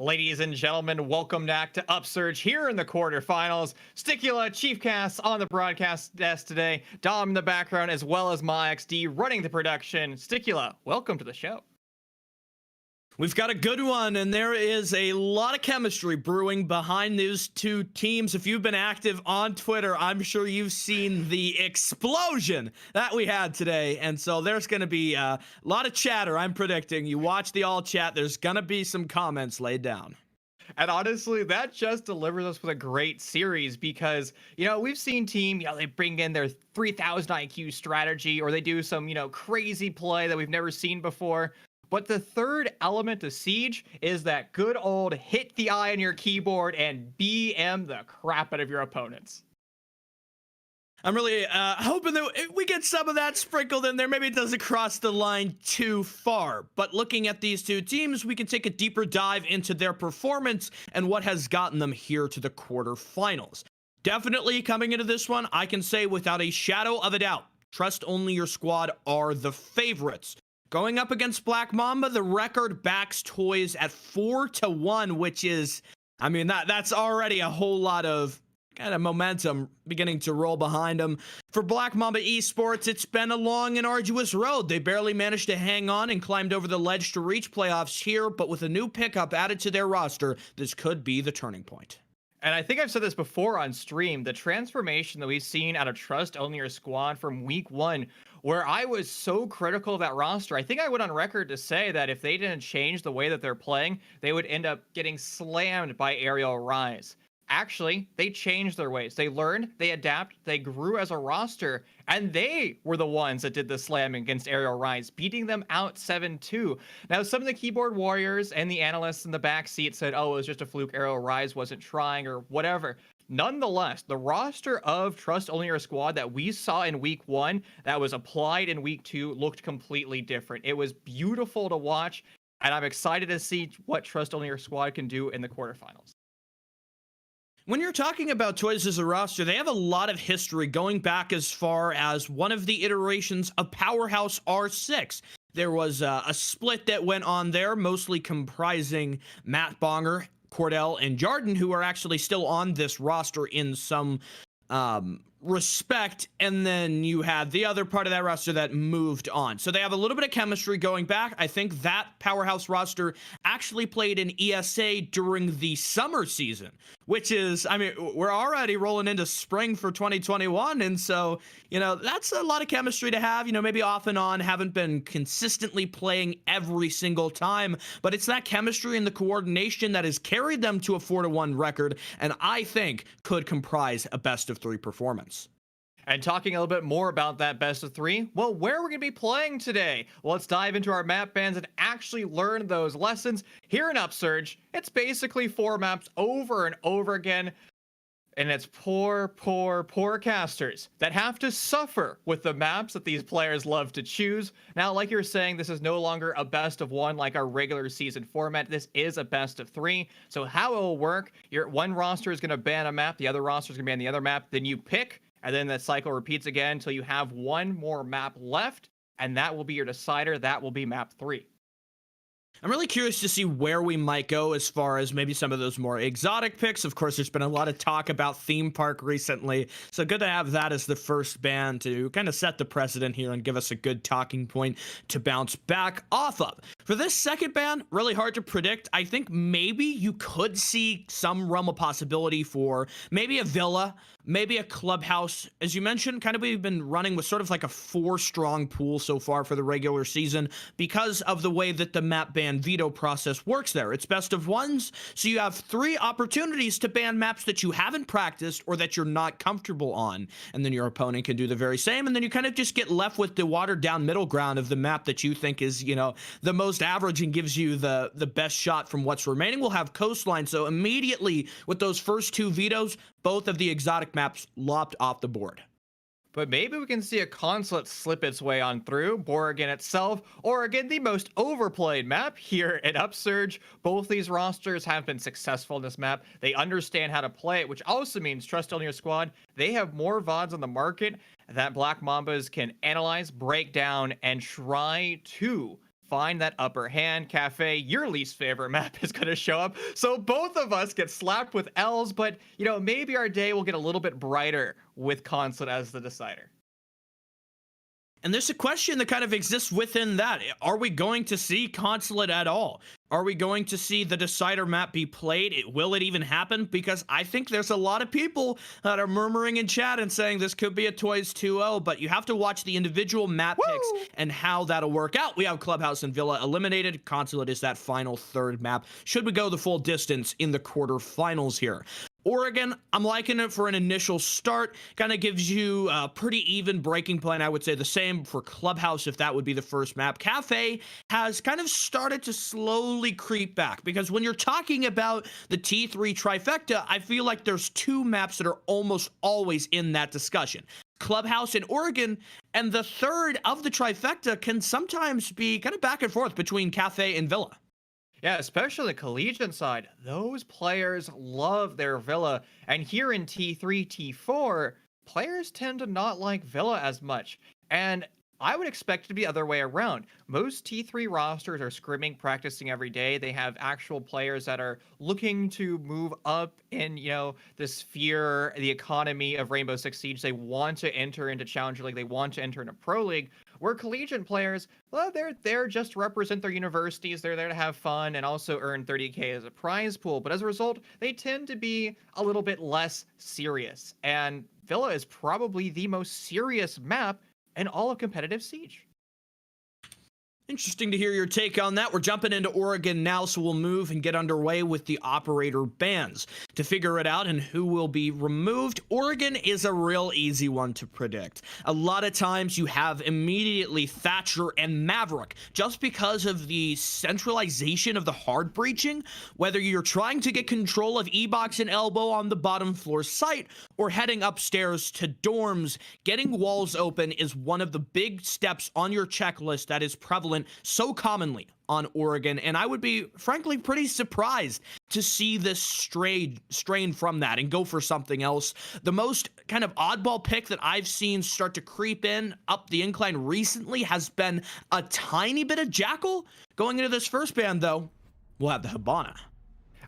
Ladies and gentlemen, welcome back to Upsurge here in the quarterfinals. Sticula, Chief Cast on the broadcast desk today, Dom in the background, as well as my XD running the production. Sticula, welcome to the show. We've got a good one, and there is a lot of chemistry brewing behind these two teams. If you've been active on Twitter, I'm sure you've seen the explosion that we had today. And so there's going to be a lot of chatter, I'm predicting. You watch the all chat, there's going to be some comments laid down. And honestly, that just delivers us with a great series because, we've seen team, they bring in their 3000 IQ strategy or they do some, crazy play that we've never seen before. But the third element to Siege is that good old hit the eye on your keyboard and BM the crap out of your opponents. I'm really hoping that we get some of that sprinkled in there. Maybe it doesn't cross the line too far. But looking at these two teams, we can take a deeper dive into their performance and what has gotten them here to the quarterfinals. Definitely coming into this one, I can say without a shadow of a doubt, Trust Only Your Squad are the favorites. Going up against Black Mamba, the record backs Toys at 4-1, which is, that's already a whole lot of kind of momentum beginning to roll behind them. For Black Mamba Esports, it's been a long and arduous road. They barely managed to hang on and climbed over the ledge to reach playoffs here, but with a new pickup added to their roster, this could be the turning point. And I think I've said this before on stream, the transformation that we've seen out of Trust Only Your Squad from week one, where I was so critical of that roster. I think I went on record to say that if they didn't change the way that they're playing, they would end up getting slammed by Aerial Rise. Actually, they changed their ways. They learned, they adapt, they grew as a roster, and they were the ones that did the slamming against Aerial Rise, beating them out 7-2. Now, some of the keyboard warriors and the analysts in the backseat said, oh, it was just a fluke, Aerial Rise wasn't trying or whatever. Nonetheless, the roster of Trust Only Your Squad that we saw in week one that was applied in week two looked completely different. It was beautiful to watch, and I'm excited to see what Trust Only Your Squad can do in the quarterfinals. When you're talking about Toys as a roster, they have a lot of history going back as far as one of the iterations of Powerhouse R6. There was a split that went on there, mostly comprising Matt Bonger, Cordell, and Jarden, who are actually still on this roster in some respect, and then you had the other part of that roster that moved on. So they have a little bit of chemistry going back. I think that Powerhouse roster actually played in ESA during the summer season, which is, we're already rolling into spring for 2021, and so, that's a lot of chemistry to have. Maybe off and on, haven't been consistently playing every single time, but it's that chemistry and the coordination that has carried them to a 4-1 record, and I think could comprise a best-of-3 performance. And talking a little bit more about that best of three, well, where are we going to be playing today? Well, let's dive into our map bans and actually learn those lessons. Here in Upsurge, it's basically 4 maps over and over again. And it's poor casters that have to suffer with the maps that these players love to choose. Now, like you're saying, this is no longer a best of 1 like our regular season format. This is a best of 3. So how it will work, your one roster is going to ban a map, the other roster is going to ban the other map, then you pick, and then that cycle repeats again until you have one more map left, and that will be your decider. That will be map 3. I'm really curious to see where we might go as far as maybe some of those more exotic picks. Of course, there's been a lot of talk about theme park recently, so good to have that as the first ban to kind of set the precedent here and give us a good talking point to bounce back off of. For this second ban, really hard to predict. I think maybe you could see some realm of possibility for maybe a villa, maybe a clubhouse. As you mentioned, kind of we've been running with sort of like a 4-strong pool so far for the regular season because of the way that the map ban veto process works there. It's best of 1s, so you have 3 opportunities to ban maps that you haven't practiced or that you're not comfortable on, and then your opponent can do the very same, and then you kind of just get left with the watered down middle ground of the map that you think is, the most average and gives you the best shot from what's remaining. We'll have coastline, so immediately with those first 2 vetoes, both of the exotic maps lopped off the board. But maybe we can see a consulate slip its way on through, Borrigan itself, Oregon, the most overplayed map here at Upsurge. Both these rosters have been successful in this map. They understand how to play it, which also means Trust Only Your Squad. They have more VODs on the market that Black Mambas can analyze, break down, and try to find that upper hand. Cafe, your least favorite map is going to show up. So both of us get slapped with L's, but, you know, maybe our day will get a little bit brighter with Consulate as the decider. And there's a question that kind of exists within that. Are we going to see Consulate at all? Are we going to see the decider map be played? Will it even happen? Because I think there's a lot of people that are murmuring in chat and saying this could be a Toys 2-0, but you have to watch the individual map picks and how that'll work out. We have Clubhouse and Villa eliminated. Consulate is that final third map. Should we go the full distance in the quarterfinals here? Oregon, I'm liking it for an initial start. Kind of gives you a pretty even breaking plan. I would say the same for Clubhouse if that would be the first map. Cafe has kind of started to slowly creep back because when you're talking about the T3 trifecta, I feel like there's two maps that are almost always in that discussion. Clubhouse and Oregon, and the third of the trifecta can sometimes be kind of back and forth between Cafe and Villa. Yeah, especially the collegiate side. Those players love their Villa. And here in T3, T4, players tend to not like Villa as much. And I would expect it to be the other way around. Most T3 rosters are scrimming, practicing every day. They have actual players that are looking to move up in, you know, the sphere, the economy of Rainbow Six Siege. They want to enter into Challenger League. They want to enter into Pro League. Where collegiate players, well, they're there just to represent their universities. They're there to have fun and also earn 30K as a prize pool. But as a result, they tend to be a little bit less serious. And Villa is probably the most serious map in all of competitive Siege. Interesting to hear your take on that. We're jumping into Oregon now, so we'll move and get underway with the operator bans. To figure it out and who will be removed, Oregon is a real easy one to predict. A lot of times you have immediately Thatcher and Maverick, just because of the centralization of the hard breaching, whether you're trying to get control of E-Box and Elbow on the bottom floor site, or heading upstairs to dorms. Getting walls open is one of the big steps on your checklist that is prevalent so commonly on Oregon, and I would be frankly pretty surprised to see this strain from that and go for something else. The most kind of oddball pick that I've seen start to creep in up the incline recently has been a tiny bit of Jackal. Going into this first ban though, we'll have the Hibana.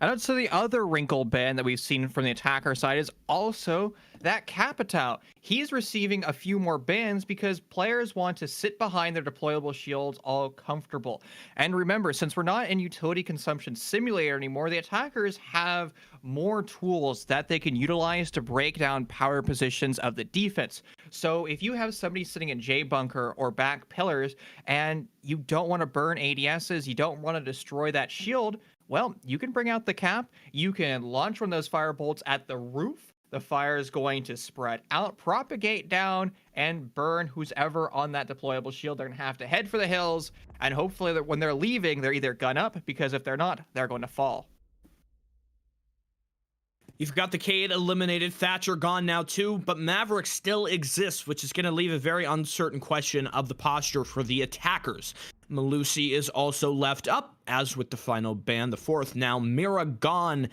And I'd say the other wrinkle ban that we've seen from the attacker side is also that Capitao. He's receiving a few more bans because players want to sit behind their deployable shields all comfortable. And remember, since we're not in utility consumption simulator anymore, the attackers have more tools that they can utilize to break down power positions of the defense. So if you have somebody sitting in J bunker or back pillars and you don't want to burn ADSs, you don't want to destroy that shield, well, you can bring out the cap, you can launch one of those fire bolts at the roof, the fire is going to spread out, propagate down, and burn who's ever on that deployable shield. They're going to have to head for the hills, and hopefully that when they're leaving, they're either gun up, because if they're not, they're going to fall. You've got the Cade eliminated, Thatcher gone now too, but Maverick still exists, which is going to leave a very uncertain question of the posture for the attackers. Malusi is also left up, as with the final ban, the fourth. Now Mira gone.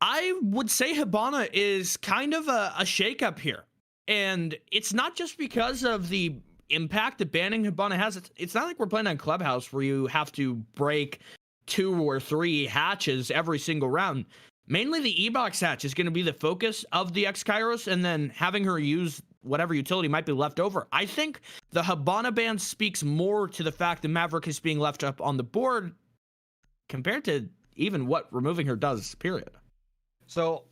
I would say Hibana is kind of a shakeup here. And it's not just because of the impact that banning Hibana has. It's not like we're playing on Clubhouse where you have to break 2 or 3 hatches every single round. Mainly the E-Box hatch is going to be the focus of the X-Kairos, and then having her use whatever utility might be left over. I think the Hibana ban speaks more to the fact that Maverick is being left up on the board compared to even what removing her does, period. So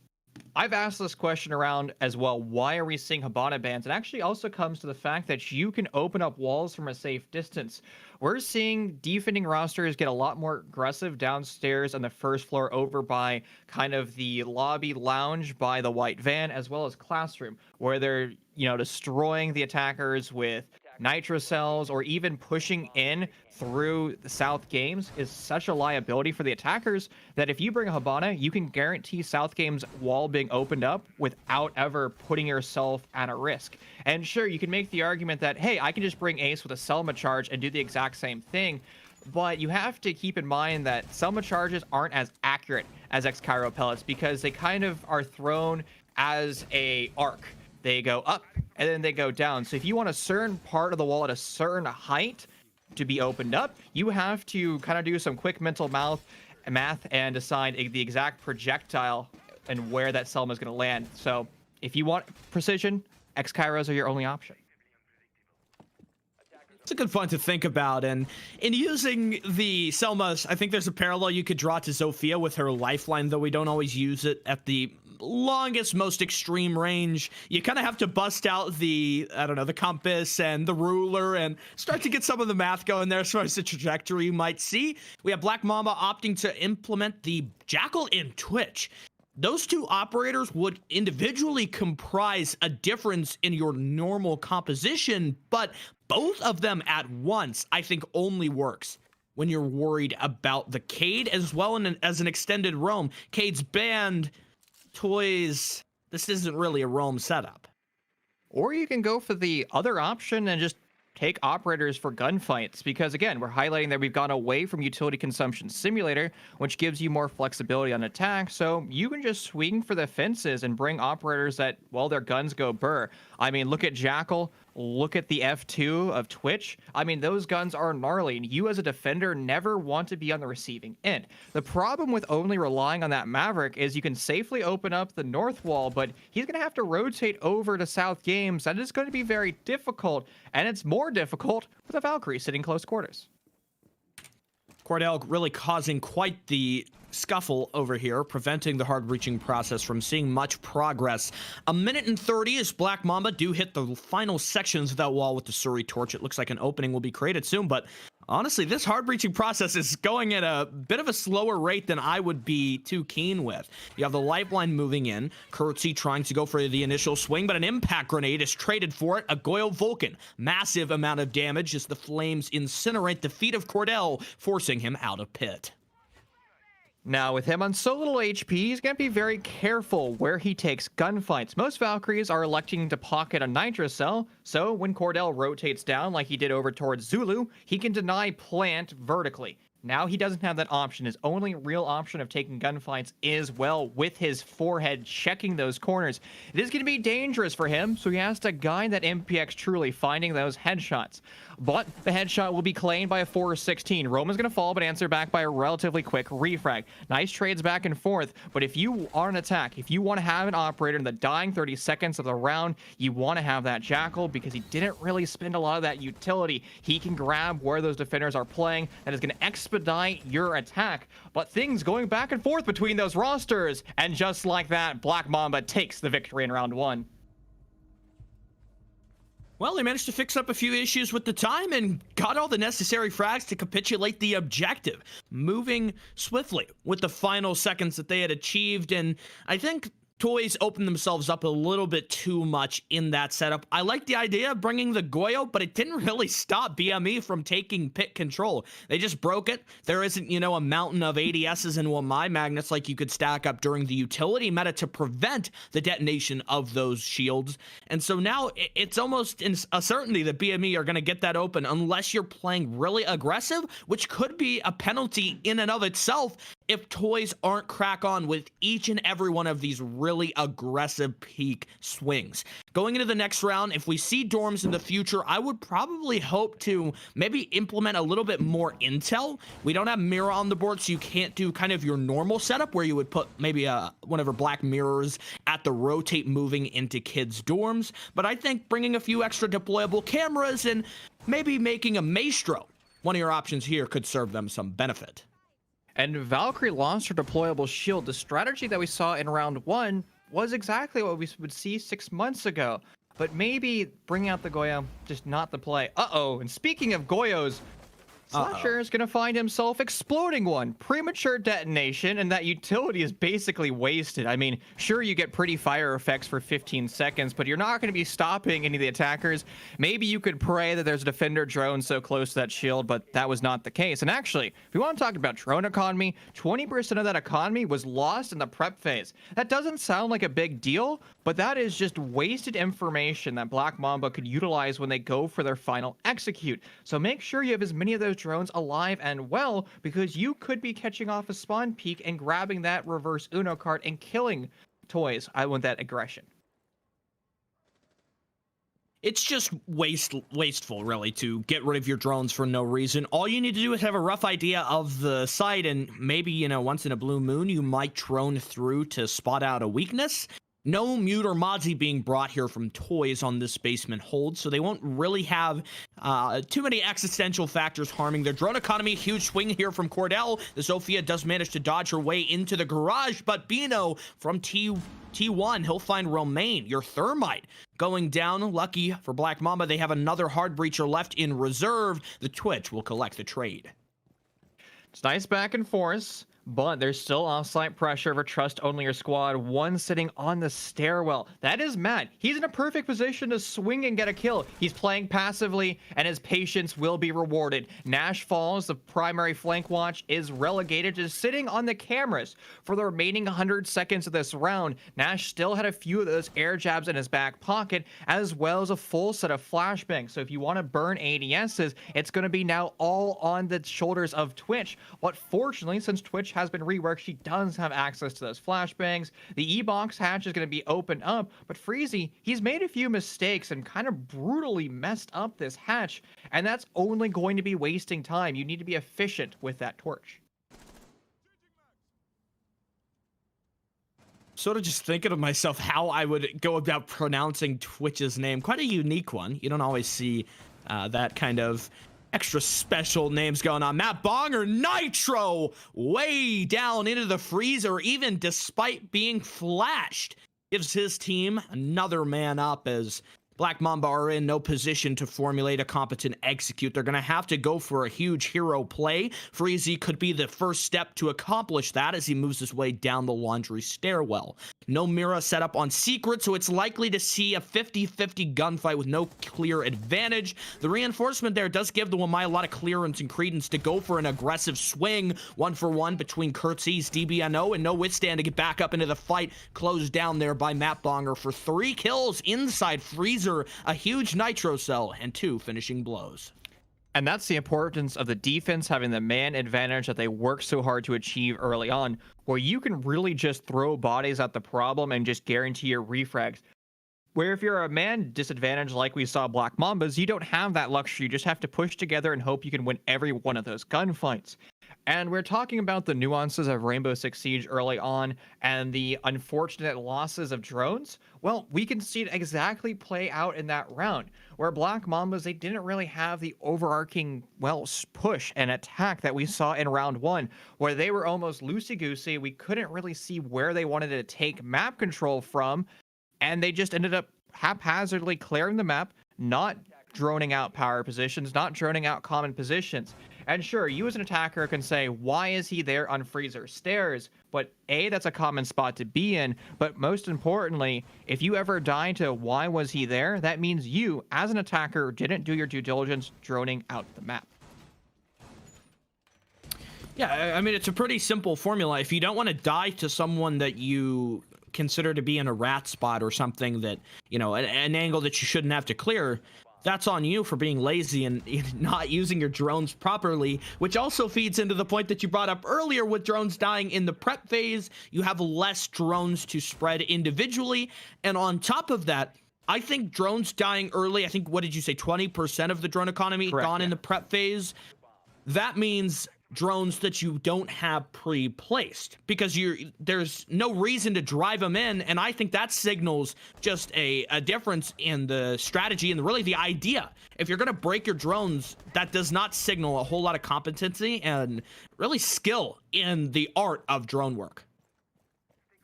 I've asked this question around as well. Why are we seeing Hibana bans? It actually also comes to the fact that you can open up walls from a safe distance. We're seeing defending rosters get a lot more aggressive downstairs on the first floor over by kind of the lobby lounge by the white van, as well as classroom, where they're, you know, destroying the attackers with nitro cells or even pushing in through the South Games is such a liability for the attackers that if you bring a Hibana, you can guarantee South Games wall being opened up without ever putting yourself at a risk. And sure, you can make the argument that, hey, I can just bring Ace with a Selma charge and do the exact same thing, but you have to keep in mind that Selma charges aren't as accurate as X-Cairo pellets because they kind of are thrown as a arc. They go up and then they go down. So if you want a certain part of the wall at a certain height, to be opened up, you have to kind of do some quick mental math and decide the exact projectile and where that Selma is going to land. So if you want precision, X-Kairos are your only option. It's a good one to think about, and in using the Selmas, I think there's a parallel you could draw to Zofia with her lifeline, though we don't always use it at the longest, most extreme range. You kind of have to bust out the, I don't know, the compass and the ruler and start to get some of the math going there as far as the trajectory you might see. We have Black Mamba opting to implement the Jackal in Twitch. Those two operators would individually comprise a difference in your normal composition, but both of them at once, I think, only works when you're worried about the Cade as well as an extended roam. Cade's banned, toys, this isn't really a roam setup. Or you can go for the other option and just take operators for gunfights, because again, we're highlighting that we've gone away from utility consumption simulator, which gives you more flexibility on attack, so you can just swing for the fences and bring operators that, well, their guns go burr. I mean, look at Jackal, look at the F2 of Twitch. I mean, those guns are gnarly, and you as a defender never want to be on the receiving end. The problem with only relying on that Maverick is you can safely open up the north wall, but he's going to have to rotate over to South Games. That is going to be very difficult, and it's more difficult with a Valkyrie sitting close quarters. Cordell really causing quite the scuffle over here, preventing the hard reaching process from seeing much progress. A minute and 30 as Black Mamba do hit the final sections of that wall with the Suri torch. It looks like an opening will be created soon, but honestly, this hard reaching process is going at a bit of a slower rate than I would be too keen with. You have the lifeline moving in, Curtsy trying to go for the initial swing, but an impact grenade is traded for it. A Goyo Vulcan, massive amount of damage as the flames incinerate the feet of Cordell, forcing him out of pit. Now, with him on so little HP, he's going to be very careful where he takes gunfights. Most Valkyries are electing to pocket a Nitro Cell, so when Cordell rotates down like he did over towards Zulu, he can deny plant vertically. Now he doesn't have that option. His only real option of taking gunfights is, well, with his forehead checking those corners. It is going to be dangerous for him, so he has to guide that MPX truly, finding those headshots. But the headshot will be claimed by a 4-16. Roman's going to fall, but answer back by a relatively quick refrag. Nice trades back and forth, but if you are an attack, if you want to have an operator in the dying 30 seconds of the round, you want to have that Jackal, because he didn't really spend a lot of that utility. He can grab where those defenders are playing. That is going to expedite your attack. But things going back and forth between those rosters, and just like that, Black Mamba takes the victory in round one. Well, they managed to fix up a few issues with the time and got all the necessary frags to capitulate the objective, moving swiftly with the final seconds that they had achieved. And I think Toys opened themselves up a little bit too much in that setup. I like the idea of bringing the Goyo, but it didn't really stop BME from taking pit control. They just broke it. There isn't, you know, a mountain of ADSs and Wamai magnets like you could stack up during the utility meta to prevent the detonation of those shields. And so now it's almost a certainty that BME are going to get that open unless you're playing really aggressive, which could be a penalty in and of itself if Toys aren't crack on with each and every one of these really aggressive peak swings. Going into the next round, if we see dorms in the future, I would probably hope to maybe implement a little bit more intel. We don't have mirror on the board, so you can't do kind of your normal setup where you would put maybe one of our black mirrors at the rotate moving into kids' dorms. But I think bringing a few extra deployable cameras and maybe making a Maestro one of your options here could serve them some benefit. And Valkyrie lost her deployable shield. The strategy that we saw in round one was exactly what we would see 6 months ago. But maybe bringing out the Goyo, just not the play. Uh-oh, and speaking of Goyos, Slasher is going to find himself exploding one. Premature detonation, and that utility is basically wasted. I mean, sure, you get pretty fire effects for 15 seconds, but you're not going to be stopping any of the attackers. Maybe you could pray that there's a defender drone so close to that shield, but that was not the case. And actually, if we want to talk about drone economy, 20% of that economy was lost in the prep phase. That doesn't sound like a big deal, but that is just wasted information that Black Mamba could utilize when they go for their final execute. So make sure you have as many of those drones alive and well, because you could be catching off a spawn peak and grabbing that reverse Uno card and killing Toys. I want that aggression. It's just wasteful, really, to get rid of your drones for no reason. All you need to do is have a rough idea of the site, and maybe, once in a blue moon, you might drone through to spot out a weakness. No mute or Mozzie being brought here from toys on this basement hold, so they won't really have too many existential factors harming their drone economy. Huge swing here from Cordell. The Sophia does manage to dodge her way into the garage, but Bino from T1, he'll find Romaine, your Thermite, going down. Lucky for Black Mamba, they have another hard breacher left in reserve. The Twitch will collect the trade. It's nice back and forth, but there's still offsite pressure for Trust Only Your Squad. One sitting on the stairwell. That is Matt. He's in a perfect position to swing and get a kill. He's playing passively, and his patience will be rewarded. Nash falls. The primary flank watch is relegated to sitting on the cameras for the remaining 100 seconds of this round. Nash still had a few of those air jabs in his back pocket, as well as a full set of flashbangs. So if you want to burn ADSs, it's going to be now all on the shoulders of Twitch. But fortunately, since Twitch has been reworked, she does have access to those flashbangs. The E-box hatch is going to be opened up, but Freezy, he's made a few mistakes and kind of brutally messed up this hatch, and that's only going to be wasting time. You need to be efficient with that torch. Sort of just thinking of myself how I would go about pronouncing Twitch's name. Quite a unique one. You don't always see that kind of extra special names going on. Matt Bonger, Nitro, way down into the freezer, even despite being flashed, gives his team another man up as Black Mamba are in no position to formulate a competent execute. They're going to have to go for a huge hero play. Freezy could be the first step to accomplish that as he moves his way down the laundry stairwell. No Mira set up on secret, so it's likely to see a 50-50 gunfight with no clear advantage. The reinforcement there does give the Wamai a lot of clearance and credence to go for an aggressive swing, 1-for-1 between Kurtz's DBNO, and no withstand to get back up into the fight. Closed down there by Matt Bonger for 3 kills inside Freezer, a huge nitro cell, and 2 finishing blows. And that's the importance of the defense having the man advantage that they work so hard to achieve early on, where you can really just throw bodies at the problem and just guarantee your refrags. Where if you're a man disadvantage like we saw Black Mambas, you don't have that luxury. You just have to push together and hope you can win every one of those gunfights. And we're talking about the nuances of Rainbow Six Siege early on and the unfortunate losses of drones. Well, we can see it exactly play out in that round, where Black Mambas, they didn't really have the overarching, push and attack that we saw in round 1, where they were almost loosey-goosey. We couldn't really see where they wanted to take map control from, and they just ended up haphazardly clearing the map, not droning out power positions, not droning out common positions. And sure, you as an attacker can say, why is he there on Freezer Stairs? But A, that's a common spot to be in. But most importantly, if you ever die to why was he there, that means you, as an attacker, didn't do your due diligence droning out the map. Yeah, I mean, it's a pretty simple formula. If you don't want to die to someone that you consider to be in a rat spot or something that, an angle that you shouldn't have to clear, that's on you for being lazy and not using your drones properly, which also feeds into the point that you brought up earlier with drones dying in the prep phase. You have less drones to spread individually. And on top of that, I think drones dying early, I think, what did you say, 20% of the drone economy gone in the prep phase? That means drones that you don't have pre-placed because there's no reason to drive them in, and I think that signals just a difference in the strategy and really the idea. If you're going to break your drones, that does not signal a whole lot of competency and really skill in the art of drone work.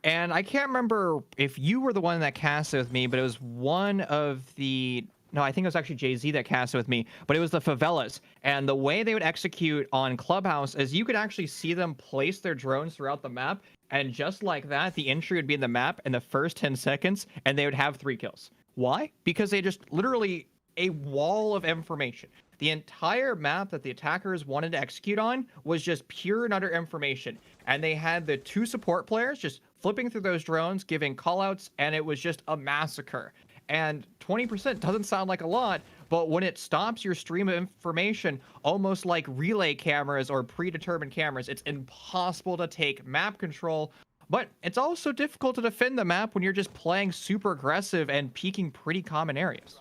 And I can't remember if you were the one that casted with me, but it was one of the... No, I think it was actually Jay-Z that casted with me, but it was the favelas. And the way they would execute on Clubhouse is you could actually see them place their drones throughout the map. And just like that, the entry would be in the map in the first 10 seconds, and they would have 3 kills. Why? Because they just literally a wall of information. The entire map that the attackers wanted to execute on was just pure and utter information. And they had the 2 support players just flipping through those drones, giving callouts, and it was just a massacre. And 20% doesn't sound like a lot, but when it stops your stream of information, almost like relay cameras or predetermined cameras, it's impossible to take map control. But it's also difficult to defend the map when you're just playing super aggressive and peeking pretty common areas.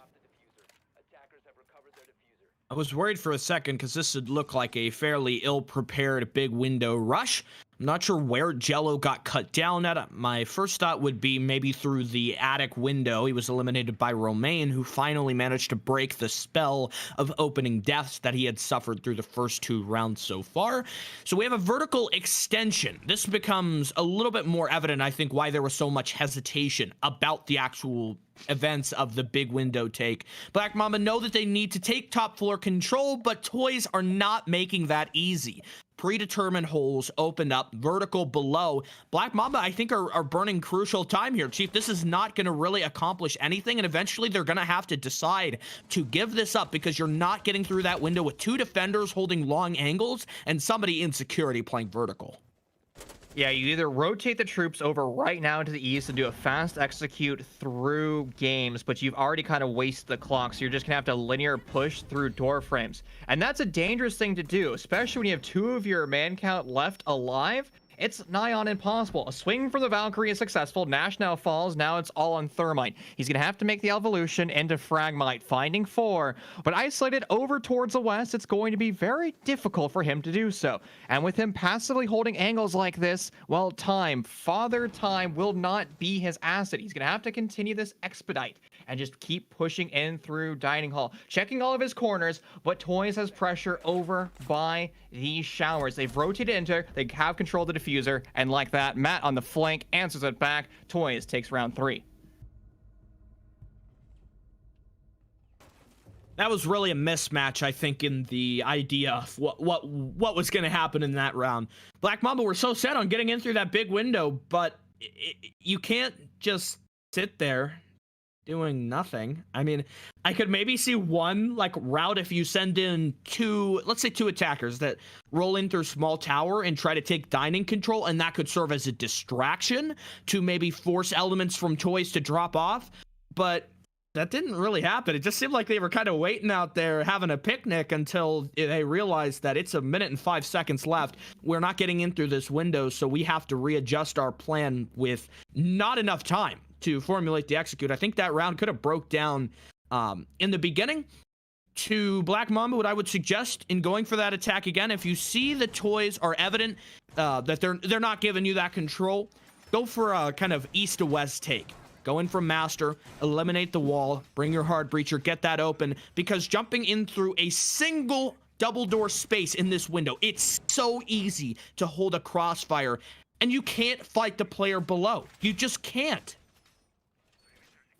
I was worried for a second because this would look like a fairly ill-prepared big window rush. I'm not sure where Jello got cut down at. My first thought would be maybe through the attic window. He was eliminated by Romain, who finally managed to break the spell of opening deaths that he had suffered through the first 2 rounds so far. So we have a vertical extension. This becomes a little bit more evident, I think, why there was so much hesitation about the actual events of the big window take. Black Mamba know that they need to take top floor control, but toys are not making that easy. Predetermined holes opened up vertical below. Black Mamba, I think, are burning crucial time here. Chief, this is not going to really accomplish anything, and eventually they're going to have to decide to give this up because you're not getting through that window with 2 defenders holding long angles and somebody in security playing vertical. Yeah, you either rotate the troops over right now to the east and do a fast execute through games, but you've already kind of wasted the clock, so you're just gonna have to linear push through door frames. And that's a dangerous thing to do, especially when you have 2 of your man count left alive. It's nigh on impossible. A swing for the Valkyrie is successful. Nash now falls. Now it's all on Thermite. He's going to have to make the evolution into Fragmite, finding 4. But isolated over towards the west, it's going to be very difficult for him to do so. And with him passively holding angles like this, well, Father Time will not be his asset. He's going to have to continue this expedite and just keep pushing in through Dining Hall, checking all of his corners, but Toys has pressure over by these showers. They've rotated into, they have control of the diffuser, and like that, Matt on the flank answers it back. Toys takes round 3. That was really a mismatch, I think, in the idea of what was going to happen in that round. Black Mamba were so set on getting in through that big window, but you can't just sit there doing nothing. I mean, I could maybe see one route if you send in 2, let's say 2 attackers that roll in through small tower and try to take dining control, and that could serve as a distraction to maybe force elements from Toys to drop off. But that didn't really happen. It just seemed like they were kind of waiting out there having a picnic until they realized that it's 1 minute and 5 seconds left. We're not getting in through this window, so we have to readjust our plan with not enough time to formulate the execute. I think that round could have broke down in the beginning. To Black Mamba, what I would suggest in going for that attack again, if you see the Toys are evident that they're not giving you that control, go for a kind of east to west take. Go in from Master, eliminate the wall, bring your Hard Breacher, get that open, because jumping in through a single double door space in this window, it's so easy to hold a crossfire, and you can't fight the player below. You just can't.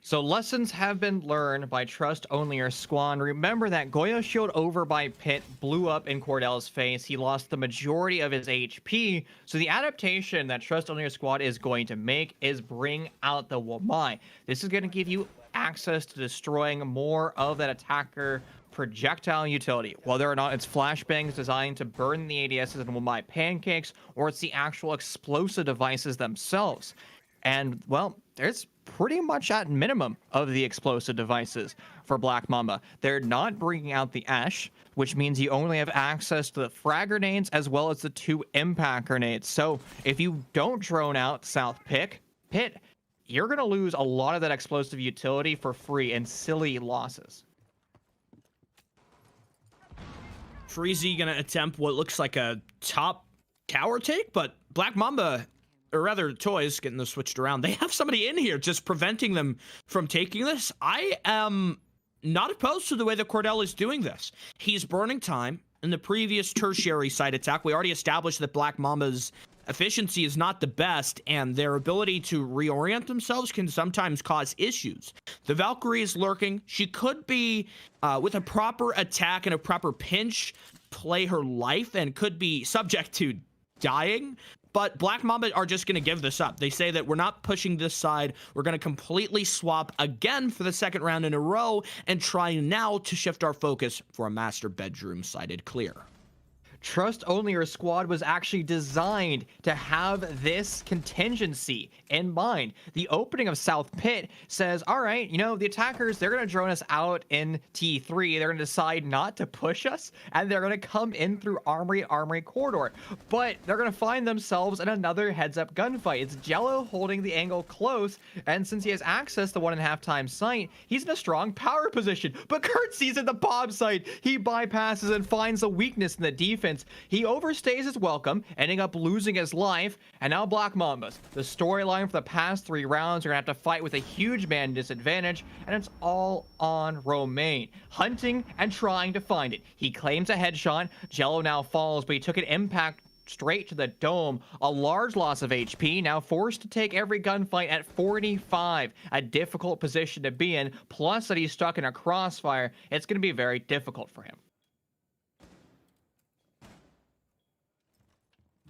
So lessons have been learned by Trust Only Your Squad. Remember that Goyo shield over by Pit blew up in Cordell's face. He lost the majority of his HP. So the adaptation that Trust Only Your Squad is going to make is bring out the Wamai. This is going to give you access to destroying more of that attacker projectile utility. Whether or not it's flashbangs designed to burn the ADSs and Wamai pancakes, or it's the actual explosive devices themselves. And, well, there's pretty much at minimum of the explosive devices for Black Mamba. They're not bringing out the Ash, which means you only have access to the frag grenades as well as the 2 impact grenades. So if you don't drone out South Pit, you're going to lose a lot of that explosive utility for free and silly losses. Freezy gonna attempt what looks like a top tower take, but Black Mamba, or rather Toys, getting this switched around, they have somebody in here just preventing them from taking this. I am not opposed to the way that Cordell is doing this. He's burning time. In the previous tertiary site attack, we already established that Black Mamba's efficiency is not the best, and their ability to reorient themselves can sometimes cause issues. The Valkyrie is lurking. She could be, with a proper attack and a proper pinch, play her life and could be subject to dying. But Black Mamba are just going to give this up. They say that we're not pushing this side. We're going to completely swap again for the second round in a row and try now to shift our focus for a master bedroom sided clear. Trust Only Your Squad was actually designed to have this contingency in mind. The opening of South Pit says, all right, the attackers, they're going to drone us out in T3. They're going to decide not to push us, and they're going to come in through Armory corridor. But they're going to find themselves in another heads-up gunfight. It's Jello holding the angle close, and since he has access to 1.5 times sight, he's in a strong power position. But Kurt sees at the bomb site. He bypasses and finds a weakness in the defense. He overstays his welcome, ending up losing his life, and now Black Mambas. The storyline for the past 3 rounds are gonna have to fight with a huge man disadvantage, and it's all on Romain, hunting and trying to find it. He claims a headshot. Jello now falls, but he took an impact straight to the dome. A large loss of HP, now forced to take every gunfight at 45. A difficult position to be in, plus that he's stuck in a crossfire. It's going to be very difficult for him.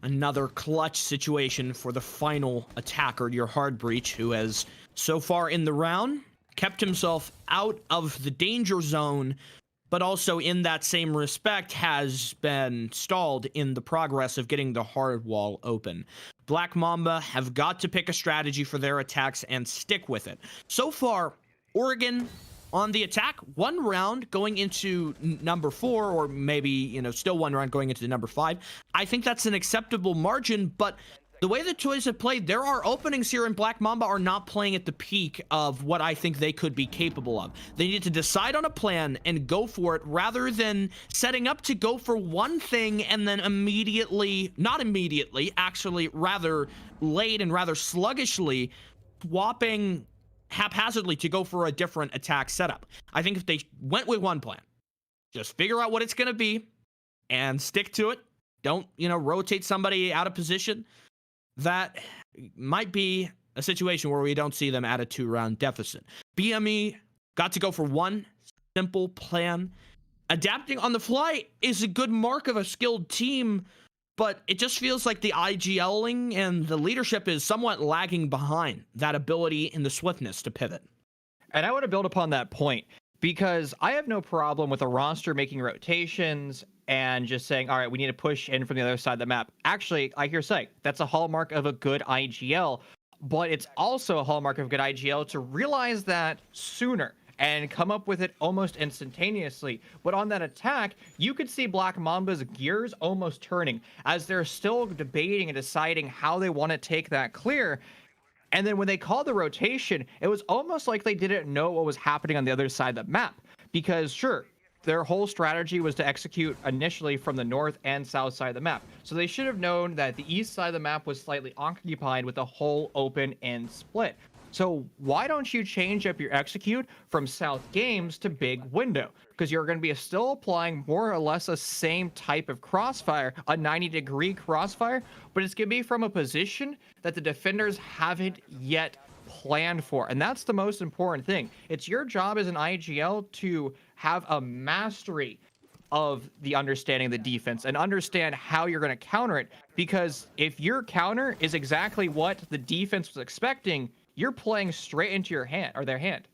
Another clutch situation for the final attacker, your Hard Breach, who has, so far in the round, kept himself out of the danger zone, but also in that same respect has been stalled in the progress of getting the hard wall open. Black Mamba have got to pick a strategy for their attacks and stick with it. So far, Oregon on the attack, 1 round going into number 4, or maybe, still 1 round going into number 5. I think that's an acceptable margin, but the way the Toys have played, there are openings here, and Black Mamba are not playing at the peak of what I think they could be capable of. They need to decide on a plan and go for it, rather than setting up to go for one thing and then not immediately, actually rather late and rather sluggishly swapping haphazardly to go for a different attack setup. I think if they went with one plan, just figure out what it's going to be and stick to it. Don't, rotate somebody out of position. That might be a situation where we don't see them at a 2-round deficit. BME got to go for one simple plan. Adapting on the fly is a good mark of a skilled team, but it just feels like the IGLing and the leadership is somewhat lagging behind that ability and the swiftness to pivot. And I want to build upon that point, because I have no problem with a roster making rotations and just saying, all right, we need to push in from the other side of the map. Actually, I hear say that's a hallmark of a good IGL, but it's also a hallmark of good IGL to realize that sooner and come up with it almost instantaneously. But on that attack, you could see Black Mamba's gears almost turning as they're still debating and deciding how they want to take that clear. And then when they called the rotation, it was almost like they didn't know what was happening on the other side of the map. Because sure, their whole strategy was to execute initially from the north and south side of the map. So they should have known that the east side of the map was slightly occupied with the whole open and split. So why don't you change up your execute from South Games to Big Window? Because you're going to be still applying more or less the same type of crossfire, a 90-degree crossfire, but it's going to be from a position that the defenders haven't yet planned for. And that's the most important thing. It's your job as an IGL to have a mastery of the understanding of the defense and understand how you're going to counter it. Because if your counter is exactly what the defense was expecting, you're playing straight into your hand, or their hand.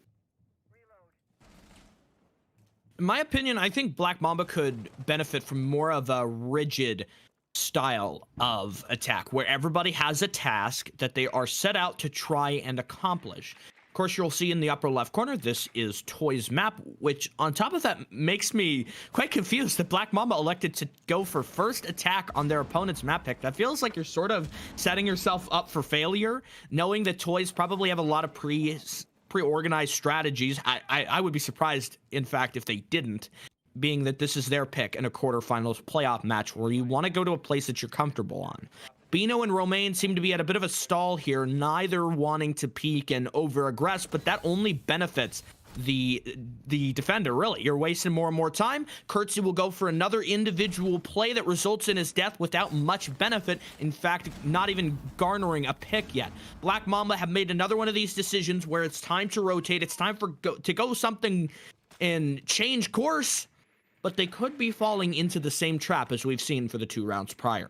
In my opinion, I think Black Mamba could benefit from more of a rigid style of attack, where everybody has a task that they are set out to try and accomplish. Of course, you'll see in the upper left corner, this is Toy's map, which on top of that makes me quite confused that Black Mamba elected to go for first attack on their opponent's map pick. That feels like you're sort of setting yourself up for failure, knowing that Toys probably have a lot of pre-organized strategies. I would be surprised, in fact, if they didn't, being that this is their pick in a quarterfinals playoff match where you want to go to a place that you're comfortable on. Bino and Romain seem to be at a bit of a stall here, neither wanting to peek and over-aggress, but that only benefits the defender, really. You're wasting more and more time. Kurtzy will go for another individual play that results in his death without much benefit. In fact, not even garnering a pick yet. Black Mamba have made another one of these decisions where it's time to rotate. It's time to go something and change course, but they could be falling into the same trap as we've seen for the 2 rounds prior.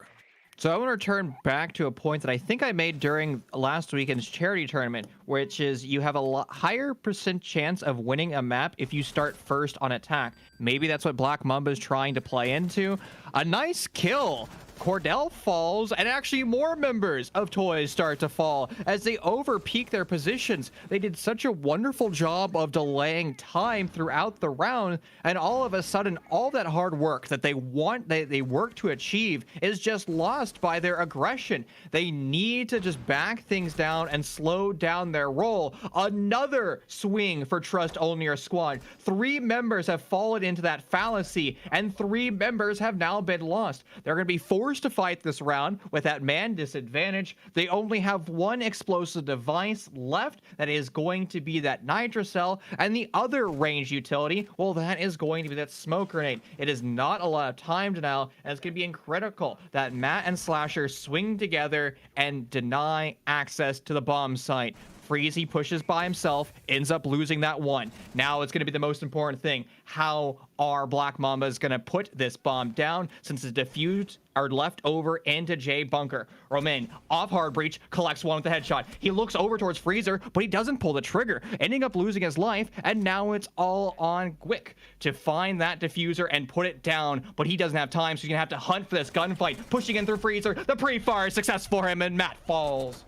So I want to return back to a point that I think I made during last weekend's charity tournament, which is you have a lot higher percent chance of winning a map if you start first on attack. Maybe that's what Black Mamba is trying to play into. A nice kill. Cordell falls, and actually more members of Toys start to fall as they over-peak their positions. They did such a wonderful job of delaying time throughout the round, and all of a sudden, all that hard work that they work to achieve is just lost by their aggression. They need to just back things down and slow down their roll. Another swing for Trust Only Your Squad. 3 members have fallen into that fallacy, and 3 members have now been lost. They're going to be forced to fight this round with that man disadvantage. They only have one explosive device left. That is going to be that Nitrocell, and the other range utility, well, that is going to be that smoke grenade. It is not a lot of time to now, and it's going to be critical that Matt and Slasher swing together and deny access to the bomb site. Freezy pushes by himself, ends up losing that one. Now it's going to be the most important thing. How are Black Mambas going to put this bomb down since the defused are left over into J Bunker? Romain, off hard breach, collects one with the headshot. He looks over towards Freezer, but he doesn't pull the trigger, ending up losing his life, and now it's all on Gwick to find that diffuser and put it down, but he doesn't have time, so he's going to have to hunt for this gunfight. Pushing in through Freezer, the pre-fire is success for him, and Matt falls.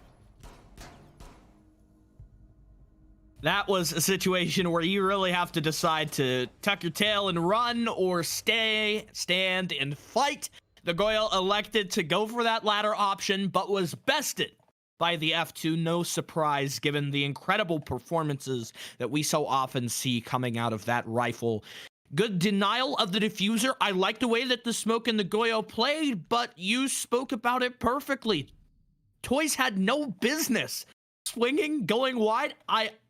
That was a situation where you really have to decide to tuck your tail and run or stand and fight. The Goyle elected to go for that latter option, but was bested by the F2. No surprise, given the incredible performances that we so often see coming out of that rifle. Good denial of the diffuser. I like the way that the Smoke and the Goyo played, but you spoke about it perfectly. Toys had no business swinging, going wide.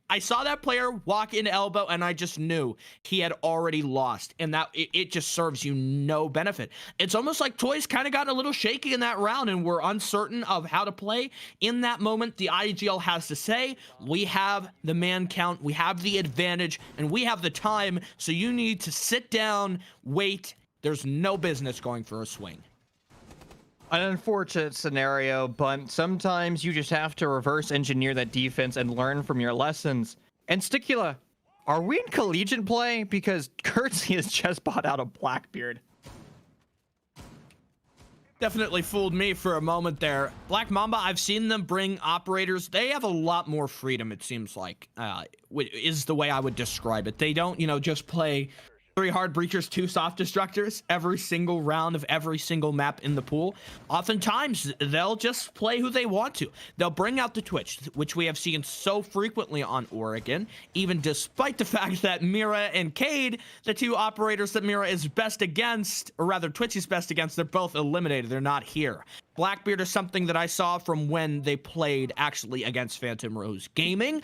I saw that player walk into elbow, and I just knew he had already lost, and that it just serves you no benefit. It's almost like Toys kind of got a little shaky in that round and were uncertain of how to play. In that moment, the IGL has to say, we have the man count, we have the advantage, and we have the time, so you need to sit down, wait. There's no business going for a swing. An unfortunate scenario, but sometimes you just have to reverse engineer that defense and learn from your lessons. And Sticula, are we in collegiate play? Because Curtsy has just bought out a Blackbeard. Definitely fooled me for a moment there. Black Mamba, I've seen them bring operators. They have a lot more freedom, it seems like, is the way I would describe it. They don't, just play 3 hard breachers, 2 soft destructors every single round of every single map in the pool. Oftentimes, they'll just play who they want to. They'll bring out the Twitch, which we have seen so frequently on Oregon, even despite the fact that Mira and Cade, the 2 operators that Mira is best against, or rather Twitch is best against, they're both eliminated. They're not here. Blackbeard is something that I saw from when they played actually against Phantom Rose Gaming,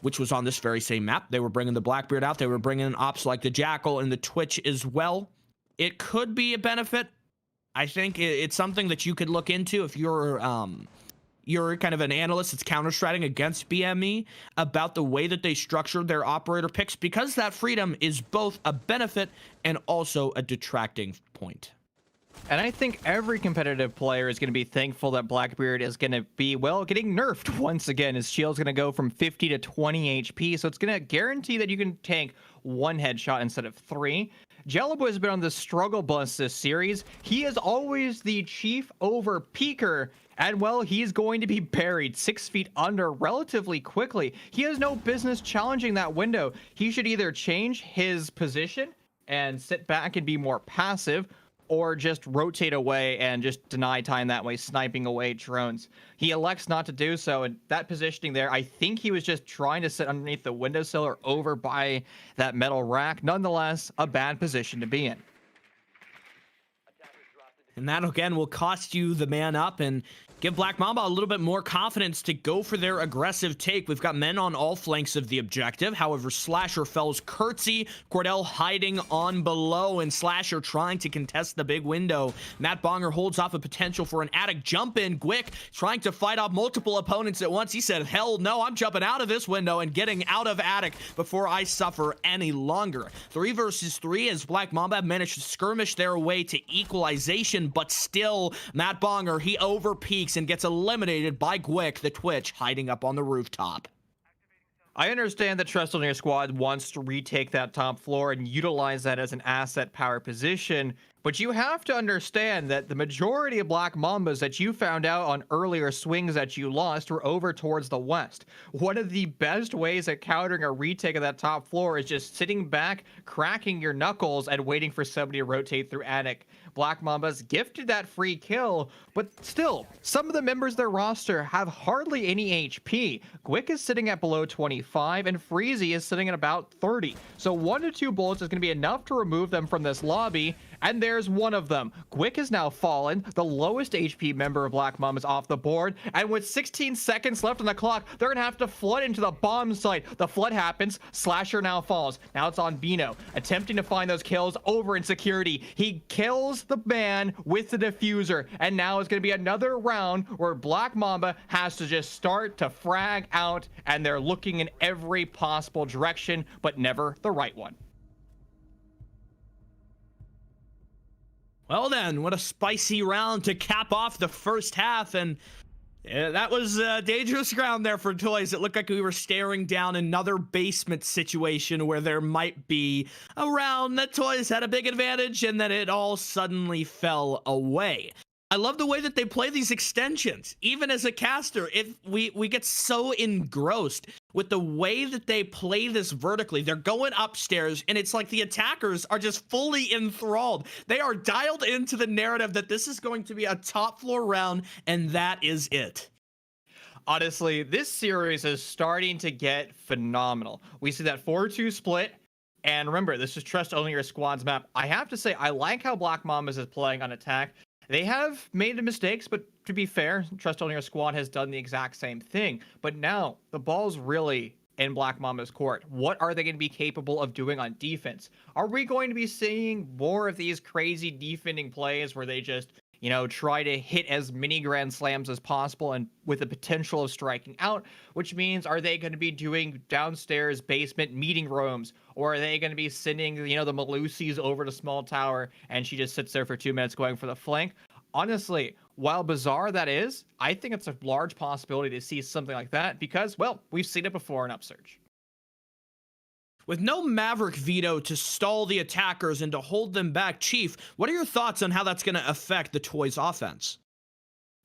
which was on this very same map. They were bringing the Blackbeard out. They were bringing ops like the Jackal and the Twitch as well. It could be a benefit. I think it's something that you could look into if you're kind of an analyst that's counter-stratting against BME about the way that they structured their operator picks, because that freedom is both a benefit and also a detracting point. And I think every competitive player is going to be thankful that Blackbeard is going to be, well, getting nerfed once again. His shield's going to go from 50 to 20 HP, so it's going to guarantee that you can tank 1 headshot instead of 3. Jellibo has been on the struggle bus this series. He is always the chief over peaker, and well, he's going to be buried 6 feet under relatively quickly. He has no business challenging that window. He should either change his position and sit back and be more passive, or just rotate away and just deny time that way, sniping away drones. He elects not to do so, and that positioning there, I think he was just trying to sit underneath the windowsill or over by that metal rack. Nonetheless, a bad position to be in. And that, again, will cost you the man up and give Black Mamba a little bit more confidence to go for their aggressive take. We've got men on all flanks of the objective. However, Slasher fells Curtsy, Cordell hiding on below, and Slasher trying to contest the big window. Matt Bonger holds off a potential for an attic jump in. Gwick trying to fight off multiple opponents at once. He said, hell no, I'm jumping out of this window and getting out of attic before I suffer any longer. 3 versus 3 as Black Mamba managed to skirmish their way to equalization, but still, Matt Bonger, he overpeaks. peeks and gets eliminated by Gwick, the Twitch, hiding up on the rooftop. I understand that Trust on your squad wants to retake that top floor and utilize that as an asset power position, but you have to understand that the majority of Black Mambas that you found out on earlier swings that you lost were over towards the west. One of the best ways at countering a retake of that top floor is just sitting back, cracking your knuckles, and waiting for somebody to rotate through attic. Black Mambas gifted that free kill, but still, some of the members of their roster have hardly any HP. Gwick is sitting at below 25, and Freezy is sitting at about 30. So 1 to 2 bullets is going to be enough to remove them from this lobby, and there's one of them. Gwick has now fallen, the lowest HP member of Black Mambas off the board, and with 16 seconds left on the clock, they're going to have to flood into the bomb site. The flood happens, Slasher now falls. Now it's on Bino, attempting to find those kills over in security. He kills the man with the diffuser, and now it's going to be another round where Black Mamba has to just start to frag out, and they're looking in every possible direction, but never the right one. Well then, what a spicy round to cap off the first half, and that was dangerous ground there for Toys. It looked like we were staring down another basement situation where there might be a round that Toys had a big advantage, and then it all suddenly fell away. I love the way that they play these extensions. Even as a caster, we get so engrossed with the way that they play this vertically. They're going upstairs, and it's like the attackers are just fully enthralled. They are dialed into the narrative that this is going to be a top floor round, and that is it. Honestly, this series is starting to get phenomenal. We see that 4-2 split. And remember, this is Trust Only Your Squad's map. I have to say, I like how Black Mambas is playing on attack. They have made mistakes, but to be fair, Trust Only Your Squad has done the exact same thing. But now, the ball's really in Black Mamba's court. What are they going to be capable of doing on defense? Are we going to be seeing more of these crazy defending plays where they just, you know, try to hit as many grand slams as possible and with the potential of striking out, which means are they going to be doing downstairs basement meeting rooms, or are they going to be sending, you know, the Malusis over to small tower and she just sits there for 2 minutes going for the flank? Honestly, while bizarre that is, I think it's a large possibility to see something like that because, well, we've seen it before in Upsurge. With no Maverick veto to stall the attackers and to hold them back, Chief, what are your thoughts on how that's going to affect the Toys offense?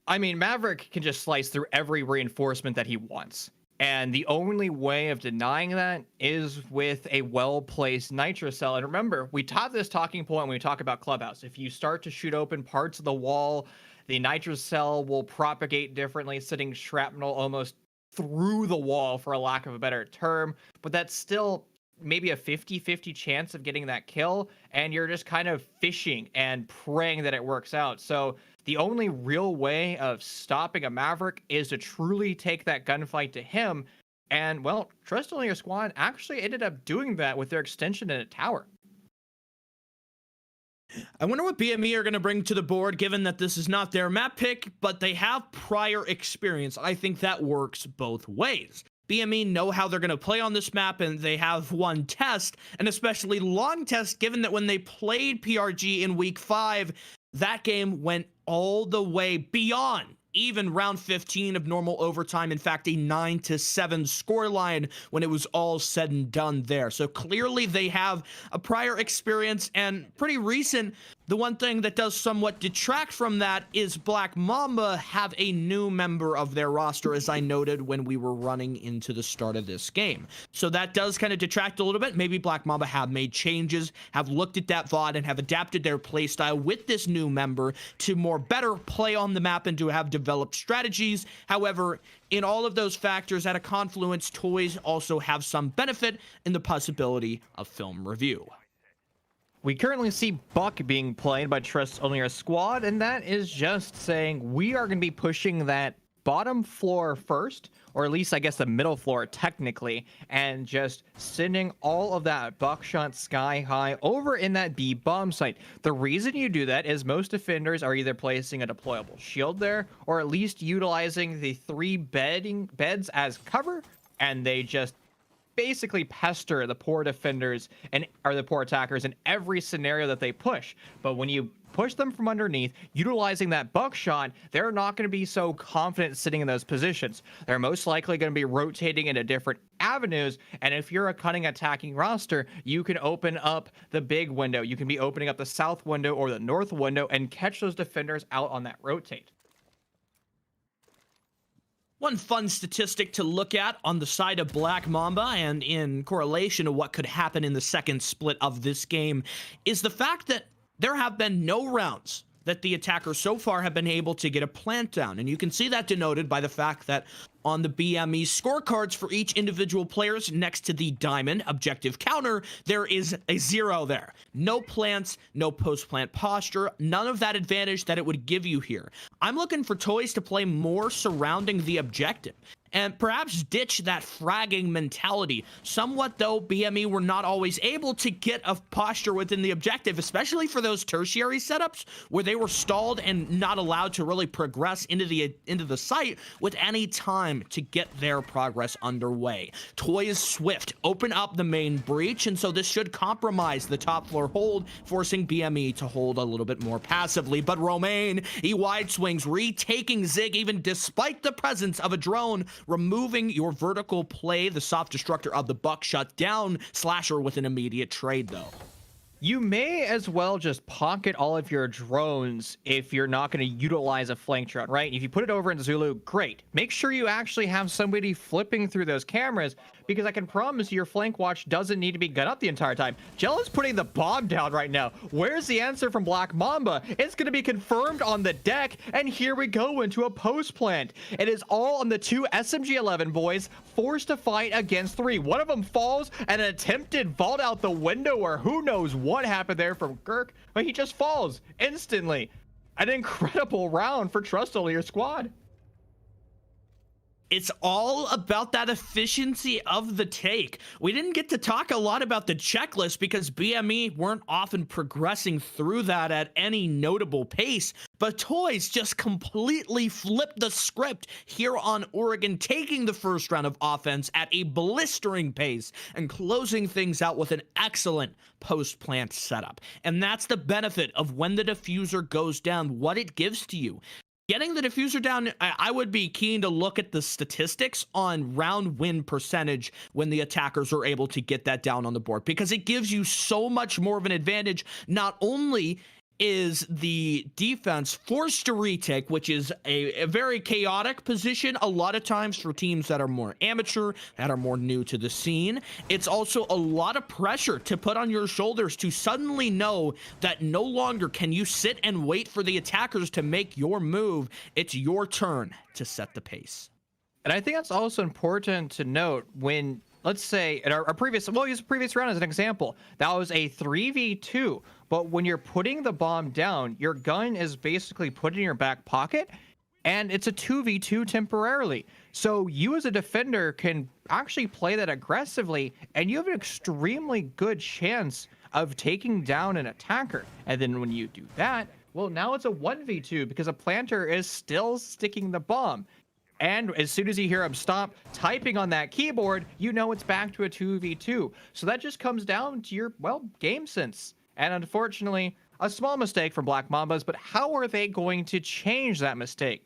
I mean, Maverick can just slice through every reinforcement that he wants. And the only way of denying that is with a well-placed Nitro Cell. And remember, we taught this talking point when we talk about Clubhouse. If you start to shoot open parts of the wall, the Nitro Cell will propagate differently, sending shrapnel almost through the wall, for a lack of a better term. But that's still maybe a 50-50 chance of getting that kill, and you're just kind of fishing and praying that it works out. So the only real way of stopping a Maverick is to truly take that gunfight to him, and, well, Trust Only Your Squad actually ended up doing that with their extension in a tower. I wonder what BME are going to bring to the board, given that this is not their map pick, but they have prior experience. I think that works both ways. BME know how they're going to play on this map, and they have one test, an especially long test, given that when they played PRG in week 5, that game went all the way beyond even round 15 of normal overtime. In fact, a 9-7 scoreline when it was all said and done there. So clearly they have a prior experience, and pretty recent. The one thing that does somewhat detract from that is Black Mamba have a new member of their roster, as I noted when we were running into the start of this game. So that does kind of detract a little bit. Maybe Black Mamba have made changes, have looked at that VOD, and have adapted their playstyle with this new member to more better play on the map and to have developed strategies. However, in all of those factors at a confluence, Toys also have some benefit in the possibility of film review. We currently see Buck being played by Trust Only Our Squad, and that is just saying we are going to be pushing that bottom floor first, or at least I guess the middle floor technically, and just sending all of that buckshot sky high over in that B bomb site. The reason you do that is most defenders are either placing a deployable shield there, or at least utilizing the 3 beds as cover, and they just basically pester the poor defenders or the poor attackers in every scenario that they push. But when you push them from underneath, utilizing that buckshot, they're not going to be so confident sitting in those positions. They're most likely going to be rotating into different avenues. And if you're a cunning attacking roster, you can open up the big window. You can be opening up the south window or the north window and catch those defenders out on that rotate. One fun statistic to look at on the side of Black Mamba and in correlation to what could happen in the second split of this game is the fact that there have been no rounds that the attackers so far have been able to get a plant down. And you can see that denoted by the fact that on the BME scorecards for each individual players next to the diamond objective counter, there is a 0 there. No plants, no post-plant posture, none of that advantage that it would give you here. I'm looking for Toys to play more surrounding the objective and perhaps ditch that fragging mentality. Somewhat, though, BME were not always able to get a posture within the objective, especially for those tertiary setups where they were stalled and not allowed to really progress into the site with any time to get their progress underway. Toys Swift open up the main breach, and so this should compromise the top floor hold, forcing BME to hold a little bit more passively. But Romain, he wide swings, retaking Zig even despite the presence of a drone, removing your vertical play, the soft destructor of the buckshot down Slasher with an immediate trade though. You may as well just pocket all of your drones if you're not going to utilize a flank drone, right? If you put it over in Zulu, great. Make sure you actually have somebody flipping through those cameras, because I can promise you your flank watch doesn't need to be gun up the entire time. Jella's putting the bomb down right now. Where's the answer from Black Mamba? It's going to be confirmed on the deck, and here we go into a post plant. It is all on the two SMG-11 boys, forced to fight against 3. One of them falls, and an attempted vault out the window, or who knows what happened there from Kirk, but he just falls instantly. An incredible round for Trust Only Your Squad. It's all about that efficiency of the take. We didn't get to talk a lot about the checklist because BME weren't often progressing through that at any notable pace, but Toys just completely flipped the script here on Oregon, taking the first round of offense at a blistering pace and closing things out with an excellent post-plant setup. And that's the benefit of when the diffuser goes down, what it gives to you. Getting the diffuser down, I would be keen to look at the statistics on round win percentage when the attackers are able to get that down on the board, because it gives you so much more of an advantage. Not only is the defense forced to retake, which is a very chaotic position a lot of times for teams that are more amateur, that are more new to the scene. It's also a lot of pressure to put on your shoulders to suddenly know that no longer can you sit and wait for the attackers to make your move. It's your turn to set the pace. And I think that's also important to note when, let's say, in our previous, we'll use previous round as an example. That was a 3v2, but when you're putting the bomb down, your gun is basically put in your back pocket, and it's a 2v2 temporarily. So you as a defender can actually play that aggressively, and you have an extremely good chance of taking down an attacker. And then when you do that, well, now it's a 1v2 because a planter is still sticking the bomb. And as soon as you hear him stop typing on that keyboard, you know it's back to a 2v2. So that just comes down to your, well, game sense. And unfortunately, a small mistake from Black Mambas, but how are they going to change that mistake?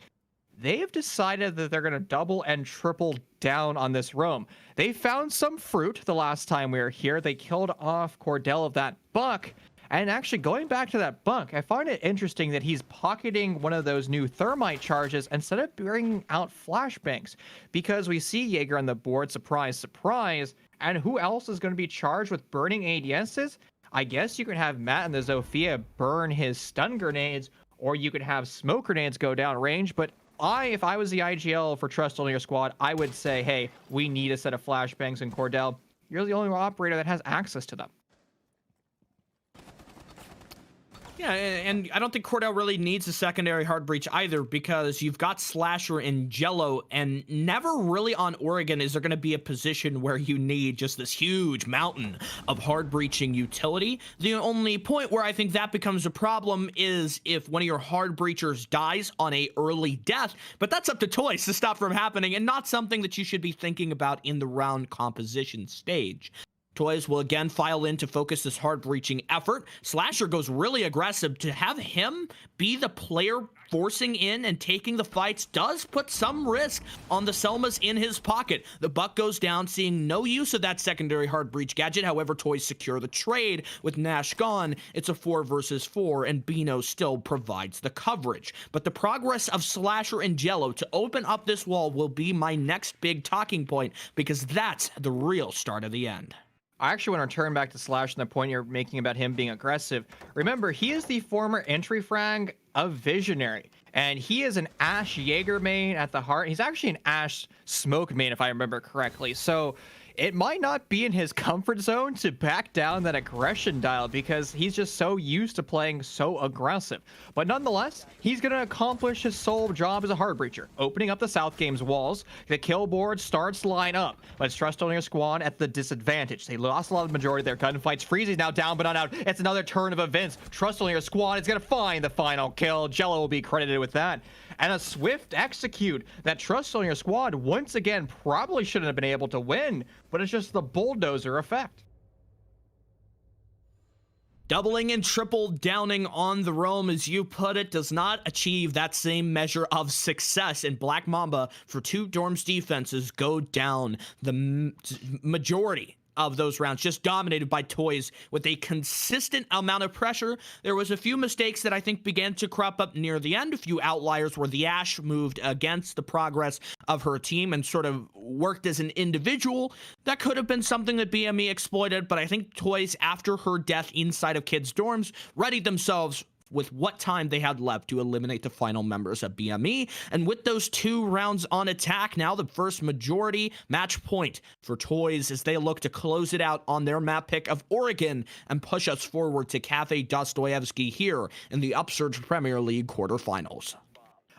They've decided that they're going to double and triple down on this roam. They found some fruit the last time we were here. They killed off Cordell of that buck. And actually, going back to that buck, I find it interesting that he's pocketing one of those new thermite charges instead of bringing out flashbangs, because we see Jaeger on the board, surprise, surprise, and who else is going to be charged with burning ADSs? I guess you could have Matt and the Zofia burn his stun grenades, or you could have smoke grenades go down range, but if I was the IGL for Trust Only Your Squad, I would say, hey, we need a set of flashbangs, and Cordell, you're the only operator that has access to them. Yeah, and I don't think Cordell really needs a secondary hard breach either, because you've got Slasher and Jello, and never really on Oregon is there going to be a position where you need just this huge mountain of hard breaching utility. The only point where I think that becomes a problem is if one of your hard breachers dies on a early death, but that's up to Toys to stop from happening, and not something that you should be thinking about in the round composition stage. Toys will again file in to focus this hard breaching effort. Slasher goes really aggressive. To have him be the player forcing in and taking the fights does put some risk on the Selmas in his pocket. The buck goes down, seeing no use of that secondary hard breach gadget. However, Toys secure the trade. With Nash gone, it's a 4 versus 4, and Bino still provides the coverage. But the progress of Slasher and Jello to open up this wall will be my next big talking point, because that's the real start of the end. I actually want to turn back to Slash and the point you're making about him being aggressive. Remember, he is the former entry frag of Visionary, and he is an Ash Jaeger main at the heart. He's actually an Ash Smoke main, if I remember correctly. So it might not be in his comfort zone to back down that aggression dial, because he's just so used to playing so aggressive. But nonetheless, he's going to accomplish his sole job as a hard breacher, opening up the South Game's walls. The kill board starts to line up, but it's Trust only a squad at the disadvantage. They lost a lot of the majority of their gunfights. Freezy's now down but not out. It's another turn of events. Trust only a squad is going to find the final kill. Jello will be credited with that. And a swift execute that Trust only your squad once again probably shouldn't have been able to win, but it's just the bulldozer effect. Doubling and triple downing on the roam, as you put it, does not achieve that same measure of success. And Black Mamba, for 2 Dorms defenses, go down. The majority of those rounds just dominated by Toys with a consistent amount of pressure. There was a few mistakes that I think began to crop up near the end, a few outliers where the Ash moved against the progress of her team and sort of worked as an individual. That could have been something that BME exploited, but I think Toys, after her death inside of kids' dorms, readied themselves with what time they had left to eliminate the final members of BME. And with those 2 rounds on attack, now the first majority match point for Toys as they look to close it out on their map pick of Oregon and push us forward to Cafe Dostoevsky here in the Upsurge Premier League quarterfinals.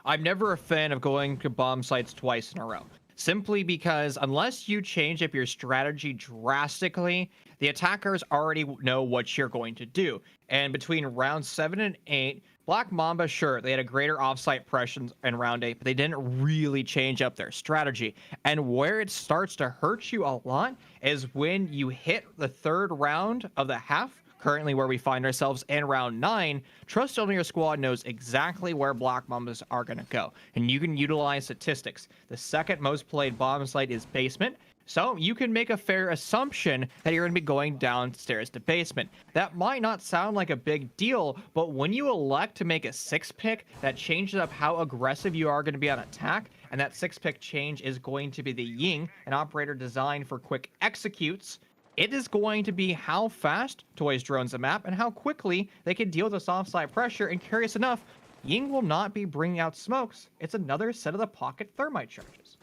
I'm never a fan of going to bomb sites twice in a row, simply because unless you change up your strategy drastically, the attackers already know what you're going to do. And between round 7 and 8, Black Mamba, sure, they had a greater offsite presence in round 8, but they didn't really change up their strategy. And where it starts to hurt you a lot is when you hit the 3rd round of the half, currently where we find ourselves in round 9. Trust only your squad knows exactly where Black Mambas are going to go, and you can utilize statistics. The 2nd most played bomb site is basement, so you can make a fair assumption that you're going to be going downstairs to basement. That might not sound like a big deal, but when you elect to make a 6 pick, that changes up how aggressive you are going to be on attack, and that 6 pick change is going to be the Ying, an operator designed for quick executes. It is going to be how fast Toys drones the map and how quickly they can deal with this offside pressure. And curious enough, Ying will not be bringing out smokes. It's another set of the pocket thermite charges.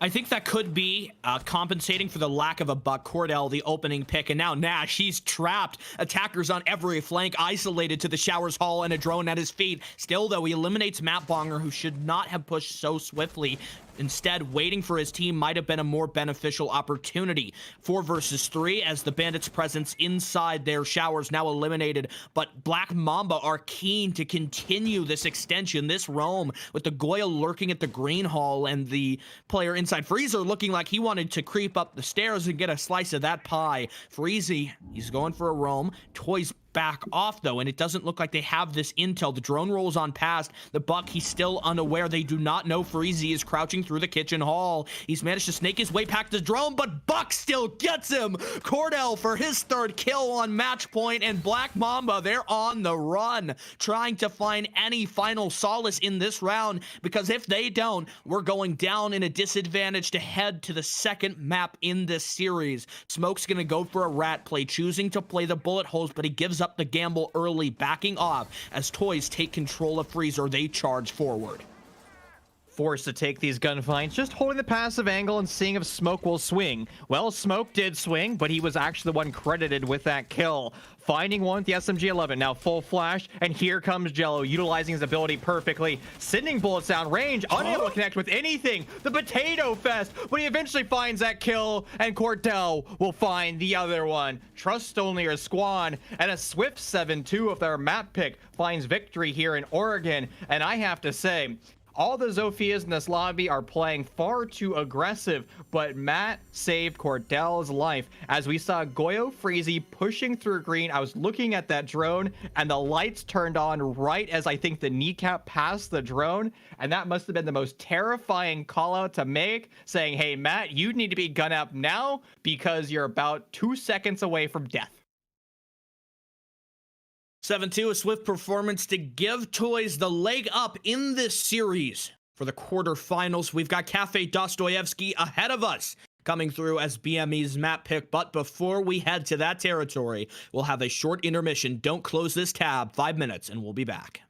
I think that could be compensating for the lack of a Buck Cordell, the opening pick, and now Nash, he's trapped. Attackers on every flank, isolated to the showers hall and a drone at his feet. Still, though, he eliminates Matt Bonger, who should not have pushed so swiftly. Instead, waiting for his team might have been a more beneficial opportunity. 4 versus 3 as the Bandits' presence inside their showers now eliminated. But Black Mamba are keen to continue this extension, this roam, with the Goya lurking at the green hall and the player inside Freezer looking like he wanted to creep up the stairs and get a slice of that pie. Freezy, he's going for a roam. Toys back off though, and it doesn't look like they have this intel. The drone rolls on past the Buck. He's still unaware. They do not know Freezy is crouching through the kitchen hall. He's managed to snake his way past the drone, but Buck still gets him. Cordell for his 3rd kill on match point, and Black Mamba, they're on the run, trying to find any final solace in this round, because if they don't, we're going down in a disadvantage to head to the 2nd map in this series. Smoke's gonna go for a rat play, choosing to play the bullet holes, but he gives up the gamble early, backing off as Toys take control of Freezer. They charge forward. forced to take these gunfights, just holding the passive angle and seeing if Smoke will swing. Well, Smoke did swing, but he was actually the one credited with that kill. Finding one with the SMG-11, now full flash, and here comes Jello, utilizing his ability perfectly, sending bullets down range, unable to connect with anything. The Potato Fest, but he eventually finds that kill, and Cordell will find the other one. Trust only or Squan, and a swift 7-2 of their map pick finds victory here in Oregon, and I have to say, all the Zophias in this lobby are playing far too aggressive, but Matt saved Cordell's life. As we saw Goyo Freezy pushing through green, I was looking at that drone, and the lights turned on right as I think the kneecap passed the drone, and that must have been the most terrifying call out to make, saying, hey, Matt, you need to be gun up now because you're about 2 seconds away from death. 7-2, a swift performance to give Toys the leg up in this series. For the quarterfinals, we've got Cafe Dostoevsky ahead of us, coming through as BME's map pick. But before we head to that territory, we'll have a short intermission. Don't close this tab. 5 minutes, and we'll be back.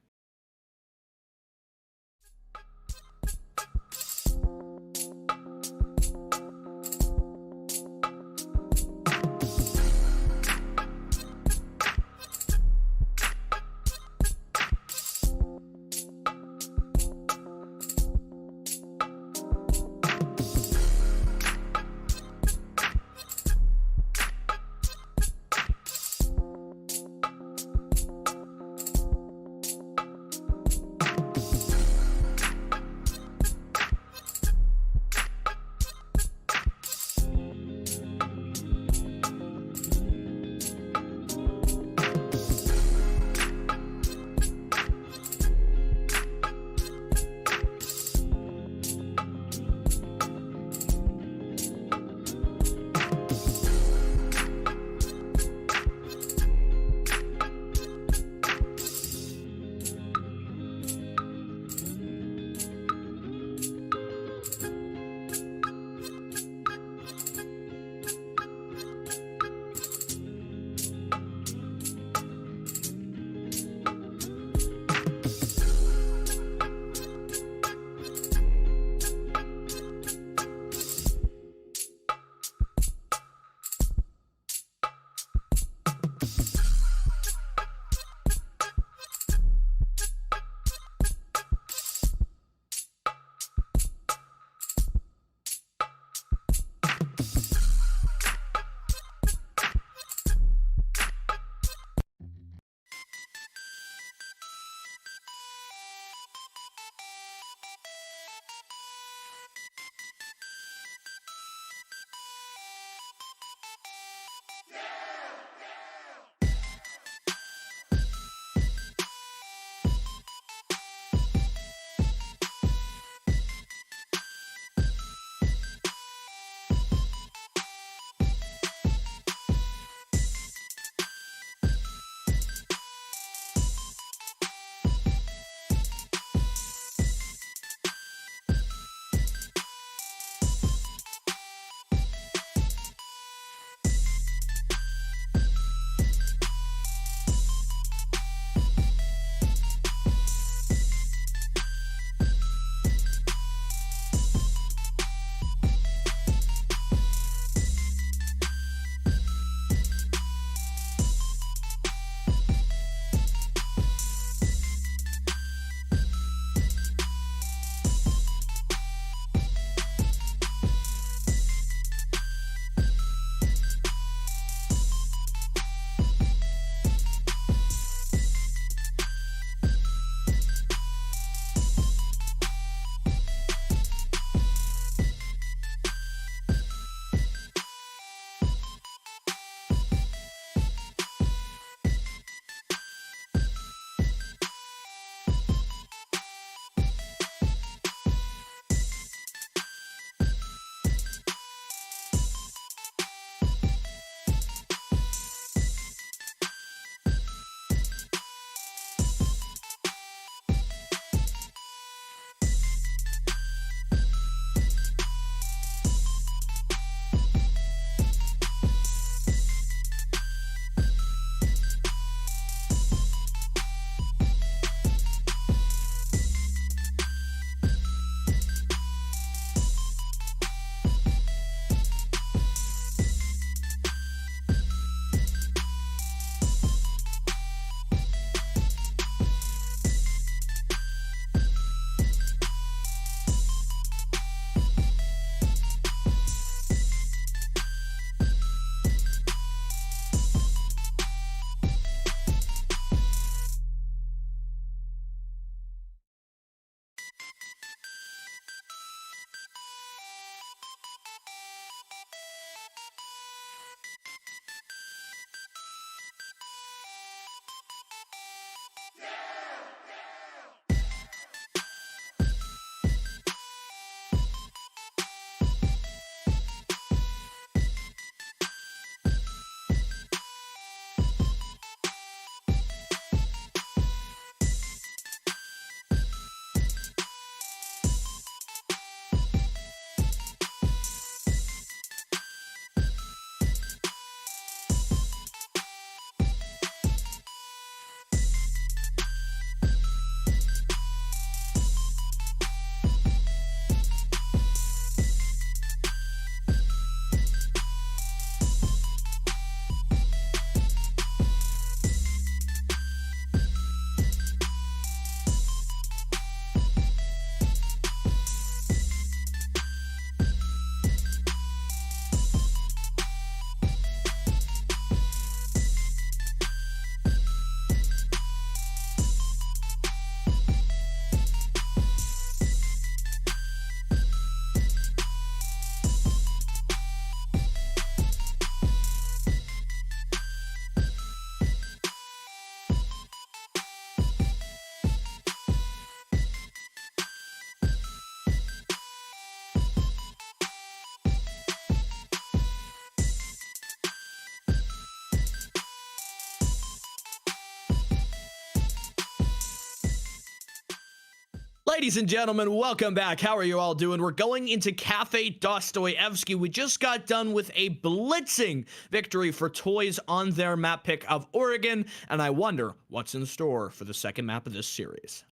Ladies and gentlemen, welcome back. How are you all doing? We're going into Cafe Dostoyevsky. We just got done with a blitzing victory for Toys on their map pick of Oregon, and I wonder what's in store for the second map of this series.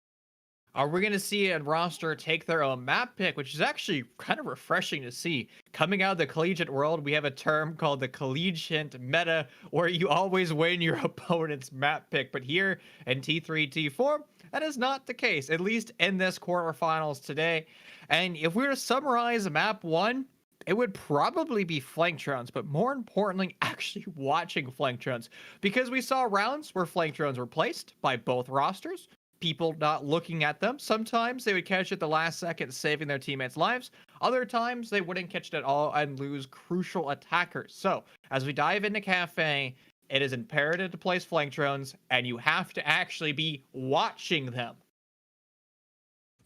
Are we going to see a roster take their own map pick, which is actually kind of refreshing to see? Coming out of the collegiate world, we have a term called the collegiate meta, where you always win your opponent's map pick. But here in T3, T4, that is not the case, at least in this quarterfinals today. And if we were to summarize map one, it would probably be flank drones, but more importantly, actually watching flank drones, because we saw rounds where flank drones were placed by both rosters. People not looking at them. Sometimes they would catch it the last second, saving their teammates' lives. Other times they wouldn't catch it at all and lose crucial attackers. So as we dive into Cafe, it is imperative to place flank drones, and you have to actually be watching them.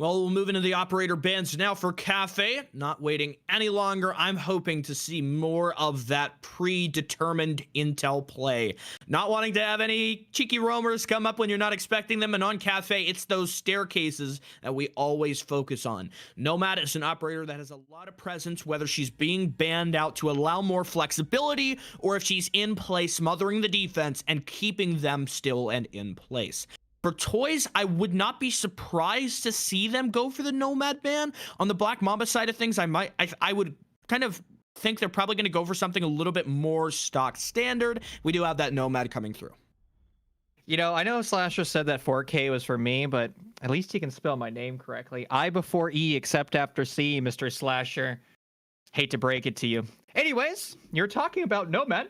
Well, we'll move into the operator bans now for Cafe. Not waiting any longer. I'm hoping to see more of that predetermined intel play. Not wanting to have any cheeky roamers come up when you're not expecting them. And on Cafe, it's those staircases that we always focus on. Nomad is an operator that has a lot of presence, whether she's being banned out to allow more flexibility or if she's in play smothering the defense and keeping them still and in place. For Toys, I would not be surprised to see them go for the Nomad ban. On the Black Mamba side of things, I would kind of think they're probably going to go for something a little bit more stock standard. We do have that Nomad coming through. You know, I know Slasher said that 4K was for me, but at least he can spell my name correctly. I before E, except after C, Mr. Slasher. Hate to break it to you. Anyways, you're talking about Nomad.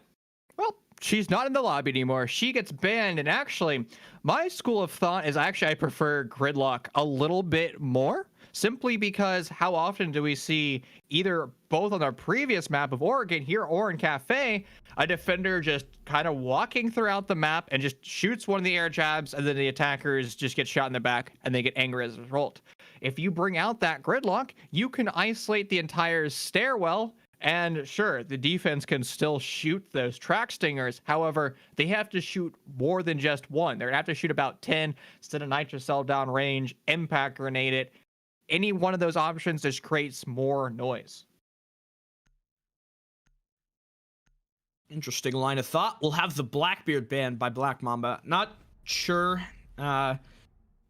Well, she's not in the lobby anymore. She gets banned, and actually, my school of thought is actually I prefer Gridlock a little bit more, simply because how often do we see either both on our previous map of Oregon here or in Cafe, a defender just kind of walking throughout the map and just shoots one of the air jabs, and then the attackers just get shot in the back and they get angry as a result. If you bring out that Gridlock, you can isolate the entire stairwell. And sure, the defense can still shoot those track stingers. However, they have to shoot more than just one. They're going to have to shoot about 10 instead of nitrocell down range, impact grenade it. Any one of those options just creates more noise. Interesting line of thought. We'll have the Blackbeard banned by Black Mamba. Not sure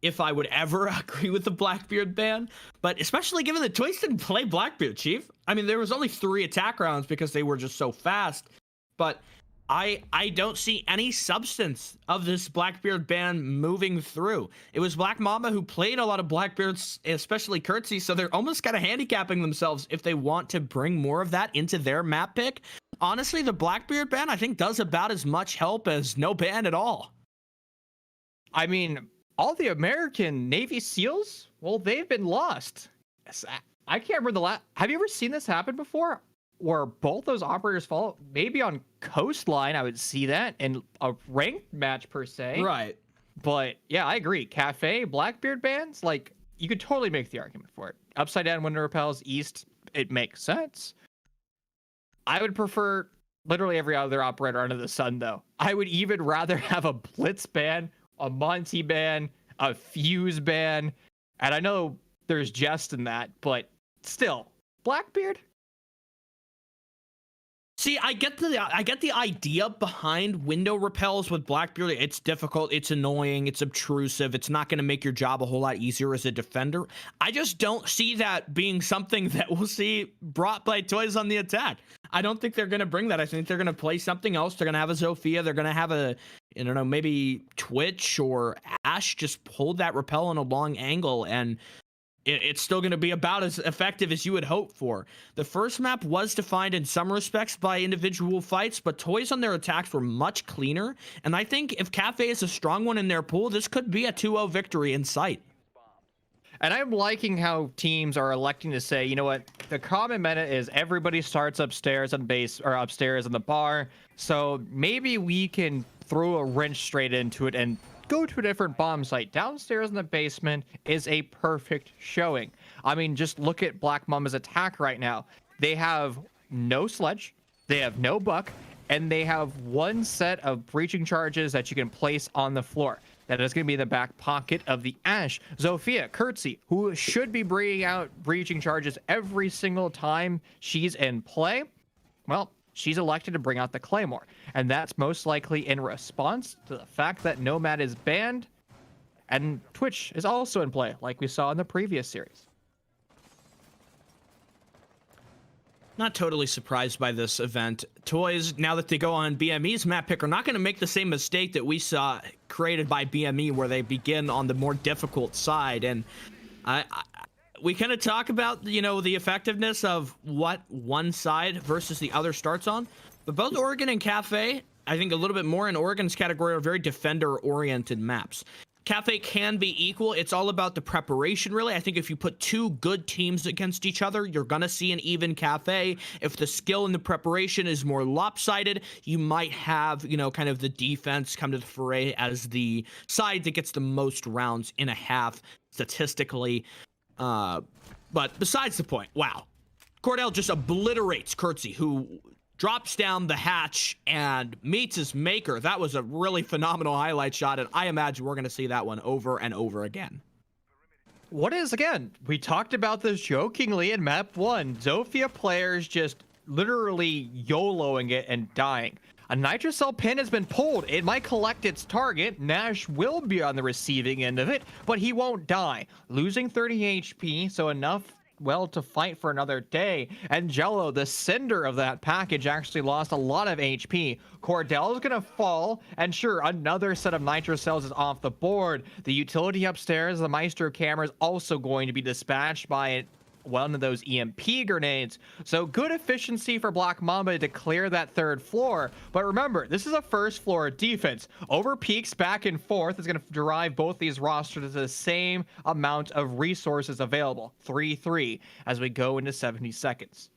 if I would ever agree with the Blackbeard ban, but especially given that Toys didn't play Blackbeard, Chief. I mean, there was only 3 attack rounds because they were just so fast, but I don't see any substance of this Blackbeard ban moving through. It was Black Mamba who played a lot of Blackbeards, especially Curtsy, so they're almost kind of handicapping themselves if they want to bring more of that into their map pick. Honestly, the Blackbeard ban, I think, does about as much help as no ban at all. I mean, all the American Navy SEALs, well, they've been lost. I can't remember the last. Have you ever seen this happen before? Where both those operators fall? Maybe on Coastline, I would see that in a ranked match per se. Right. But yeah, I agree. Cafe, Blackbeard bans, like, you could totally make the argument for it. Upside down window repels, East, it makes sense. I would prefer literally every other operator under the sun, though. I would even rather have a Blitz ban, a Monty ban, a Fuse ban, and I know there's jest in that, but still, Blackbeard. See, I get the idea behind window repels with Blackbeard. It's difficult, it's annoying, it's obtrusive, it's not going to make your job a whole lot easier as a defender. I just don't see that being something that we'll see brought by Toys on the attack. I don't think they're going to bring that. I think they're going to play something else. They're going to have a Zofia. They're going to have a, I don't know, maybe Twitch or Ash just hold that repel on a long angle, and it's still going to be about as effective as you would hope for. The first map was defined in some respects by individual fights, but Toys on their attacks were much cleaner. And I think if Cafe is a strong one in their pool, this could be a 2-0 victory in sight. And I'm liking how teams are electing to say, you know what, the common meta is everybody starts upstairs on base or upstairs on the bar. So maybe we can throw a wrench straight into it and go to a different bomb site. Downstairs in the basement is a perfect showing. I mean, just look at Black Mamba's attack right now. They have no sledge, they have no buck, and they have one set of breaching charges that you can place on the floor. That is going to be in the back pocket of the Ashe. Zofia Curtsy, who should be bringing out breaching charges every single time she's in play, well, she's elected to bring out the Claymore. And that's most likely in response to the fact that Nomad is banned and Twitch is also in play, like we saw in the previous series. Not totally surprised by this event. Toys, now that they go on BME's map pick, are not going to make the same mistake that we saw created by BME, where they begin on the more difficult side. And we kind of talk about, you know, the effectiveness of what one side versus the other starts on. But both Oregon and Cafe, I think a little bit more in Oregon's category, are very defender-oriented maps. Cafe can be equal. It's all about the preparation, really. I think if you put two good teams against each other, you're going to see an even Cafe. If the skill and the preparation is more lopsided, you might have, you know, kind of the defense come to the fray as the side that gets the most rounds in a half statistically. But besides the point, wow. Cordell just obliterates Curtsy, who drops down the hatch and meets his maker. That was a really phenomenal highlight shot, and I imagine we're going to see that one over and over again. What is, again, we talked about this jokingly in map 1. Zofia players just literally YOLOing it and dying. A nitrocell pin has been pulled. It might collect its target. Nash will be on the receiving end of it, but he won't die. Losing 30 HP, so enough, well, to fight for another day. And Jello, the sender of that package, actually lost a lot of HP. Cordell is gonna fall, and sure, another set of nitro cells is off the board. The utility upstairs, the Maestro camera, is also going to be dispatched by one of those EMP grenades. So good efficiency for Black Mamba to clear that third floor. But remember, this is a first floor defense. Over peaks back and forth is going to drive both these rosters to the same amount of resources available. 3-3 as we go into 70 seconds.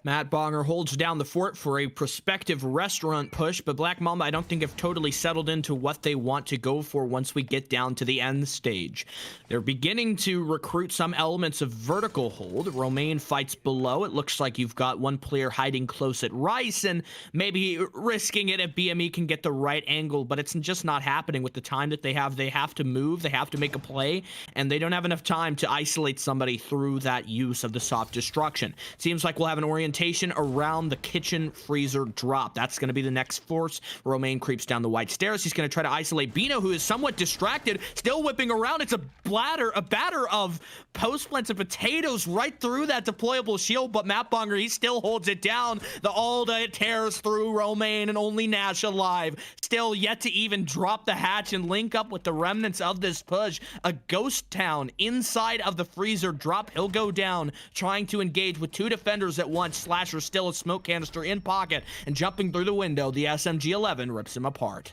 Matt Bonger holds down the fort for a prospective restaurant push, but Black Mamba, I don't think, have totally settled into what they want to go for once we get down to the end stage. They're beginning to recruit some elements of vertical hold. Romaine fights below. It looks like you've got one player hiding close at Rice and maybe risking it if BME can get the right angle, but it's just not happening with the time that they have. They have to move, they have to make a play, and they don't have enough time to isolate somebody through that use of the soft destruction. Seems like we'll have an orientation around the kitchen freezer drop. That's going to be the next force. Romaine creeps down the white stairs. He's going to try to isolate Bino, who is somewhat distracted, still whipping around. It's a batter of post plants and potatoes right through that deployable shield, but Matt Bonger, he still holds it down. The Alda tears through Romaine, and only Nash alive. Still yet to even drop the hatch and link up with the remnants of this push. A ghost town inside of the freezer drop. He'll go down, trying to engage with two defenders at once. Slasher still a smoke canister in pocket, and jumping through the window, the SMG-11 rips him apart.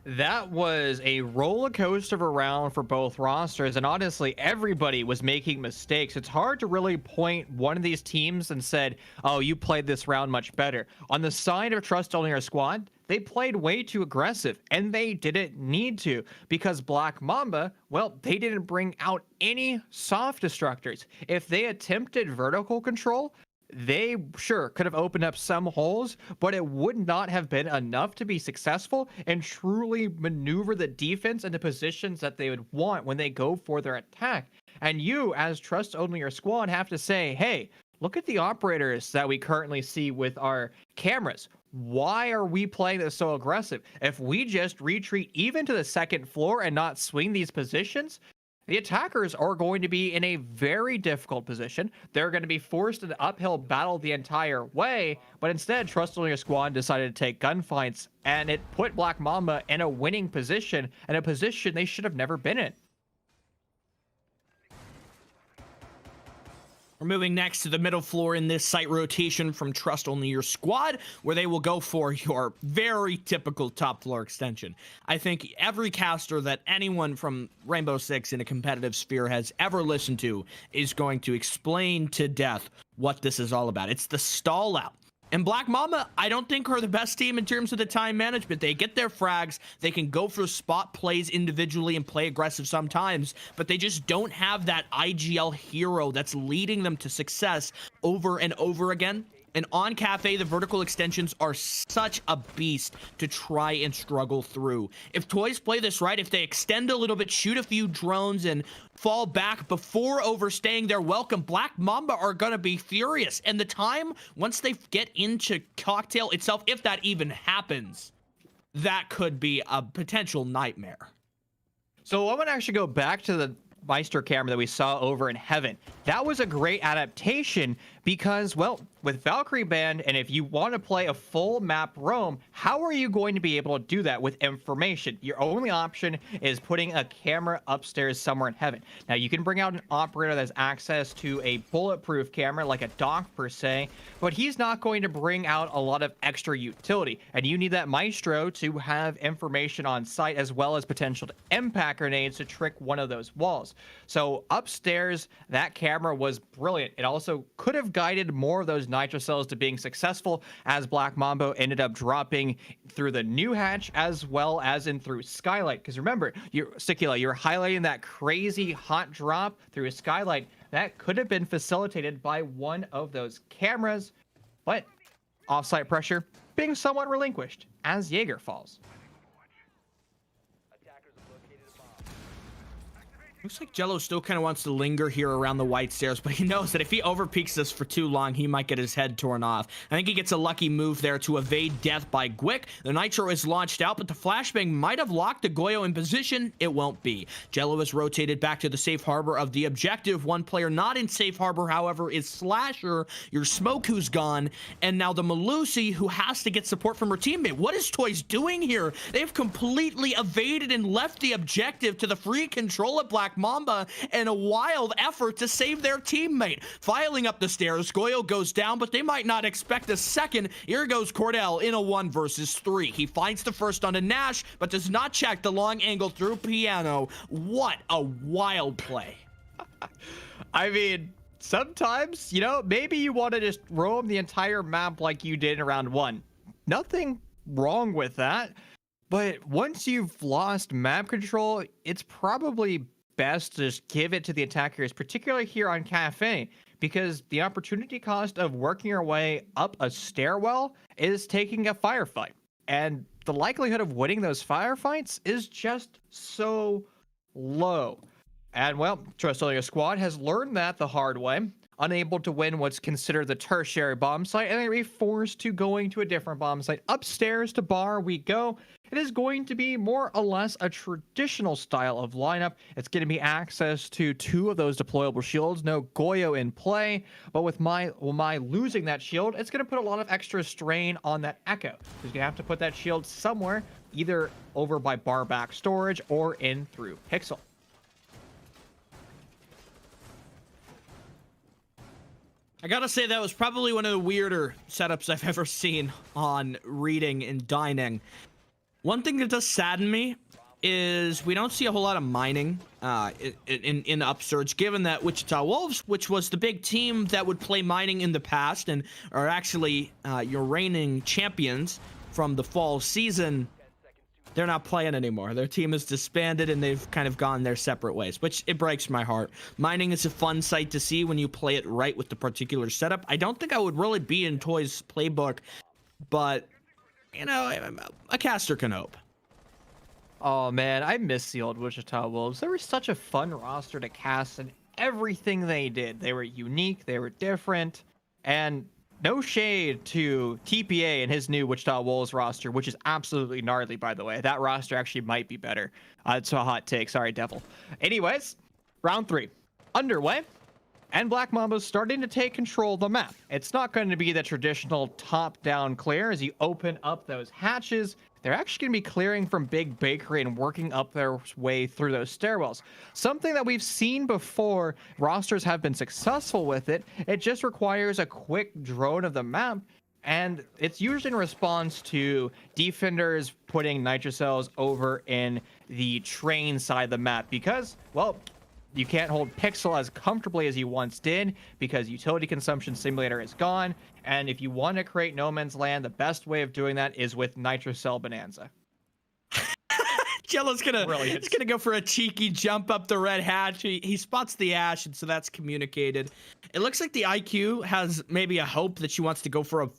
That was a roller coaster of a round for both rosters, and honestly, everybody was making mistakes. It's hard to really point one of these teams and said, oh, you played this round much better. On the side of Trust Only Our Squad, they played way too aggressive, and they didn't need to, because Black Mamba, well, they didn't bring out any soft destructors. If they attempted vertical control, they sure could have opened up some holes, but it would not have been enough to be successful and truly maneuver the defense into positions that they would want when they go for their attack. And you, as Trust Only Your Squad, have to say, hey, look at the operators that we currently see with our cameras. Why are we playing this so aggressive? If we just retreat even to the second floor and not swing these positions, the attackers are going to be in a very difficult position. They're going to be forced into uphill battle the entire way, but instead, Trust Only Your Squad decided to take gunfights, and it put Black Mamba in a winning position, and a position they should have never been in. We're moving next to the middle floor in this site rotation from Trust Only Your Squad, where they will go for your very typical top floor extension. I think every caster that anyone from Rainbow Six in a competitive sphere has ever listened to is going to explain to death what this is all about. It's the stall out. And Black Mamba, I don't think are the best team in terms of the time management. They get their frags, they can go for spot plays individually and play aggressive sometimes, but they just don't have that IGL hero that's leading them to success over and over again. And on Cafe, the vertical extensions are such a beast to try and struggle through. If Toys play this right, if they extend a little bit, shoot a few drones, and fall back before overstaying their welcome, Black Mamba are going to be furious. And the time, once they get into Cocktail itself, if that even happens, that could be a potential nightmare. So I'm going to actually go back to the Meister camera that we saw over in Heaven. That was a great adaptation because, well, with Valkyrie Band, and if you want to play a full map roam, how are you going to be able to do that with information? Your only option is putting a camera upstairs somewhere in Heaven. Now, you can bring out an operator that has access to a bulletproof camera, like a dock per se, but he's not going to bring out a lot of extra utility. And you need that Maestro to have information on site, as well as potential impact grenades to trick one of those walls. So upstairs, that camera was brilliant. It also could have guided more of those nitro cells to being successful, as Black Mamba ended up dropping through the new hatch as well as in through Skylight. Because remember, Sticula, you're highlighting that crazy hot drop through a Skylight. That could have been facilitated by one of those cameras, but offsite pressure being somewhat relinquished as Jaeger falls. Looks like Jello still kind of wants to linger here around the white stairs, but he knows that if he overpeaks this for too long, he might get his head torn off. I think he gets a lucky move there to evade death by Gwick. The Nitro is launched out, but the flashbang might have locked the Goyo in position. It won't be. Jello is rotated back to the safe harbor of the objective. One player not in safe harbor, however, is Slasher, your Smoke, who's gone, and now the Malusi, who has to get support from her teammate. What is Toys doing here? They've completely evaded and left the objective to the free control of Black Mamba in a wild effort to save their teammate. Filing up the stairs, Goyo goes down, but they might not expect a second. Here goes Cordell in a 1 versus 3. He finds the first onto Nash, but does not check the long angle through Piano. What a wild play. I mean, sometimes, maybe you want to just roam the entire map like you did in round 1. Nothing wrong with that. But once you've lost map control, it's probably best to just give it to the attackers, particularly here on Cafe, because the opportunity cost of working your way up a stairwell is taking a firefight. And the likelihood of winning those firefights is just so low. And well, Trust Only a Squad has learned that the hard way. Unable to win what's considered the tertiary bomb site, and they're be forced to going to a different bomb site. Upstairs to bar we go. It is going to be more or less a traditional style of lineup. It's going to be access to 2 of those deployable shields. No Goyo in play, but with my losing that shield, it's going to put a lot of extra strain on that Echo. He's going to have to put that shield somewhere, either over by bar back storage or in through Pixel. I gotta say, that was probably one of the weirder setups I've ever seen on Reading and Dining. One thing that does sadden me is we don't see a whole lot of mining in Upsurge, given that Wichita Wolves, which was the big team that would play mining in the past and are actually your reigning champions from the fall season, they're not playing anymore. Their team is disbanded and they've kind of gone their separate ways, which it breaks my heart. Mining is a fun sight to see when you play it right with the particular setup. I don't think I would really be in Toy's playbook, but, a caster can hope. Oh man, I miss the old Wichita Wolves. They were such a fun roster to cast in everything they did. They were unique, they were different, and no shade to TPA and his new Wichita Wolves roster, which is absolutely gnarly, by the way. That roster actually might be better. It's a hot take. Sorry, Devil. Anyways, round 3 underway, and Black Mamba's starting to take control of the map. It's not going to be the traditional top-down clear as you open up those hatches. They're actually going to be clearing from Big Bakery and working up their way through those stairwells. Something that we've seen before. Rosters have been successful with it. It just requires a quick drone of the map, and it's usually in response to defenders putting nitrocells over in the train side of the map because, well, you can't hold Pixel as comfortably as you once did because utility consumption simulator is gone. And if you want to create no man's land, the best way of doing that is with Nitrocell Bonanza. Jello's gonna Brilliant. he's gonna go for a cheeky jump up the red hatch. He spots the ash, and so that's communicated. It looks like the IQ has maybe a hope that she wants to go for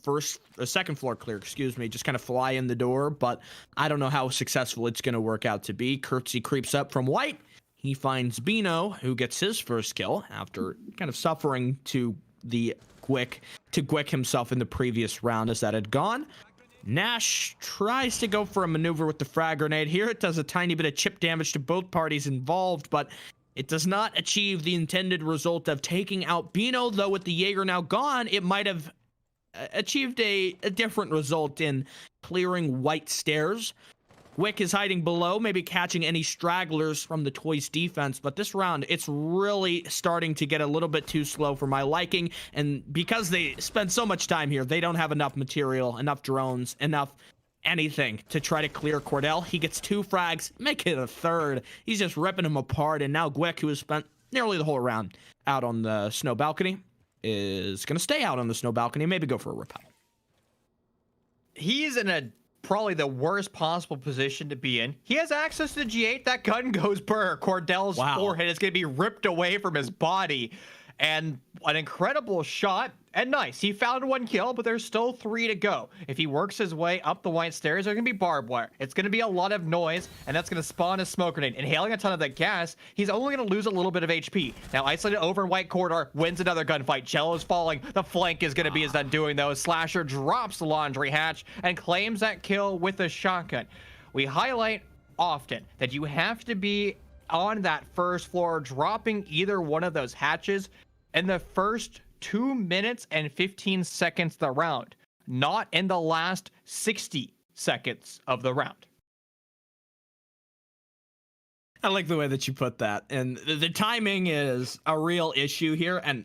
a second floor clear, excuse me, just kind of fly in the door, but I don't know how successful it's gonna work out to be. Curtsy creeps up from white. He finds Bino, who gets his first kill after kind of suffering to Gwick himself in the previous round as that had gone. Nash tries to go for a maneuver with the frag grenade. Here it does a tiny bit of chip damage to both parties involved, but it does not achieve the intended result of taking out Bino, though with the Jaeger now gone, it might have achieved a different result in clearing white stairs. Wick is hiding below, maybe catching any stragglers from the Toys defense, but this round, it's really starting to get a little bit too slow for my liking, and because they spend so much time here, they don't have enough material, enough drones, enough anything to try to clear Cordell. He gets 2 frags, make it a third. He's just ripping him apart, and now Gwick, who has spent nearly the whole round out on the snow balcony, is going to stay out on the snow balcony, maybe go for a rappel. He's in a probably the worst possible position to be in. He has access to the G8. That gun goes per Cordell's forehead. It's going to be ripped away from his body. And an incredible shot. And nice. He found 1 kill, but there's still 3 to go. If he works his way up the white stairs, there's going to be barbed wire. It's going to be a lot of noise, and that's going to spawn a smoke grenade. Inhaling a ton of that gas, he's only going to lose a little bit of HP. Now, isolated over in white corridor, wins another gunfight. Jello's falling. The flank is going to be his undoing, though. Slasher drops the laundry hatch and claims that kill with a shotgun. We highlight often that you have to be on that first floor, dropping either one of those hatches in the first 2 minutes and 15 seconds of the round, not in the last 60 seconds of the round. I like the way that you put that. And the timing is a real issue here, and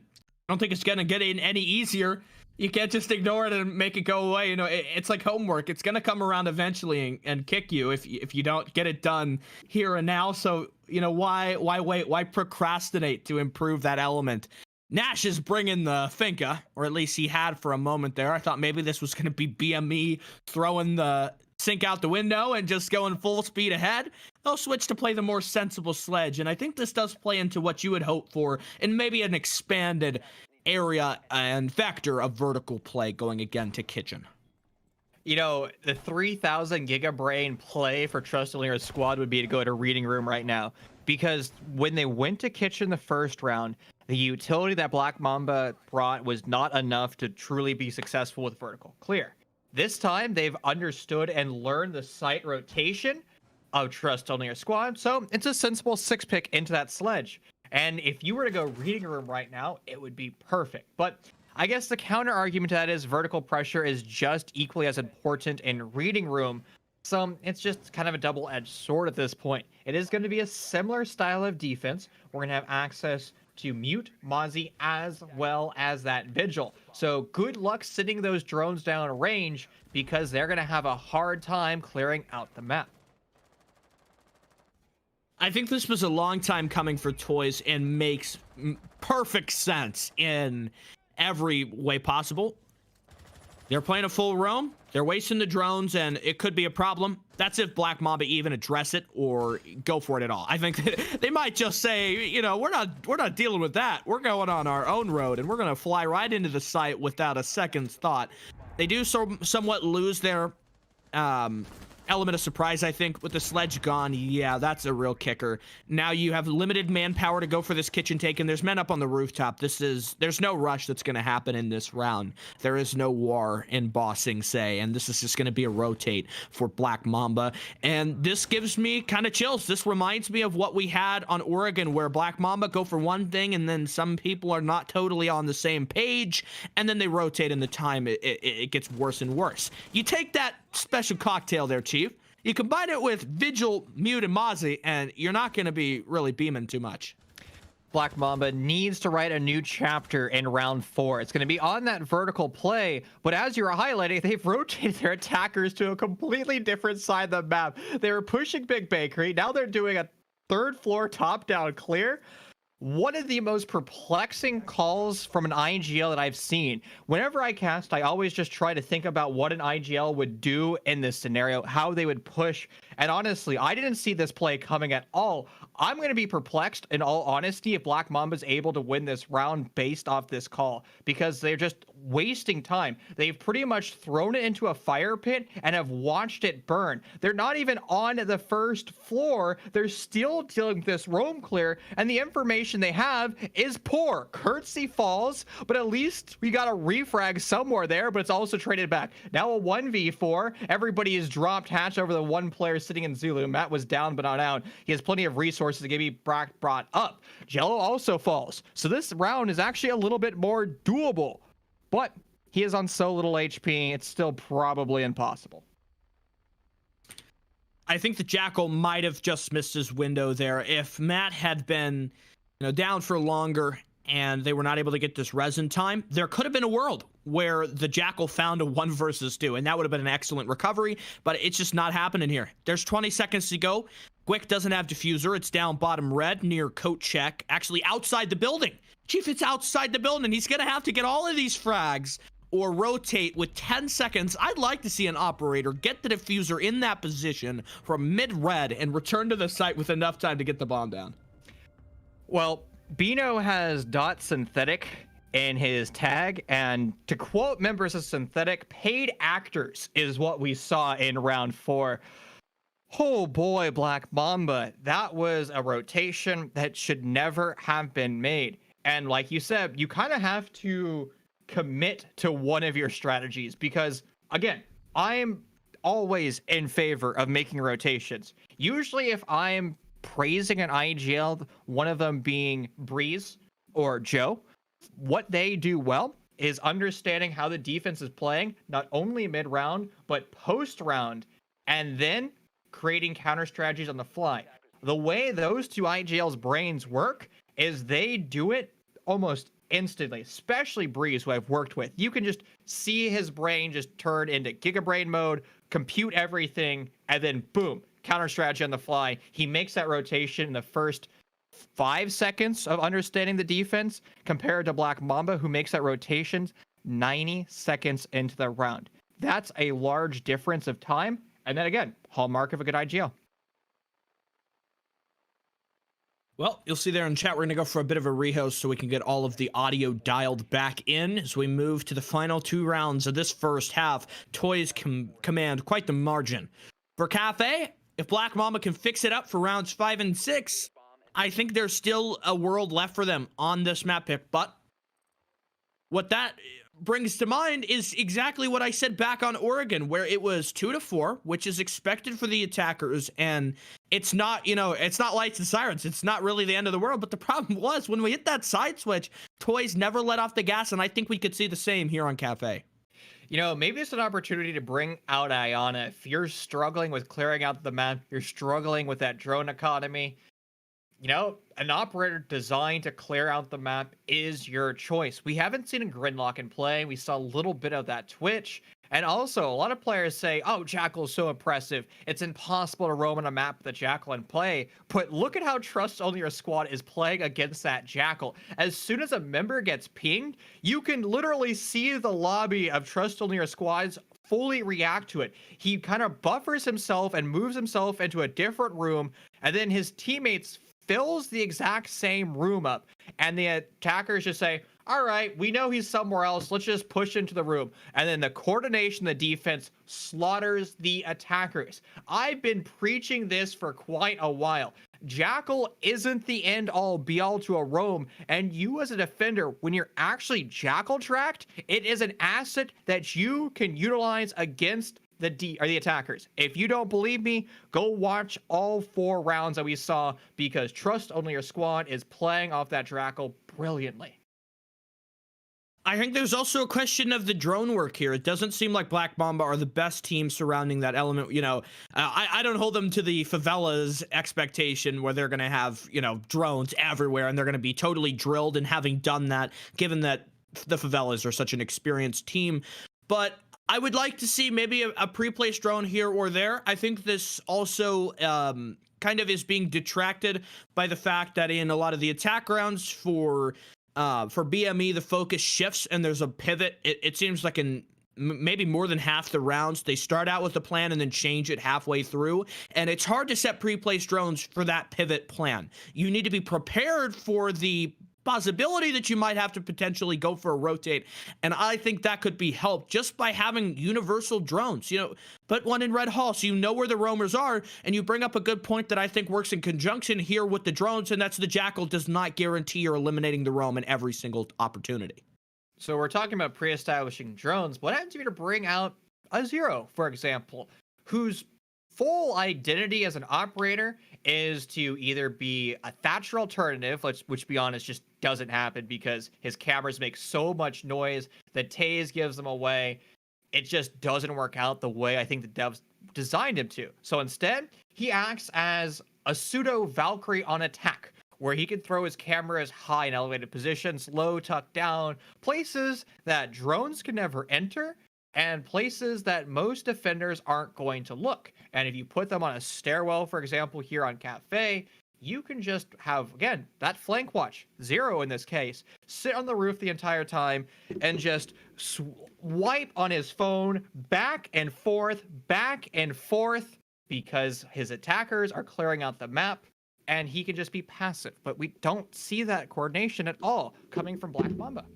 I don't think it's going to get in any easier. You can't just ignore it and make it go away. You know, it's like homework. It's going to come around eventually and kick you if you don't get it done here and now. So, you know, why wait? Why procrastinate to improve that element? Nash is bringing the Finka, or at least he had for a moment there. I thought maybe this was going to be BME throwing the sink out the window and just going full speed ahead. They'll switch to play the more sensible sledge, and I think this does play into what you would hope for in maybe an expanded area and vector of vertical play going again to Kitchen. You know, the 3,000 gigabrain play for Trust Only Your Squad would be to go to Reading Room right now, because when they went to Kitchen the first round, the utility that Black Mamba brought was not enough to truly be successful with vertical clear. This time, they've understood and learned the site rotation of Trust Only Your Squad, so it's a sensible 6-pick into that sledge. And if you were to go Reading Room right now, it would be perfect. But I guess the counter argument to that is vertical pressure is just equally as important in Reading Room. So it's just kind of a double-edged sword at this point. It is going to be a similar style of defense. We're going to have access to mute Mozzie as well as that Vigil. So good luck sitting those drones down range, because they're going to have a hard time clearing out the map. I think this was a long time coming for Toys and makes perfect sense in every way possible. They're playing a full roam, they're wasting the drones, and it could be a problem. That's if Black Mamba even address it or go for it at all. I think they might just say, you know, we're not dealing with that. We're going on our own road, and we're going to fly right into the site without a second's thought. They do somewhat lose their element of surprise, I think, with the sledge gone. Yeah, that's a real kicker. Now you have limited manpower to go for this kitchen take, and there's men up on the rooftop. There's no rush that's going to happen in this round. There is no war in Bossing Say, and this is just going to be a rotate for Black Mamba. And this gives me kind of chills. This reminds me of what we had on Oregon, where Black Mamba go for one thing, and then some people are not totally on the same page, and then they rotate, and the time it gets worse and worse. You take that special cocktail there, Chief. You combine it with Vigil, Mute, and Mozzie, and you're not going to be really beaming too much. Black Mamba needs to write a new chapter in round 4. It's going to be on that vertical play, but as you were highlighting, they've rotated their attackers to a completely different side of the map. They were pushing Big Bakery. Now they're doing a 3rd floor top-down clear. one of the most perplexing calls from an IGL that I've seen. Whenever I cast, I always just try to think about what an IGL would do in this scenario, how they would push. And honestly, I didn't see this play coming at all. I'm going to be perplexed, in all honesty, if Black Mamba's able to win this round based off this call, because they're just wasting time. They've pretty much thrown it into a fire pit and have watched it burn. They're not even on the first floor. They're still dealing with this roam clear, and the information they have is poor. Curtsy falls, but at least we got a refrag somewhere there, but it's also traded back. Now a 1v4. Everybody is dropped hatch over the one player sitting in Zulu. Matt was down but not out. He has plenty of resources to get me brought up. Jello also falls. So this round is actually a little bit more doable, but he is on so little HP, it's still probably impossible. I think the Jackal might have just missed his window there. If Matt had been, down for longer and they were not able to get this resin time, there could have been a world where the Jackal found a 1 versus 2, and that would have been an excellent recovery, but it's just not happening here. There's 20 seconds to go. Quick doesn't have diffuser. It's down bottom red near coat check, actually outside the building. Chief, it's outside the building. He's going to have to get all of these frags or rotate with 10 seconds. I'd like to see an operator get the diffuser in that position from mid-red and return to the site with enough time to get the bomb down. Well, Bino has dot synthetic in his tag, and to quote members of Synthetic, paid actors is what we saw in round 4. Oh boy, Black Mamba, that was a rotation that should never have been made. And like you said, you kind of have to commit to one of your strategies, because again, I'm always in favor of making rotations. Usually if I'm praising an IGL, one of them being Breeze or Joe, what they do well is understanding how the defense is playing, not only mid-round, but post-round, and then creating counter strategies on the fly. The way those two IGL's brains work is they do it almost instantly, especially Breeze, who I've worked with. You can just see his brain just turn into gigabrain mode, compute everything, and then boom, counter strategy on the fly. He makes that rotation in the first 5 seconds of understanding the defense, compared to Black Mamba, who makes that rotation 90 seconds into the round. That's a large difference of time, and then again, hallmark of a good IGL. Well, you'll see there in chat, we're going to go for a bit of a rehost so we can get all of the audio dialed back in as we move to the final 2 rounds of this first half. Toys command quite the margin. For Cafe, if Black Mamba can fix it up for rounds 5 and 6, I think there's still a world left for them on this map pick. But what that brings to mind is exactly what I said back on Oregon, where it was 2-4, which is expected for the attackers, and it's not, it's not lights and sirens. It's not really the end of the world, but the problem was when we hit that side switch, Toys never let off the gas, and I think we could see the same here on Cafe. Maybe it's an opportunity to bring out Iona. If you're struggling with clearing out the map, you're struggling with that drone economy, an operator designed to clear out the map is your choice. We haven't seen a Gridlock in play. We saw a little bit of that Twitch. And also, a lot of players say, oh, Jackal's so impressive. It's impossible to roam on a map with a Jackal and play. But look at how Trust Only Your Squad is playing against that Jackal. As soon as a member gets pinged, you can literally see the lobby of Trust Only Your Squads fully react to it. He kind of buffers himself and moves himself into a different room, and then his teammates fills the exact same room up, and the attackers just say, all right, we know he's somewhere else, let's just push into the room. And then the coordination, the defense slaughters the attackers. I've been preaching this for quite a while. Jackal isn't the end all be all to a roam, and you as a defender, when you're actually Jackal tracked, it is an asset that you can utilize against the attackers. If you don't believe me, go watch all 4 rounds that we saw, because Trust Only Your Squad is playing off that Jackal brilliantly. I think there's also a question of the drone work here. It doesn't seem like Black Mamba are the best team surrounding that element. I don't hold them to the favelas expectation where they're going to have, drones everywhere and they're going to be totally drilled, and having done that, given that the favelas are such an experienced team. But I would like to see maybe a pre-placed drone here or there. I think this also kind of is being detracted by the fact that in a lot of the attack rounds for BME, the focus shifts and there's a pivot. It seems like in maybe more than half the rounds, they start out with the plan and then change it halfway through. And it's hard to set pre-placed drones for that pivot plan. You need to be prepared for the possibility that you might have to potentially go for a rotate. And I think that could be helped just by having universal drones. Put one in Red Hall so you know where the roamers are. And you bring up a good point that I think works in conjunction here with the drones, and that's the Jackal does not guarantee you're eliminating the roam in every single opportunity. So we're talking about pre-establishing drones. What happens if you were to bring out a Zero, for example, whose full identity as an operator is to either be a Thatcher alternative, which, to be honest, just doesn't happen because his cameras make so much noise that Taze gives them away. It just doesn't work out the way I think the devs designed him to. So instead, he acts as a pseudo Valkyrie on attack, where he can throw his cameras high in elevated positions, low tucked down, places that drones can never enter, and places that most defenders aren't going to look. And if you put them on a stairwell, for example, here on Cafe, you can just have, again, that flank watch, Zero in this case, sit on the roof the entire time and just swipe on his phone back and forth, because his attackers are clearing out the map. And he can just be passive. But we don't see that coordination at all coming from Black Mamba.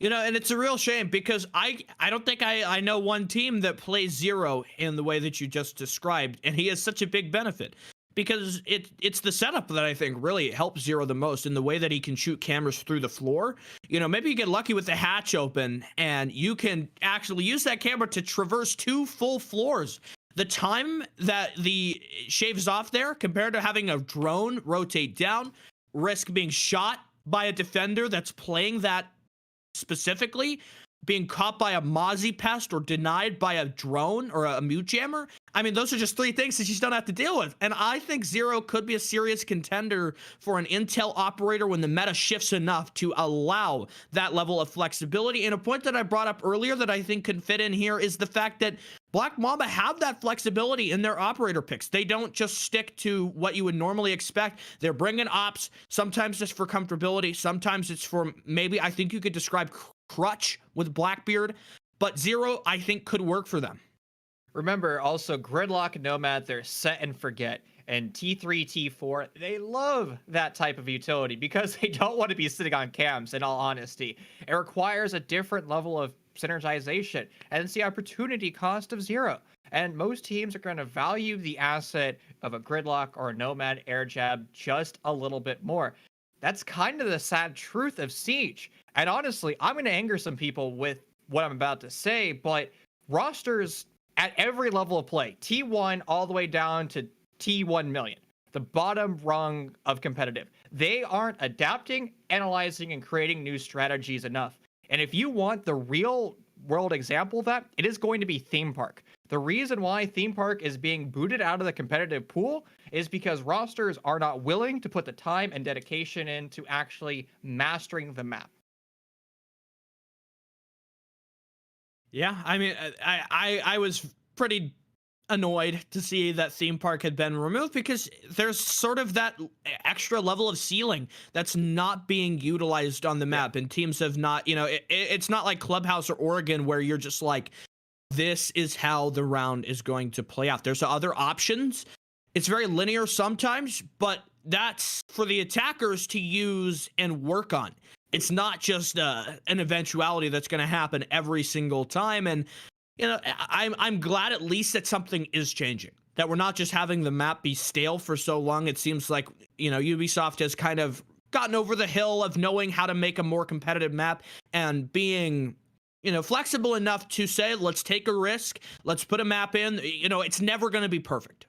And it's a real shame because I don't think I know one team that plays Zero in the way that you just described. And he has such a big benefit because it's the setup that I think really helps Zero the most in the way that he can shoot cameras through the floor. Maybe you get lucky with the hatch open and you can actually use that camera to traverse 2 full floors. The time that the shaves off there compared to having a drone rotate down, risk being shot by a defender that's playing that specifically, being caught by a Mozzie pest or denied by a drone or a mute jammer. I mean, those are just 3 things that you just don't have to deal with. And I think Zero could be a serious contender for an intel operator when the meta shifts enough to allow that level of flexibility. And a point that I brought up earlier that I think can fit in here is the fact that Black Mamba have that flexibility in their operator picks. They don't just stick to what you would normally expect. They're bringing ops, sometimes just for comfortability, sometimes it's for maybe, I think you could describe crutch with Blackbeard, but Zero, I think, could work for them. Remember, also, Gridlock and Nomad, they're set and forget. And T3, T4, they love that type of utility because they don't want to be sitting on cams, in all honesty. It requires a different level of synergization, and it's the opportunity cost of Zero. And most teams are going to value the asset of a Gridlock or a Nomad air jab just a little bit more. That's kind of the sad truth of Siege. And honestly, I'm going to anger some people with what I'm about to say, but rosters at every level of play, T1 all the way down to T1 million, the bottom rung of competitive, they aren't adapting, analyzing, and creating new strategies enough. And if you want the real world example of that, it is going to be Theme Park. The reason why Theme Park is being booted out of the competitive pool is because rosters are not willing to put the time and dedication into actually mastering the map. Yeah, I mean, I was pretty annoyed to see that Theme Park had been removed because there's sort of that extra level of ceiling that's not being utilized on the map, and teams have not, it's not like Clubhouse or Oregon where you're just like, this is how the round is going to play out. There's other options. It's very linear sometimes, but that's for the attackers to use and work on. It's not just an eventuality that's going to happen every single time. And I'm glad at least that something is changing, that we're not just having the map be stale for so long. It seems like, Ubisoft has kind of gotten over the hill of knowing how to make a more competitive map and being, flexible enough to say, let's take a risk. Let's put a map in. It's never going to be perfect.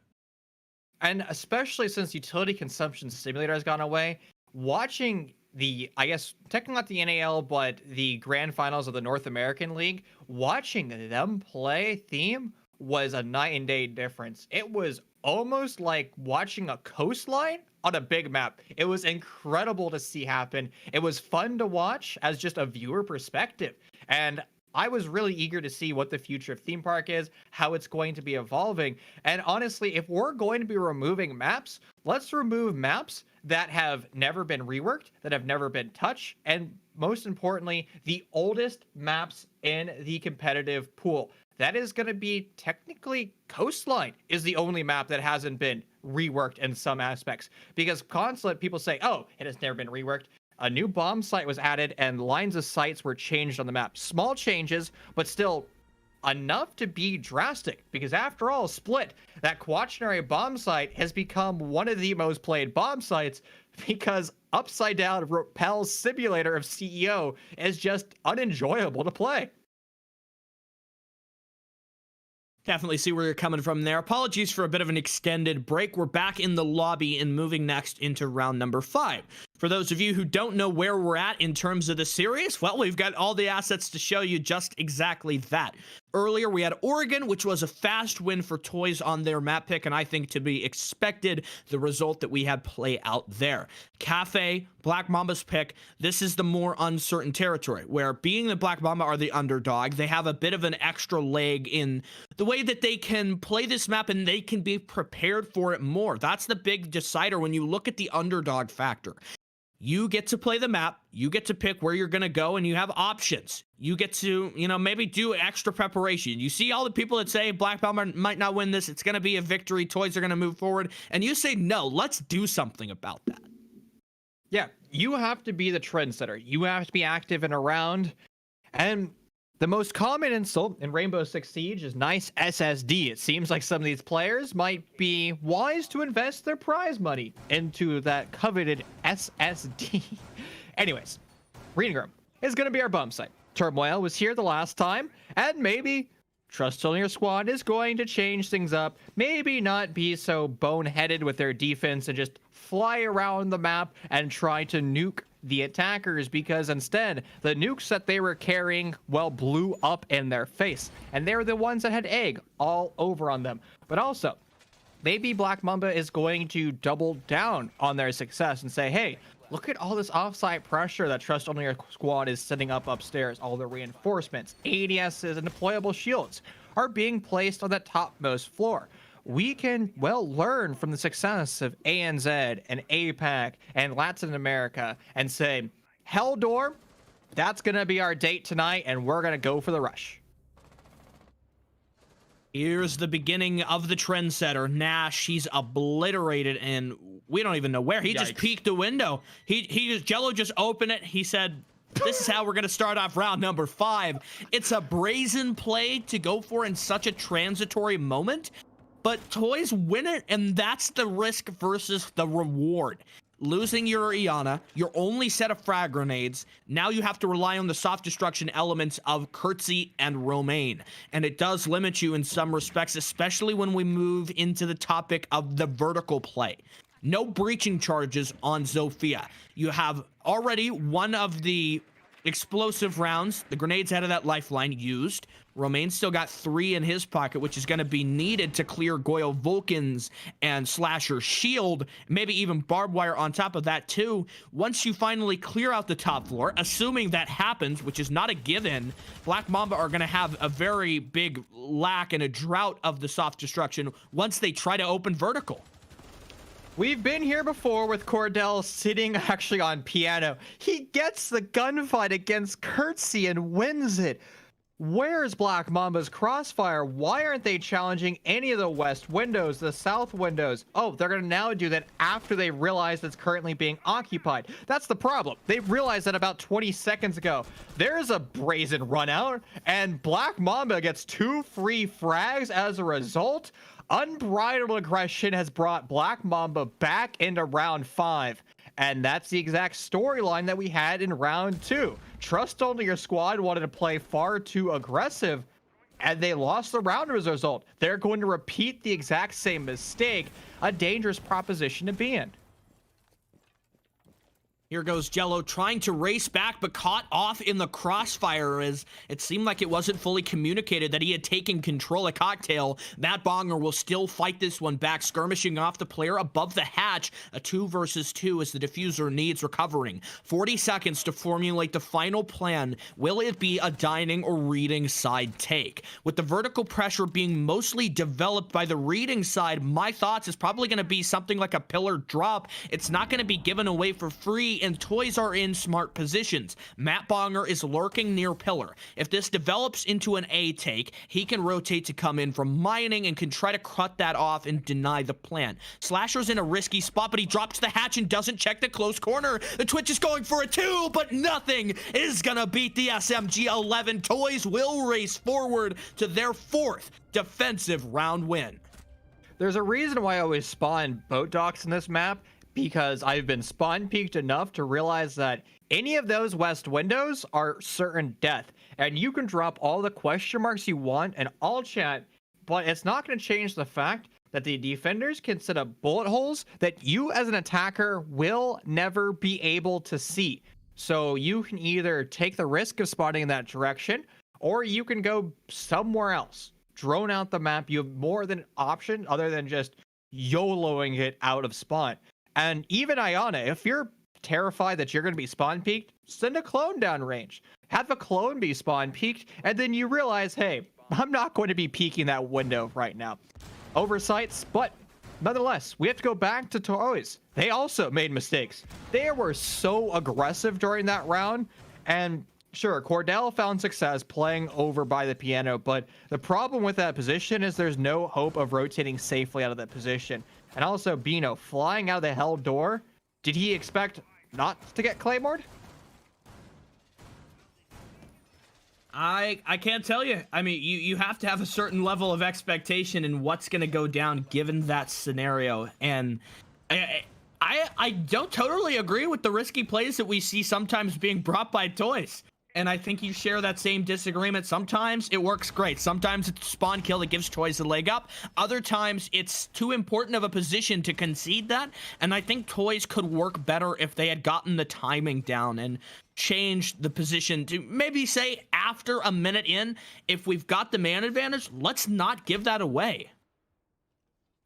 And especially since utility consumption simulator has gone away, watching the, I guess, technically not the NAL, but the grand finals of the North American League, watching them play Theme was a night and day difference. It was almost like watching a coastline on a big map. It was incredible to see happen. It was fun to watch as just a viewer perspective. And I was really eager to see what the future of theme park is, how it's going to be evolving. And honestly, if we're going to be removing maps, let's remove maps that have never been reworked, that have never been touched, and most importantly, the oldest maps in the competitive pool. That is going to be technically Coastline is the only map that hasn't been reworked in some aspects. Because Consulate, people say, oh, it has never been reworked. A new bomb site was added and lines of sights were changed on the map. Small changes, but still enough to be drastic, because after all, Split, that quaternary bomb site has become one of the most played bomb sites because Upside Down Rappel's simulator of CEO is just unenjoyable to play. Definitely see where you're coming from there. Apologies for a bit of an extended break. We're back in the lobby and moving next into round number 5. For those of you who don't know where we're at in terms of the series, well, we've got all the assets to show you just exactly that. Earlier, we had Oregon, which was a fast win for Toys on their map pick, and I think to be expected, the result that we had play out there. Cafe, Black Mamba's pick, this is the more uncertain territory, where being the Black Mamba are the underdog, they have a bit of an extra leg in the way that they can play this map and they can be prepared for it more. That's the big decider when you look at the underdog factor. You get to play the map, you get to pick where you're going to go, and you have options. You get to, maybe do extra preparation. You see all the people that say Black Mamba might not win this, it's going to be a victory, Toys are going to move forward, and you say, no, let's do something about that. Yeah, you have to be the trendsetter. You have to be active and around. And the most common insult in Rainbow Six Siege is nice SSD. It seems like some of these players might be wise to invest their prize money into that coveted SSD. Anyways, Reading Room is going to be our bomb site. Turmoil was here the last time, and maybe Trust Only Your Squad is going to change things up. Maybe not be so boneheaded with their defense and just fly around the map and try to nuke the attackers, because instead the nukes that they were carrying, well, blew up in their face, and they were the ones that had egg all over on them. But also, maybe Black Mamba is going to double down on their success and say, hey, look at all this offsite pressure that Trust Only Your Squad is setting up upstairs. All the reinforcements, ADSs, and deployable shields are being placed on that topmost floor. We can, well, learn from the success of ANZ and APAC and Latin America and say, Heldor, that's going to be our date tonight, and we're going to go for the rush. Here's the beginning of the trendsetter. Nash, he's obliterated, and we don't even know where. He just peeked the window. Jello just opened it. He said, this is how we're going to start off round number 5. It's a brazen play to go for in such a transitory moment. But Toys win it, and that's the risk versus the reward. Losing your Iana, your only set of frag grenades, now you have to rely on the soft destruction elements of Curtsy and Romaine. And it does limit you in some respects, especially when we move into the topic of the vertical play. No breaching charges on Zofia. You have already one of the explosive rounds, the grenades out of that lifeline, used. Romaine still got 3 in his pocket, which is going to be needed to clear Goyle Vulcan's and Slasher's shield, maybe even barbed wire on top of that too. Once you finally clear out the top floor, assuming that happens, which is not a given, Black Mamba are going to have a very big lack and a drought of the soft destruction once they try to open vertical. We've been here before with Cordell sitting actually on piano. He gets the gunfight against Curtsy and wins it. Where's Black Mamba's crossfire? Why aren't they challenging any of the west windows, the south windows? Oh, they're going to now do that after they realize it's currently being occupied. That's the problem. They realized that about 20 seconds ago. There's a brazen run out, and Black Mamba gets 2 free frags as a result. Unbridled aggression has brought Black Mamba back into round 5. And that's the exact storyline that we had in round 2. Trust Only Your Squad wanted to play far too aggressive, and they lost the round as a result. They're going to repeat the exact same mistake. A dangerous proposition to be in. Here goes Jello trying to race back, but caught off in the crossfire as it seemed like it wasn't fully communicated that he had taken control of Cocktail. Matt Bonger will still fight this one back, skirmishing off the player above the hatch. A 2 versus 2 as the diffuser needs recovering. 40 seconds to formulate the final plan. Will it be a dining or reading side take? With the vertical pressure being mostly developed by the reading side, my thoughts is probably going to be something like a pillar drop. It's not going to be given away for free, and toys are in smart positions. Matt Bonger is lurking near pillar. If this develops into an A take, he can rotate to come in from mining and can try to cut that off and deny the plan. Slasher's in a risky spot, but he drops the hatch and doesn't check the close corner. The Twitch is going for a 2, but nothing is gonna beat the SMG-11. Toys will race forward to their 4th defensive round win. There's a reason why I always spawn boat docks in this map, because I've been spawn peeked enough to realize that any of those west windows are certain death, and you can drop all the question marks you want and all chat, but it's not going to change the fact that the defenders can set up bullet holes that you as an attacker will never be able to see. So you can either take the risk of spotting in that direction, or you can go somewhere else. Drone out the map. You have more than an option other than just YOLOing it out of spawn. And even Iana, if you're terrified that you're going to be spawn peeked, send a clone down range. Have a clone be spawn peeked, and then you realize, hey, I'm not going to be peeking that window right now. Oversights, but nonetheless, we have to go back to toys. They also made mistakes. They were so aggressive during that round, and sure, Cordell found success playing over by the piano, but the problem with that position is there's no hope of rotating safely out of that position. And also, Bino flying out of the hell door. Did he expect not to get claymored? I can't tell you. I mean, you have to have a certain level of expectation in what's going to go down given that scenario. And I don't totally agree with the risky plays that we see sometimes being brought by toys. And I think you share that same disagreement. Sometimes it works great. Sometimes it's a spawn kill that gives toys a leg up. Other times it's too important of a position to concede that. And I think toys could work better if they had gotten the timing down and changed the position to maybe say after a minute in, if we've got the man advantage, let's not give that away.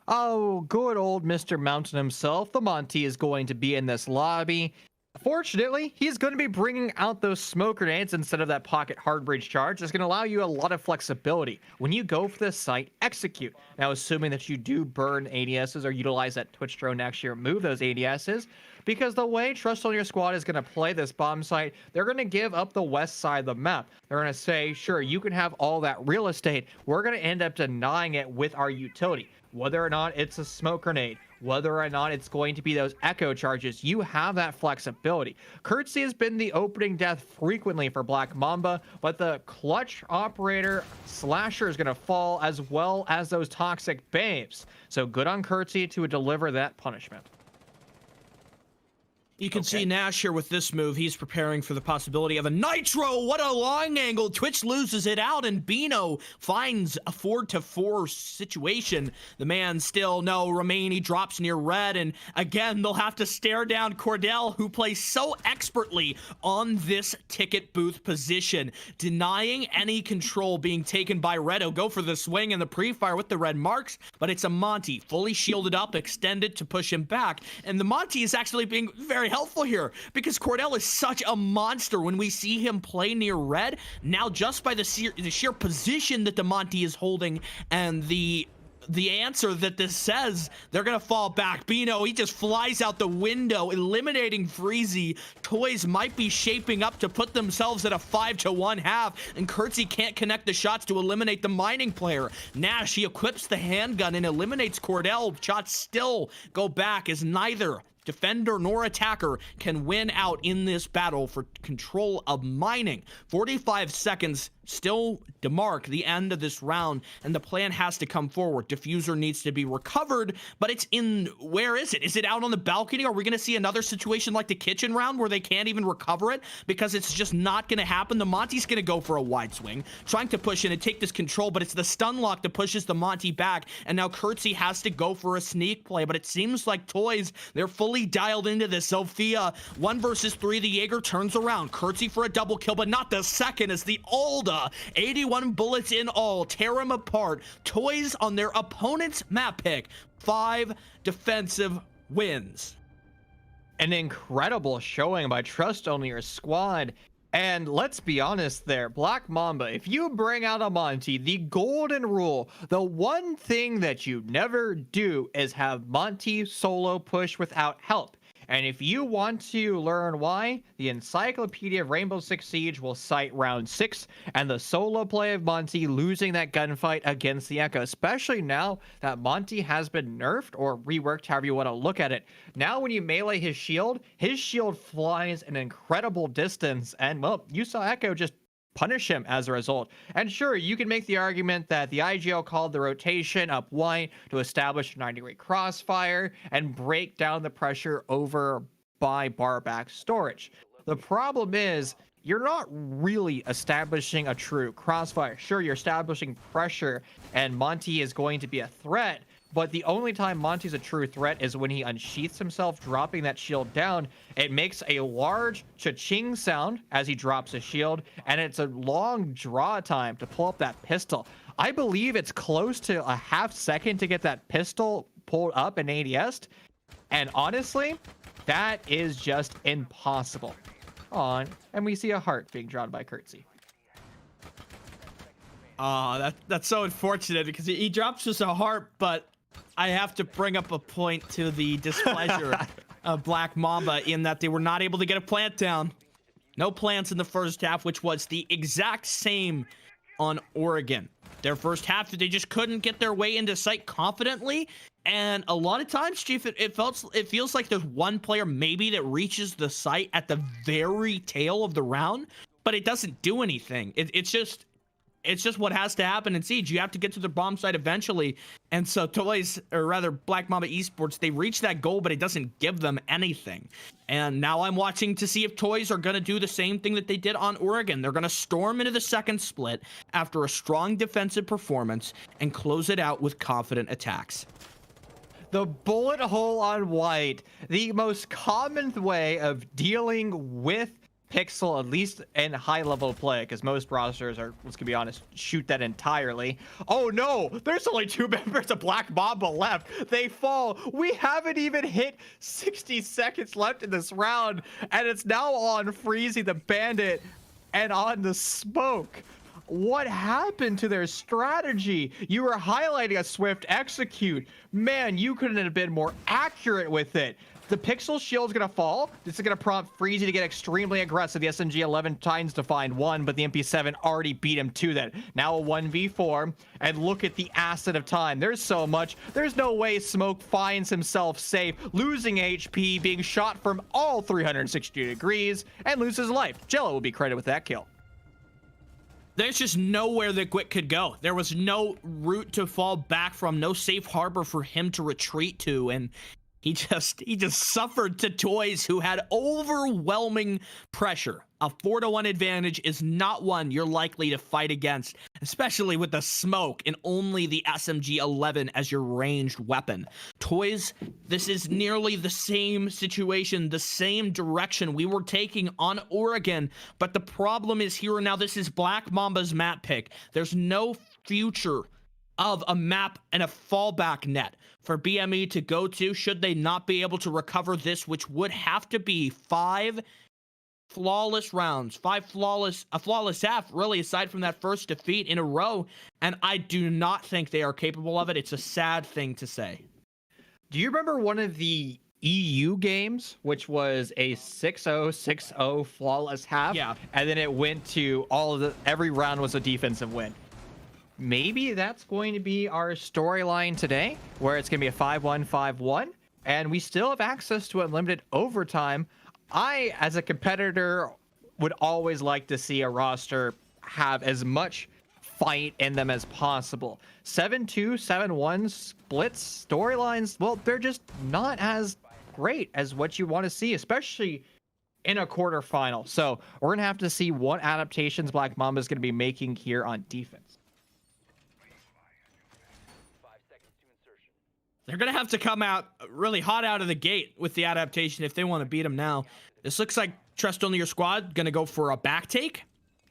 Oh, good old Mr. Mountain himself. The Monty is going to be in this lobby. Fortunately, he's going to be bringing out those smoke grenades instead of that pocket hard breach charge. It's going to allow you a lot of flexibility. When you go for this site, execute. Now, assuming that you do burn ADSs or utilize that Twitch drone next year, move those ADSs, because the way Trust on Your Squad is going to play this bomb site, they're going to give up the west side of the map. They're going to say, sure, you can have all that real estate. We're going to end up denying it with our utility. Whether or not it's a smoke grenade, whether or not it's going to be those echo charges, you have that flexibility. Curtsy has been the opening death frequently for Black Mamba, but the clutch operator Slasher is going to fall as well as those toxic babes. So good on Curtsy to deliver that punishment. You can see Nash here with this move. He's preparing for the possibility of a nitro. What a long angle. Twitch loses it out, and Bino finds a 4-4 situation. The man still no remain. He drops near red, and again, they'll have to stare down Cordell, who plays so expertly on this ticket booth position, denying any control being taken by red. He'll go for the swing and the pre-fire with the red marks, but it's a Monty, fully shielded up, extended to push him back, and the Monty is actually being very helpful here because Cordell is such a monster when we see him play near red. Now, just by the sheer position that the Monty is holding and the answer that this says, they're gonna fall back. Bino, he just flies out the window, eliminating Freezy. Toys might be shaping up to put themselves at a 5-1 half, and Curtsy can't connect the shots to eliminate the mining player. Nash, he equips the handgun and eliminates Cordell. Shots still go back as neither defender nor attacker can win out in this battle for control of mining. 45 seconds still to mark the end of this round, and the plan has to come forward. Diffuser needs to be recovered, but it's in, where is it? Is it out on the balcony? Are we going to see another situation like the kitchen round where they can't even recover it because it's just not going to happen? The Monty's going to go for a wide swing, trying to push in and take this control, but it's the stun lock that pushes the Monty back, and now Curtsy has to go for a sneak play, but it seems like Toys, they're fully dialed into this. Sophia, 1 versus 3, the Jaeger turns around. Curtsy for a double kill, but not the second, as the Alda, 81 bullets in all, tear him apart. Toys on their opponent's map pick, 5 defensive wins. An incredible showing by Trust Only Your Squad. And let's be honest there, Black Mamba, if you bring out a Monty, the golden rule, the one thing that you never do is have Monty solo push without help. And if you want to learn why, the Encyclopedia of Rainbow Six Siege will cite round 6 and the solo play of Monty losing that gunfight against the Echo, especially now that Monty has been nerfed or reworked, however you want to look at it. Now when you melee his shield flies an incredible distance, and well, you saw Echo just punish him as a result. And sure, you can make the argument that the IGL called the rotation up white to establish a 9-degree crossfire and break down the pressure over by bar back storage. The problem is, you're not really establishing a true crossfire. Sure, you're establishing pressure, and Monty is going to be a threat, but the only time Monty's a true threat is when he unsheaths himself, dropping that shield down. It makes a large cha-ching sound as he drops his shield, and it's a long draw time to pull up that pistol. I believe it's close to a half second to get that pistol pulled up in ADS, and honestly, that is just impossible. On, and we see a heart being drawn by Curtsy. That's so unfortunate because he drops us a heart, but I have to bring up a point to the displeasure of Black Mamba in that they were not able to get a plant down. No plants in the first half, which was the exact same on Oregon. Their first half, they just couldn't get their way into sight confidently. And a lot of times, Chief, it feels like there's one player maybe that reaches the site at the very tail of the round, but it doesn't do anything. It's just what has to happen in Siege. You have to get to the bomb site eventually. And so Toys, or rather Black Mamba Esports, they reach that goal, but it doesn't give them anything. And now I'm watching to see if Toys are going to do the same thing that they did on Oregon. They're going to storm into the second split after a strong defensive performance and close it out with confident attacks. The bullet hole on white, the most common way of dealing with Pixel, at least in high level play, because most rosters are, let's be honest, shoot that entirely. Oh no, there's only 2 members of Black Mamba left. They fall. We haven't even hit 60 seconds left in this round, and it's now on Freezy the Bandit and on the smoke. What happened to their strategy? You were highlighting a swift execute. Man, you couldn't have been more accurate with it. The Pixel shield's gonna fall. This is gonna prompt Freezy to get extremely aggressive. The SMG 11 tries to find 1, but the MP7 already beat him to that. Now a 1v4, and look at the asset of time. There's so much. There's no way Smoke finds himself safe, losing HP, being shot from all 360 degrees, and loses life. Jello will be credited with that kill. There's just nowhere that Gwit could go. There was no route to fall back from, no safe harbor for him to retreat to, and he just suffered to Toys, who had overwhelming pressure. A 4-to-1 advantage is not one you're likely to fight against, especially with the smoke and only the SMG 11 as your ranged weapon. Toys, this is nearly the same situation, the same direction we were taking on Oregon, but the problem is here and now. This is Black Mamba's map pick. There's no future of a map and a fallback net for BME to go to should they not be able to recover this, which would have to be 5 flawless rounds, a flawless half, really, aside from that first defeat in a row, and I do not think they are capable of it. It's a sad thing to say. Do you remember one of the EU games, which was a 6-0, 6-0 flawless half? Yeah. And then it went to every round was a defensive win. Maybe that's going to be our storyline today, where it's going to be a 5-1, 5-1, and we still have access to unlimited overtime. I, as a competitor, would always like to see a roster have as much fight in them as possible. 7-2, 7-1 splits, storylines, well, they're just not as great as what you want to see, especially in a quarterfinal. So we're going to have to see what adaptations Black Mamba is going to be making here on defense. They're going to have to come out really hot out of the gate with the adaptation if they want to beat him now. This looks like trust only your squad going to go for a back take.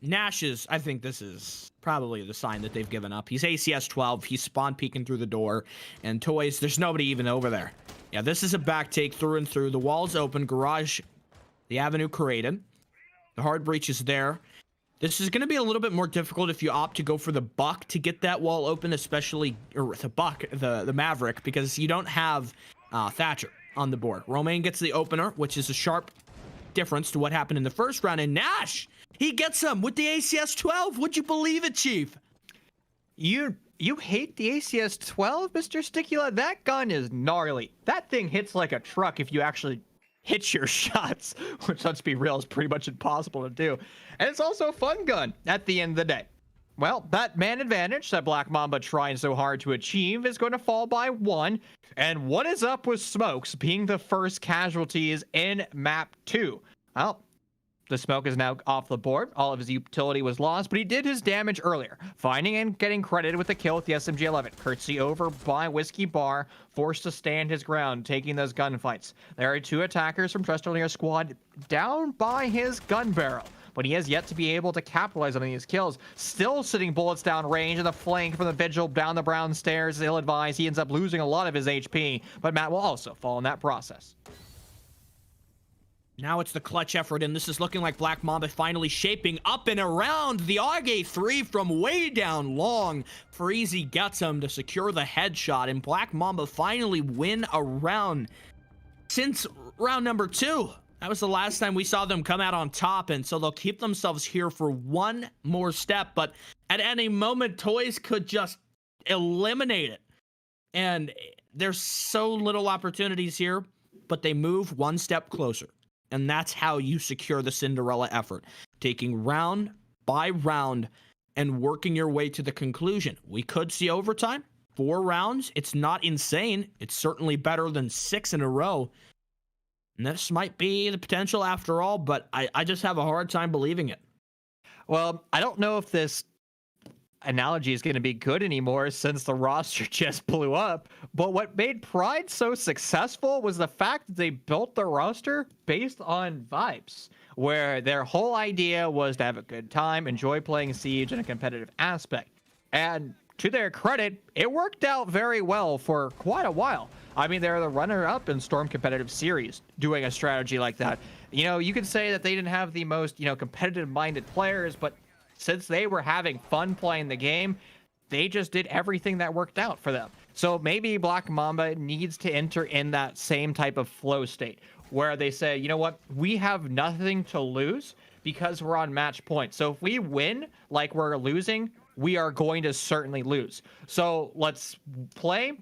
Nash is, I think this is probably the sign that they've given up. He's ACS 12. He's spawn peeking through the door. And Toys, there's nobody even over there. Yeah, this is a back take through and through. The wall's open. Garage, the avenue created. The hard breach is there. This is going to be a little bit more difficult if you opt to go for the Buck to get that wall open, especially, or the Buck, the Maverick, because you don't have Thatcher on the board. Romaine gets the opener, which is a sharp difference to what happened in the first round. And Nash, he gets him with the ACS 12. Would you believe it, Chief? You hate the ACS 12, Mr. Sticula? That gun is gnarly. That thing hits like a truck if you actually hit your shots, which, let's be real, is pretty much impossible to do. And it's also a fun gun at the end of the day. Well, that man advantage that Black Mamba trying so hard to achieve is going to fall by 1. And what is up with Smokes being the first casualties in map 2? Well, the Smoke is now off the board. All of his utility was lost, but he did his damage earlier, finding and getting credited with the kill with the SMG-11. Courtesy over by Whiskey Bar, forced to stand his ground, taking those gunfights. There are 2 attackers from Trust Only Your squad down by his gun barrel, but he has yet to be able to capitalize on these kills. Still sitting bullets down range in the flank from the Vigil down the brown stairs. Ill-advised. He ends up losing a lot of his HP, but Matt will also fall in that process. Now it's the clutch effort, and this is looking like Black Mamba finally shaping up and around. The ARG 3 from way down long. Freezy gets him to secure the headshot, and Black Mamba finally win a round since round number 2. That was the last time we saw them come out on top, and so they'll keep themselves here for one more step, but at any moment, Toys could just eliminate it. And there's so little opportunities here, but they move one step closer. And that's how you secure the Cinderella effort, taking round by round and working your way to the conclusion. We could see overtime, 4 rounds. It's not insane. It's certainly better than 6 in a row. And this might be the potential after all, but I just have a hard time believing it. Well, I don't know if this analogy is going to be good anymore since the roster just blew up, but what made Pride so successful was the fact that they built the roster based on vibes, where their whole idea was to have a good time, enjoy playing Siege in a competitive aspect. And to their credit, it worked out very well for quite a while. I mean, they're the runner-up in Storm Competitive Series doing a strategy like that. You know, you could say that they didn't have the most, competitive-minded players, but since they were having fun playing the game, they just did everything that worked out for them. So maybe Black Mamba needs to enter in that same type of flow state where they say, you know what, we have nothing to lose because we're on match point. So if we win like we're losing, we are going to certainly lose. So let's play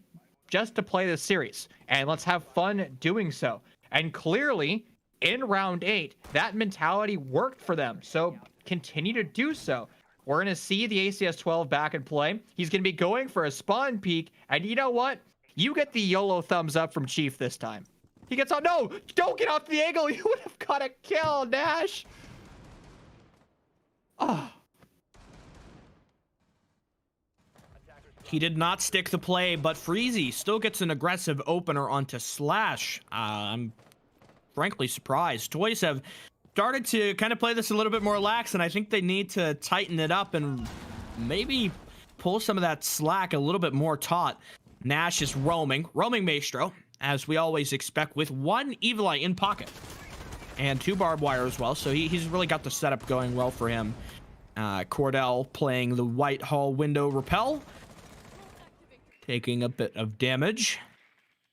just to play the series, and let's have fun doing so. And clearly, in round 8, that mentality worked for them. So continue to do so. We're going to see the ACS 12 back in play. He's going to be going for a spawn peek, and you know what? You get the YOLO thumbs up from Chief this time. He gets on. No, don't get off the angle. You would have got a kill, Nash. Oh. He did not stick the play, but Freezy still gets an aggressive opener onto Slash. I'm frankly surprised. Toys have started to kind of play this a little bit more lax, and I think they need to tighten it up and maybe pull some of that slack a little bit more taut. Nash is roaming Maestro, as we always expect, with 1 Evil Eye in pocket and 2 barbed wire as well, so he's really got the setup going well for him. Cordell playing the White Hall window repel, taking a bit of damage.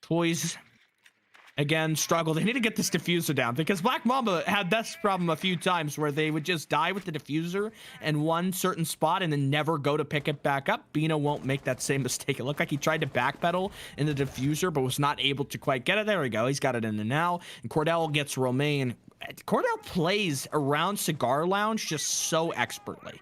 Toys again struggle. They need to get this diffuser down, because Black Mamba had this problem a few times where they would just die with the diffuser in one certain spot and then never go to pick it back up. Bino won't make that same mistake. It looked like he tried to backpedal in the diffuser but was not able to quite get it. There we go. He's got it in there now. And Cordell gets Romaine. Cordell plays around Cigar Lounge just so expertly.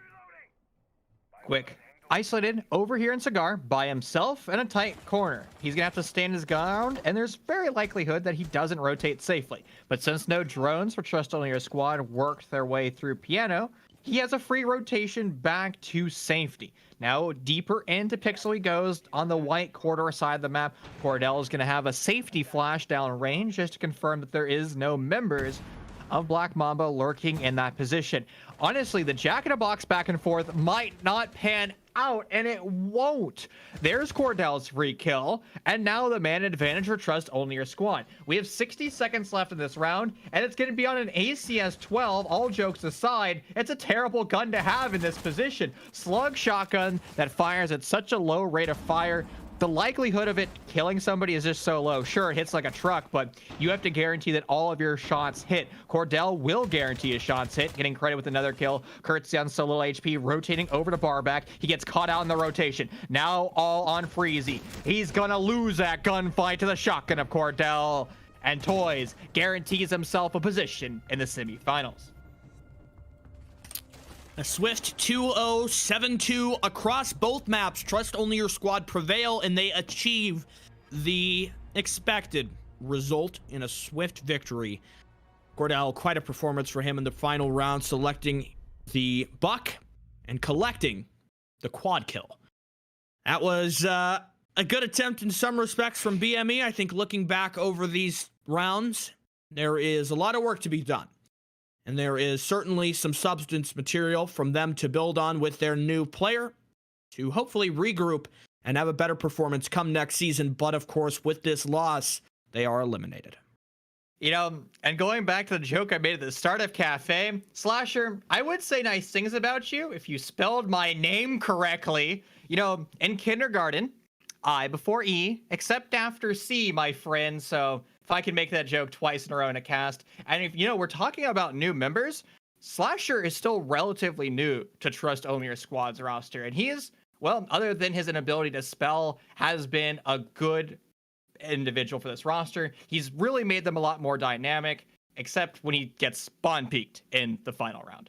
Quick. Isolated over here in Cigar by himself in a tight corner. He's gonna have to stand his ground, and there's very likelihood that he doesn't rotate safely. But since no drones for Trust Only Your Squad worked their way through Piano, he has a free rotation back to safety. Now deeper into Pixel he goes on the white corridor side of the map. Cordell is gonna have a safety flash down range just to confirm that there is no members of Black Mamba lurking in that position. Honestly, the Jack-in-a-Box back and forth might not pan out, and it won't. There's Cordell's free kill, and now the man advantage for Trust Only Your Squad. We have 60 seconds left in this round, and it's going to be on an ACS-12. All jokes aside, it's a terrible gun to have in this position. Slug shotgun that fires at such a low rate of fire. The likelihood of it killing somebody is just so low. Sure, it hits like a truck, but you have to guarantee that all of your shots hit. Cordell will guarantee his shots hit, getting credit with another kill. Kurt's down solo HP, rotating over to Barback. He gets caught out in the rotation. Now all on Freezy. He's gonna lose that gunfight to the shotgun of Cordell. And Toys guarantees himself a position in the semifinals. A swift 2-0, 7-2 across both maps. Trust Only Your Squad prevail, and they achieve the expected result in a swift victory. Cordell, quite a performance for him in the final round, selecting the buck and collecting the quad kill. That was a good attempt in some respects from BME. I think looking back over these rounds, there is a lot of work to be done. And there is certainly some substance material from them to build on with their new player to hopefully regroup and have a better performance come next season. But of course, with this loss, they are eliminated. You know, and going back to the joke I made at the start of Cafe, Slasher, I would say nice things about you if you spelled my name correctly. You know, in kindergarten, I before E, except after C, my friend. So if I can make that joke twice in a row in a cast. And if, you know, we're talking about new members, Slasher is still relatively new to Trust Only Your Squad's roster. And he is, well, other than his inability to spell, has been a good individual for this roster. He's really made them a lot more dynamic, except when he gets spawn peaked in the final round.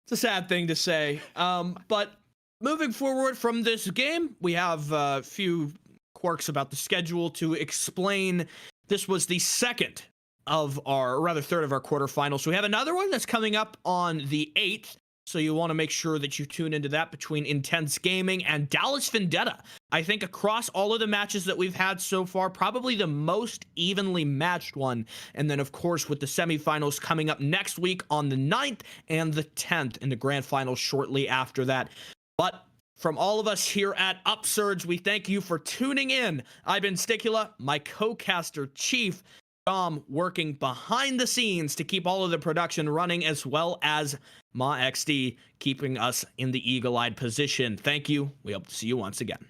It's a sad thing to say. But moving forward from this game, we have a few quirks about the schedule to explain. This was the second of our, or rather third of our quarterfinals. So we have another one that's coming up on the 8th. So you want to make sure that you tune into that between Intense Gaming and Dallas Vendetta. I think across all of the matches that we've had so far, probably the most evenly matched one. And then, of course, with the semifinals coming up next week on the 9th and the 10th, and the grand finals shortly after that. But from all of us here at Upsurge, we thank you for tuning in. I've been Sticula, my co-caster Chief, Dom, working behind the scenes to keep all of the production running, as well as Ma XD keeping us in the eagle-eyed position. Thank you. We hope to see you once again.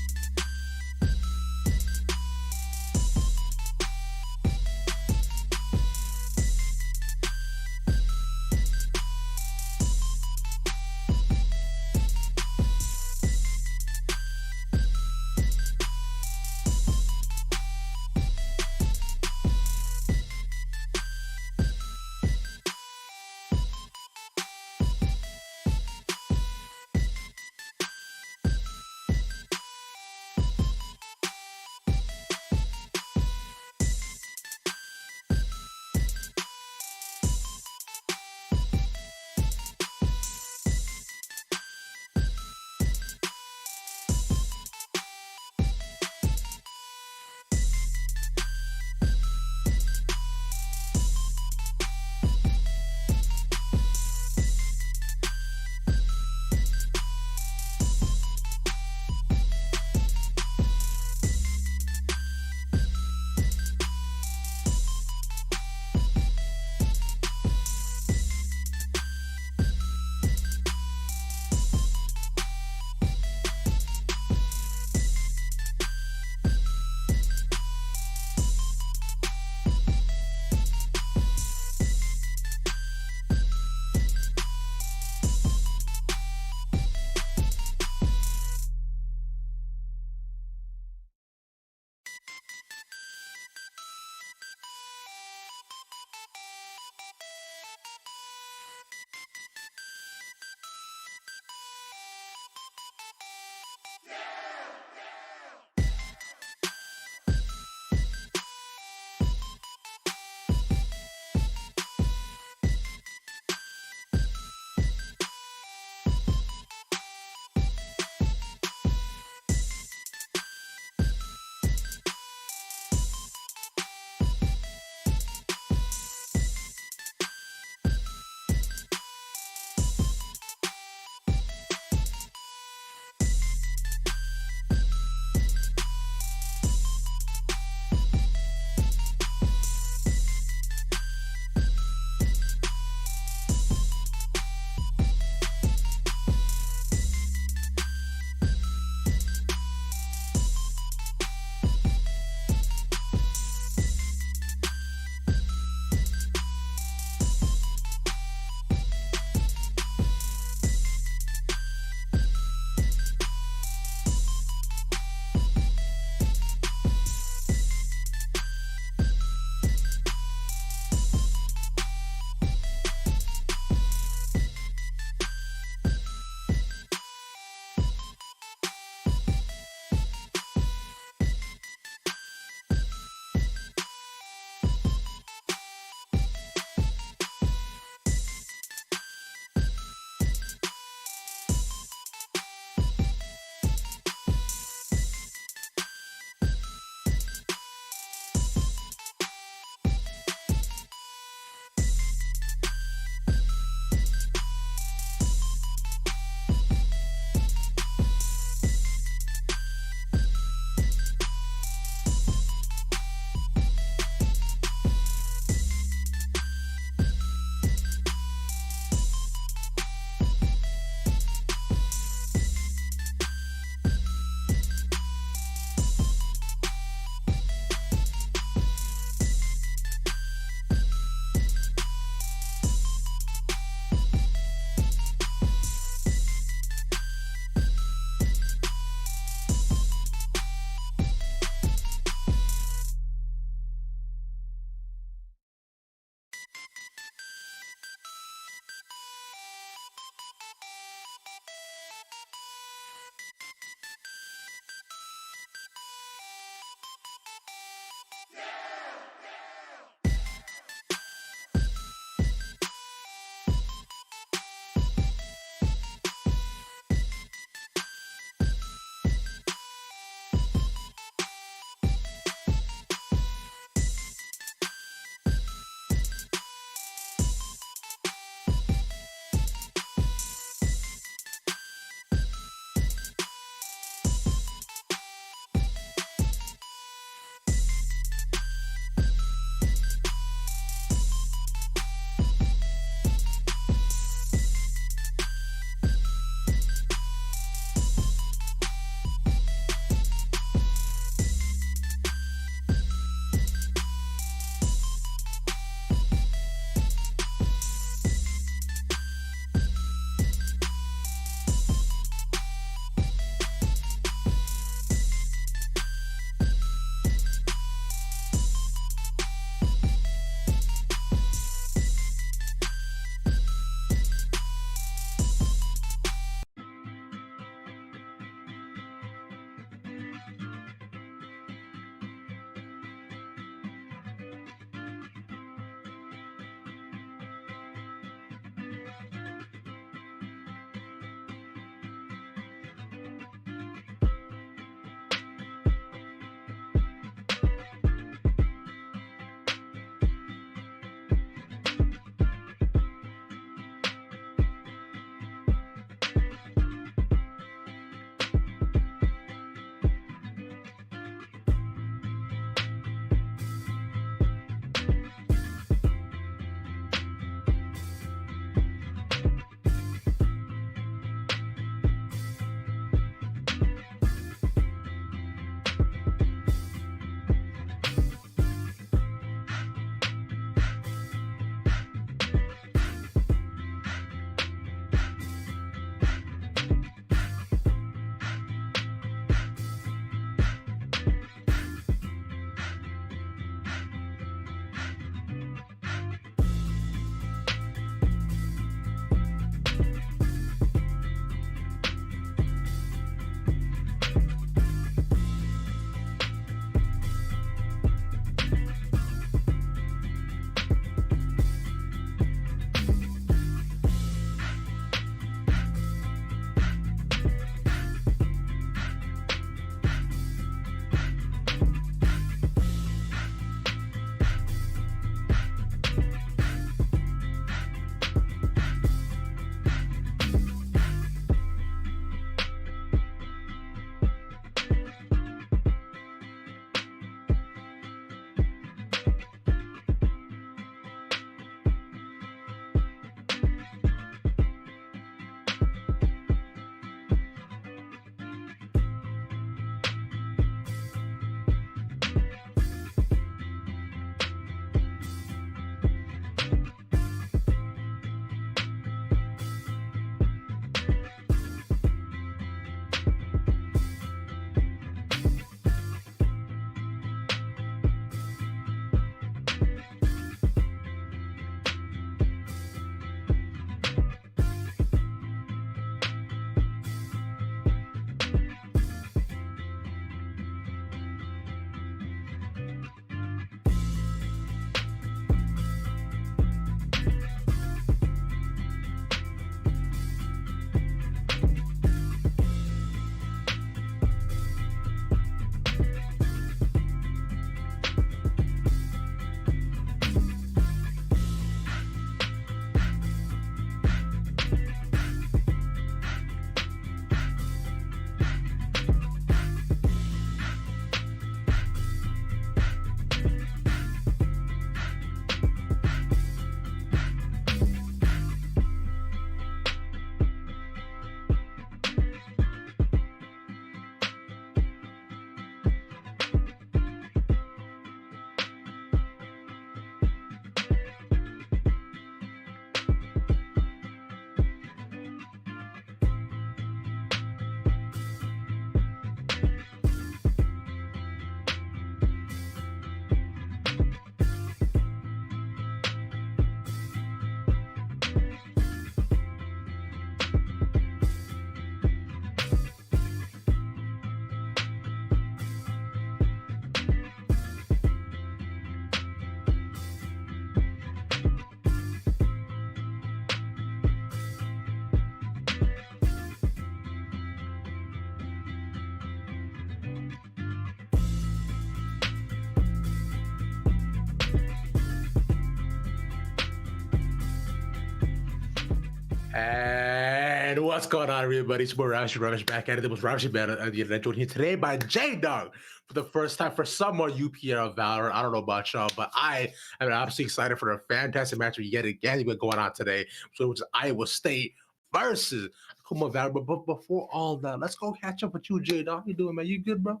And what's going on, everybody? It's more Ravish back at it. It was Ravish back at the event joined here today by J-Dog for the first time for some more UPL Valorant. I don't know about y'all, but I am absolutely excited for a fantastic match yet again going on today. So which is Iowa State versus Kuma Valorant. But before all that, let's go catch up with you, J-Dog. How you doing, man? You good, bro?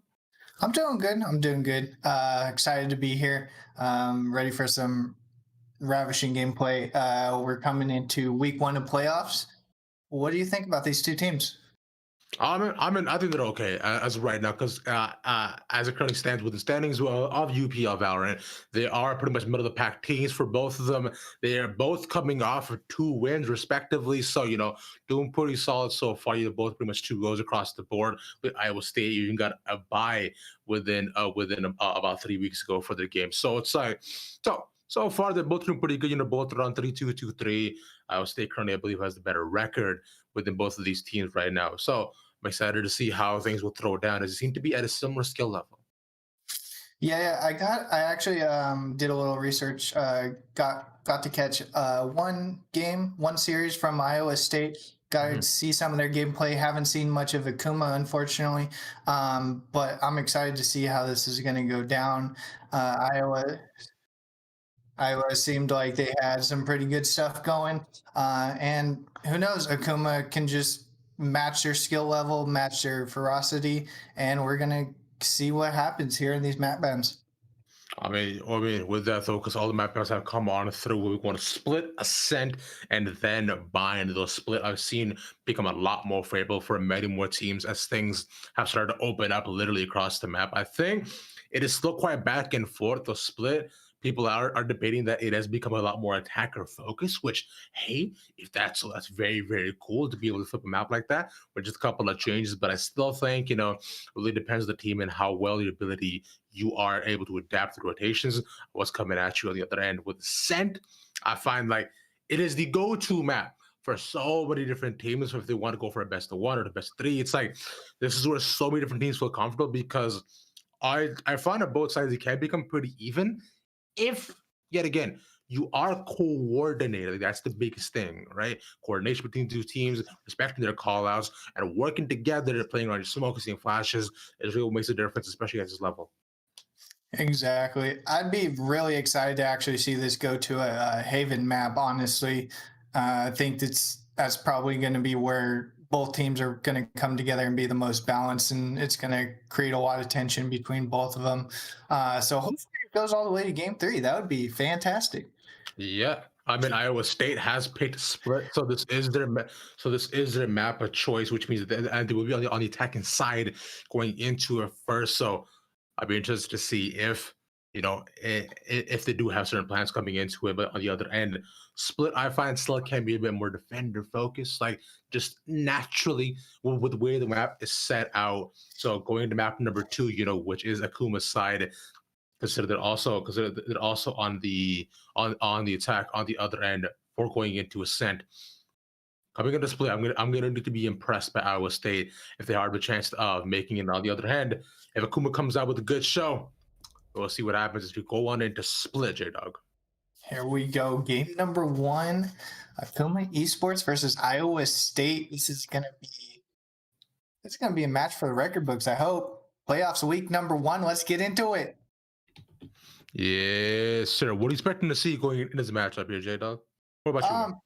I'm doing good. I'm doing good. Excited to be here. Ready for some ravishing gameplay. We're coming into week one of playoffs. What do you think about these two teams? I think they're okay as of right now because as it currently stands with the standings of UPL Valorant, they are pretty much middle of the pack teams for both of them. They are both coming off of 2 wins respectively, so doing pretty solid so far. You're both pretty much 2 goals across the board. With Iowa State, you even got a bye within about 3 weeks ago for the game. So it's like so far they're both doing pretty good. Both around 3-2, 2-3. Iowa State currently, I believe, has the better record within both of these teams right now. So I'm excited to see how things will throw down as it seems to be at a similar skill level. Yeah, I actually did a little research. Got to catch one series from Iowa State. Got to see some of their gameplay. Haven't seen much of Akuma, unfortunately, but I'm excited to see how this is going to go down. Iowa seemed like they had some pretty good stuff going, and who knows, Akuma can just match their skill level, match their ferocity, and we're gonna see what happens here in these map bans. I mean, with that though, because all the map bans have come on through, we want to split, ascent, and then bind. Those split I've seen become a lot more favorable for many more teams as things have started to open up literally across the map. I think it is still quite back and forth. The split, people are debating that it has become a lot more attacker focused, which, hey, if that's very, very cool to be able to flip a map like that with just a couple of changes. But I still think, really depends on the team and how well your ability you are able to adapt to the rotations, what's coming at you on the other end. With Ascent, I find like it is the go-to map for so many different teams. If they want to go for a best of 1 or the best of 3, it's like this is where so many different teams feel comfortable because I find on both sides it can become pretty even if, yet again, you are coordinated. That's the biggest thing, right? Coordination between 2 teams, respecting their call-outs, and working together, playing around your smoke, seeing flashes is really what makes a difference, especially at this level. Exactly. I'd be really excited to actually see this go to a Haven map, honestly. I think that's probably going to be where both teams are going to come together and be the most balanced, and it's going to create a lot of tension between both of them. So hopefully it goes all the way to game 3. That would be fantastic. Yeah. I mean, Iowa State has picked split, so this is their map of choice, which means that they will be on the attacking side going into it first. So I'd be interested to see if if they do have certain plans coming into it. But on the other end, split I find still can be a bit more defender focused, like just naturally with the way the map is set out. So going to map number 2, which is Akuma's side, considered also on the attack on the other end for going into Ascent. Coming into split, I'm gonna need to be impressed by Iowa State if they have a chance of making it. On the other hand, if Akuma comes out with a good show, we'll see what happens as we go on into split, J-Dog. Here we go. Game number 1, Akuma Esports versus Iowa State. This is gonna be a match for the record books, I hope. Playoffs week number 1. Let's get into it. Yes, sir. What are you expecting to see going into this matchup here, J-Dog? What about you, man?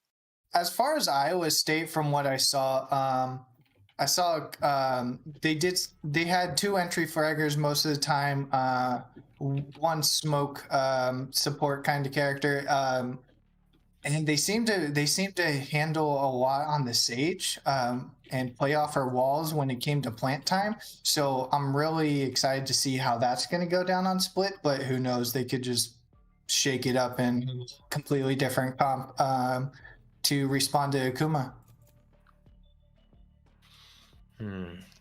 As far as Iowa State, from what I saw they had 2 entry fraggers most of the time, 1 smoke support kind of character, and they seem to handle a lot on the Sage and play off her walls when it came to plant time. So I'm really excited to see how that's going to go down on split. But who knows? They could just shake it up in completely different comp to respond to Akuma.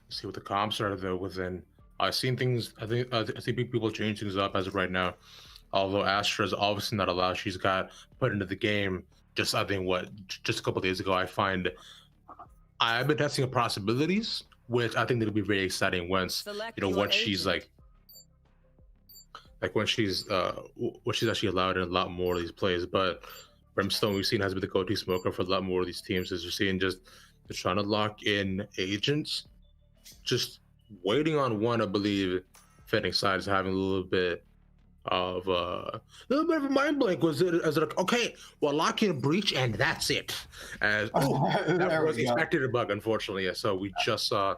See what the comps are though within. I've seen things. I think people change things up as of right now. Although Astra's obviously not allowed, she's got put into the game. Just I think just a couple days ago. I've been testing the possibilities, which I think that'll be very exciting once what she's like when she's actually allowed in a lot more of these plays. But Brimstone we've seen has been the go-to smoker for a lot more of these teams. As you're seeing, just they're trying to lock in agents, just waiting on one. I believe Fitting side is having a little bit of a mind blank. Was it as like, okay, well, lock in breach and that's it. As that There was we go. expected a bug, unfortunately. Yeah, so we just saw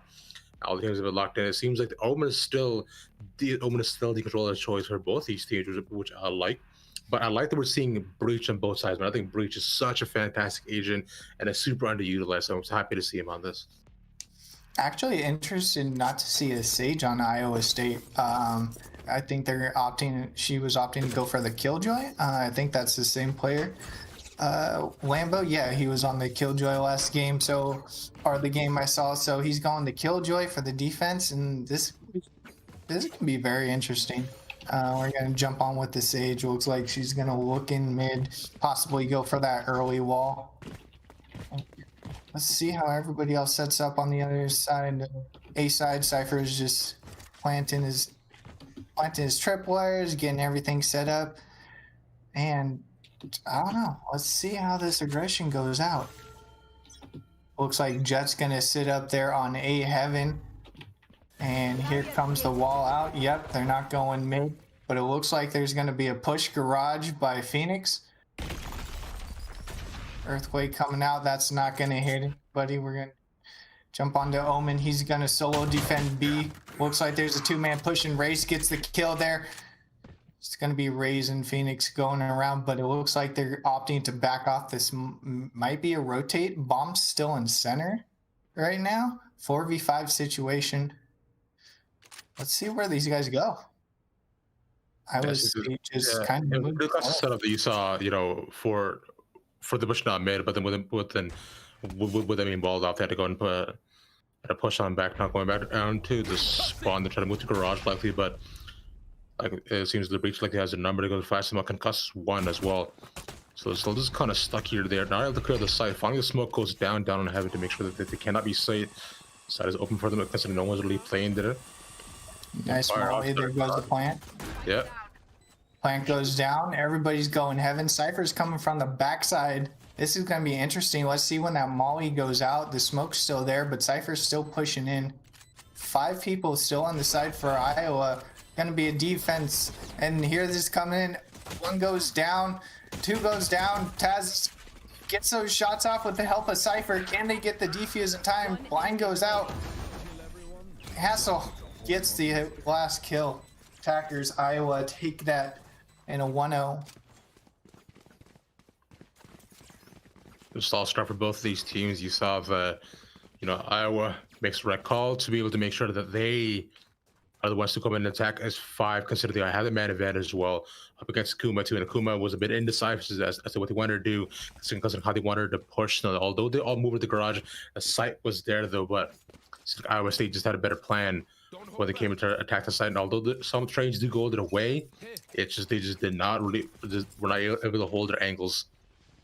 all the teams have been locked in. It seems like the Omen is still the controller choice for both these teams, which I like. But I like that we're seeing breach on both sides. But I think breach is such a fantastic agent and is super underutilized. So I'm happy to see him on this. Actually interested not to see a Sage on Iowa State. I think they're opting. She was opting to go for the Killjoy. I think that's the same player. Lambo, yeah, he was on the Killjoy last game, or the game I saw. So he's going to Killjoy for the defense, and this can be very interesting. We're gonna jump on with the Sage. Looks like she's gonna look in mid, possibly go for that early wall. Let's see how everybody else sets up on the other side. A side, Cypher is just planting his tripwires, getting everything set up, and I don't know. Let's see how this aggression goes out. Looks like Jet's gonna sit up there on A heaven, and here comes the wall out. Yep, they're not going mid, but it looks like there's gonna be a push garage by Phoenix. Earthquake coming out. That's not gonna hit buddy. We're gonna jump onto Omen. He's gonna solo defend B. Looks like there's a two-man push and Raze gets the kill there. It's gonna be Raze and Phoenix going around, but it looks like they're opting to back off. This might be a rotate. Bomb's still in center right now. 4v5 situation. Let's see where these guys go. I was just kind of the classic setup that you saw, for the push not mid, but then with them being balled off, they had to go and put a push on back, not going back down to the spawn. They're trying to move to garage likely, but like it seems the breach likely has a number to go fast. Someone concuss one as well, so still just kind of stuck here. They're not able to clear the site. Finally, the smoke goes down on heaven to make sure that they cannot be sight. Side is open for them because no one's really playing there. Nice volley. There goes the plant. Yeah. Plant goes down. Everybody's going heaven. Cypher's coming from the backside. This is going to be interesting. Let's see when that molly goes out. The smoke's still there, but Cypher's still pushing in. 5 people still on the side for Iowa. Going to be a defense. And here this is coming in. 1 goes down. 2 goes down. Taz gets those shots off with the help of Cypher. Can they get the defuse in time? Blind goes out. Hassel gets the last kill. Attackers, Iowa take that in a 1-0. Just all start for both of these teams. You saw that, Iowa makes the right call to be able to make sure that they are the ones to come in and attack as 5, consider they have the man advantage as well up against Akuma too. And Akuma was a bit indecisive as to what they wanted to do, because of how they wanted to push. Although they all moved to the garage, the site was there though, but Iowa State just had a better plan when they came to attack the site. And although some trains do go their way, it's just they just did not really were not able to hold their angles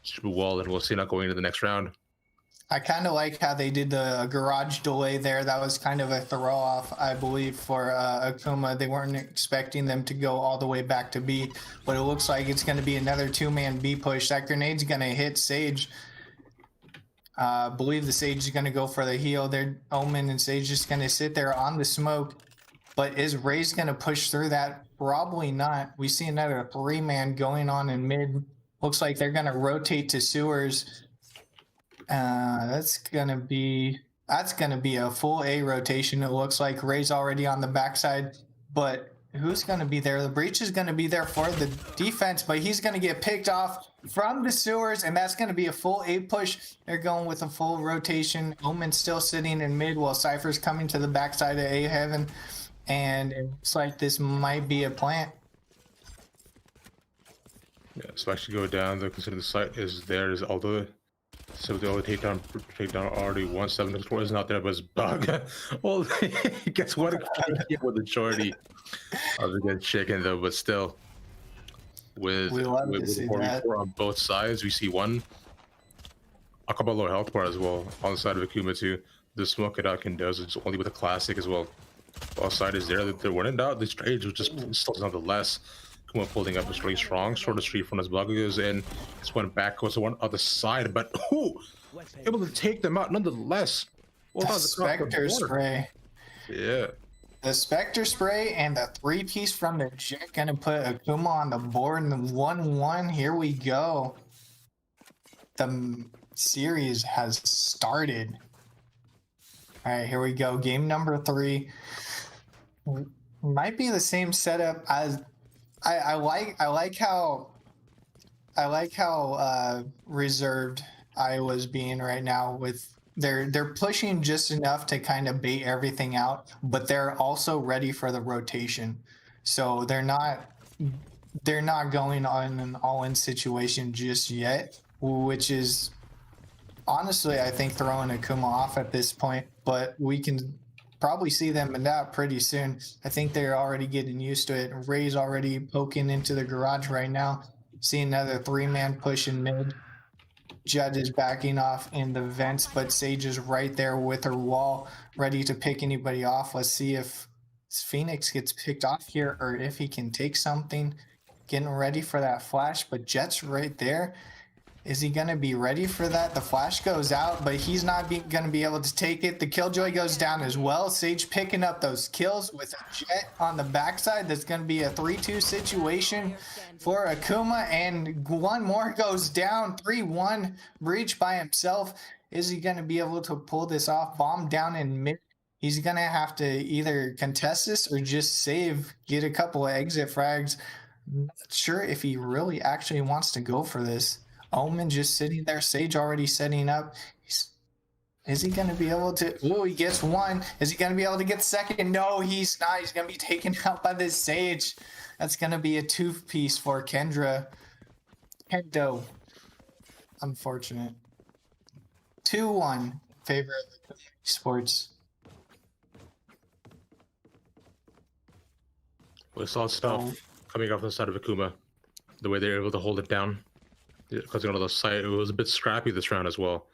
super well, and we'll see not going into the next round. I kind of like how they did the garage delay there. That was kind of a throw off, I believe, for Akuma. They weren't expecting them to go all the way back to B, but it looks like it's going to be another 2-man B push. That grenade's going to hit Sage. I believe the Sage is going to go for the heal. They're Omen and Sage just going to sit there on the smoke. But is Raze going to push through that? Probably not. We see another 3-man going on in mid. Looks like they're going to rotate to sewers. That's gonna be a full A rotation. It looks like Ray's already on the backside, but who's gonna be there? The breach is gonna be there for the defense, but he's gonna get picked off from the sewers, and that's gonna be a full A push. They're going with a full rotation. Omen's still sitting in mid while Cypher's coming to the backside of A heaven, and it looks like this might be a plant. Yeah, so actually go down though, consider the site is there, although so the only takedown already 174 is not there, but it's bug. Well, guess what? With the majority of the good chicken though, but still with 44 on both sides, we see one a couple of low health bar as well on the side of Akuma too. The smoke it out can does it's only with a classic as well. Both side is there. They're winning out. This trade was just still nonetheless. Kuma pulling up is really strong. Sort of street from his bug goes in. Just went back, goes to one other side, but able to take them out nonetheless. Well, The Spectre spray. Yeah. The Spectre spray and the 3-piece from the Jet gonna put Akuma on the board in the 1-1. Here we go. The series has started. All right, here we go. Game number 3 might be the same setup as I like how reserved Iowa's being right now with they're pushing just enough to kind of bait everything out, but they're also ready for the rotation. So they're not going on an all-in situation just yet, which is honestly I think throwing Akuma off at this point, but we can probably see them in that pretty soon. I think they're already getting used to it. Ray's already poking into the garage right now. See another 3-man push in mid. Judd is backing off in the vents, but Sage is right there with her wall, ready to pick anybody off. Let's see if Phoenix gets picked off here or if he can take something. Getting ready for that flash, but Jet's right there. Is he going to be ready for that? The flash goes out, but he's not going to be able to take it. The Killjoy goes down as well. Sage picking up those kills with a Jet on the backside. That's going to be a 3-2 situation for Akuma, and one more goes down. 3-1 Breach by himself. Is he going to be able to pull this off? Bomb down in mid. He's going to have to either contest this or just save, get a couple of exit frags. Not sure if he really actually wants to go for this. Omen just sitting there. Sage already setting up. Is he going to be able to? Oh, he gets one. Is he going to be able to get second? No, he's not. He's going to be taken out by this Sage. That's going to be a 2-piece for Kendra. Kendo. Unfortunate. 2-1 favor of the sports. We saw stuff coming off the side of Akuma. The way they were able to hold it down. Because on the side, it was a bit scrappy this round as well.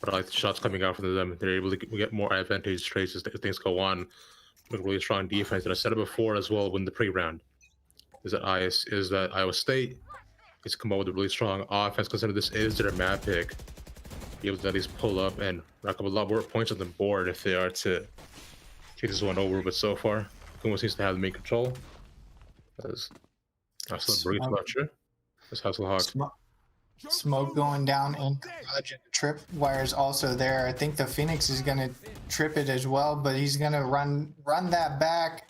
But I like the shots coming out from them. They're able to get more advantageous trades as things go on. With really strong defense. And I said it before as well when the pre-round. Is that Iowa State is come up with a really strong offense. Considering this is their map pick. Be able to at least pull up and rack up a lot more points on the board if they are to take this one over. But so far, Kuma seems to have the main control. That's a Breach not sure. That's Hasselhawk. Smoke going down in garage, and trip wire's also there. I think the Phoenix is gonna trip it as well, but he's gonna run that back.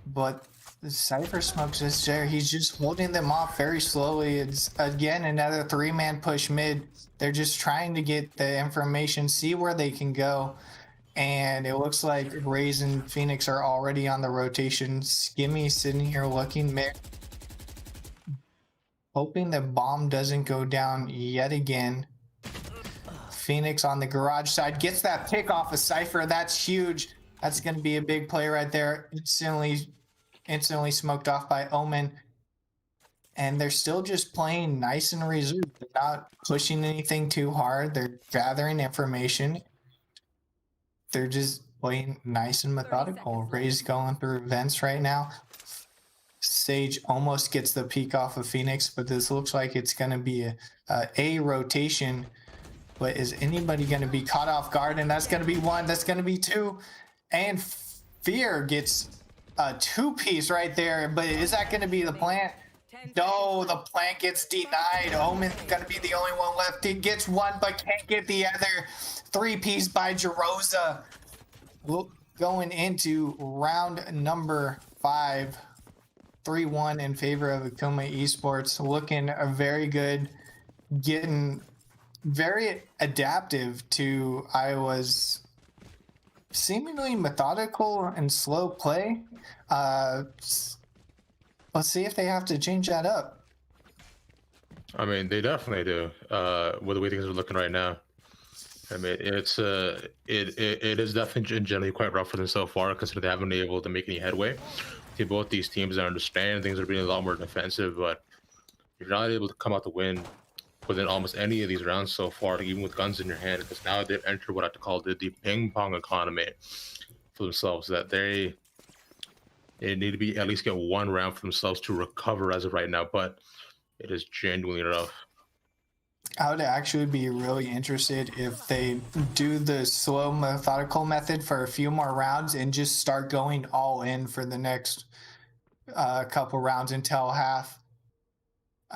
But the Cypher Smokes is there. He's just holding them off very slowly. It's again another 3-man push mid. They're just trying to get the information, see where they can go. And it looks like Raze and Phoenix are already on the rotation. Skimmy sitting here looking mid. Hoping the bomb doesn't go down yet again. Phoenix on the garage side gets that pick off of Cypher. That's huge. That's going to be a big play right there. Instantly smoked off by Omen. And they're still just playing nice and reserved. They're not pushing anything too hard. They're gathering information. They're just playing nice and methodical. Ray's going through events right now. Sage almost gets the peek off of Phoenix, but this looks like it's going to be a rotation. But is anybody going to be caught off guard? And that's going to be 1. That's going to be 2. And Fear gets a 2-piece right there. But is that going to be the plant? No, the plant gets denied. Omen's going to be the only one left. He gets 1, but can't get the other. 3-piece by Jarosa. Going into round number 5. 3-1 in favor of Akuma Esports. Looking very good. Getting very adaptive to Iowa's seemingly methodical and slow play. Let's see if they have to change that up. I mean, they definitely do. With the way things are looking right now. I mean, it is definitely generally quite rough for them so far, considering they haven't been able to make any headway. Both these teams, I understand things are being a lot more defensive, but you're not able to come out to win within almost any of these rounds so far, even with guns in your hand, because now they've entered what I have to call the ping pong economy for themselves, that they They need to be at least get one round for themselves to recover as of right now, but it is genuinely rough. I would actually be really interested if they do the slow methodical method for a few more rounds and just start going all in for the next couple rounds until half.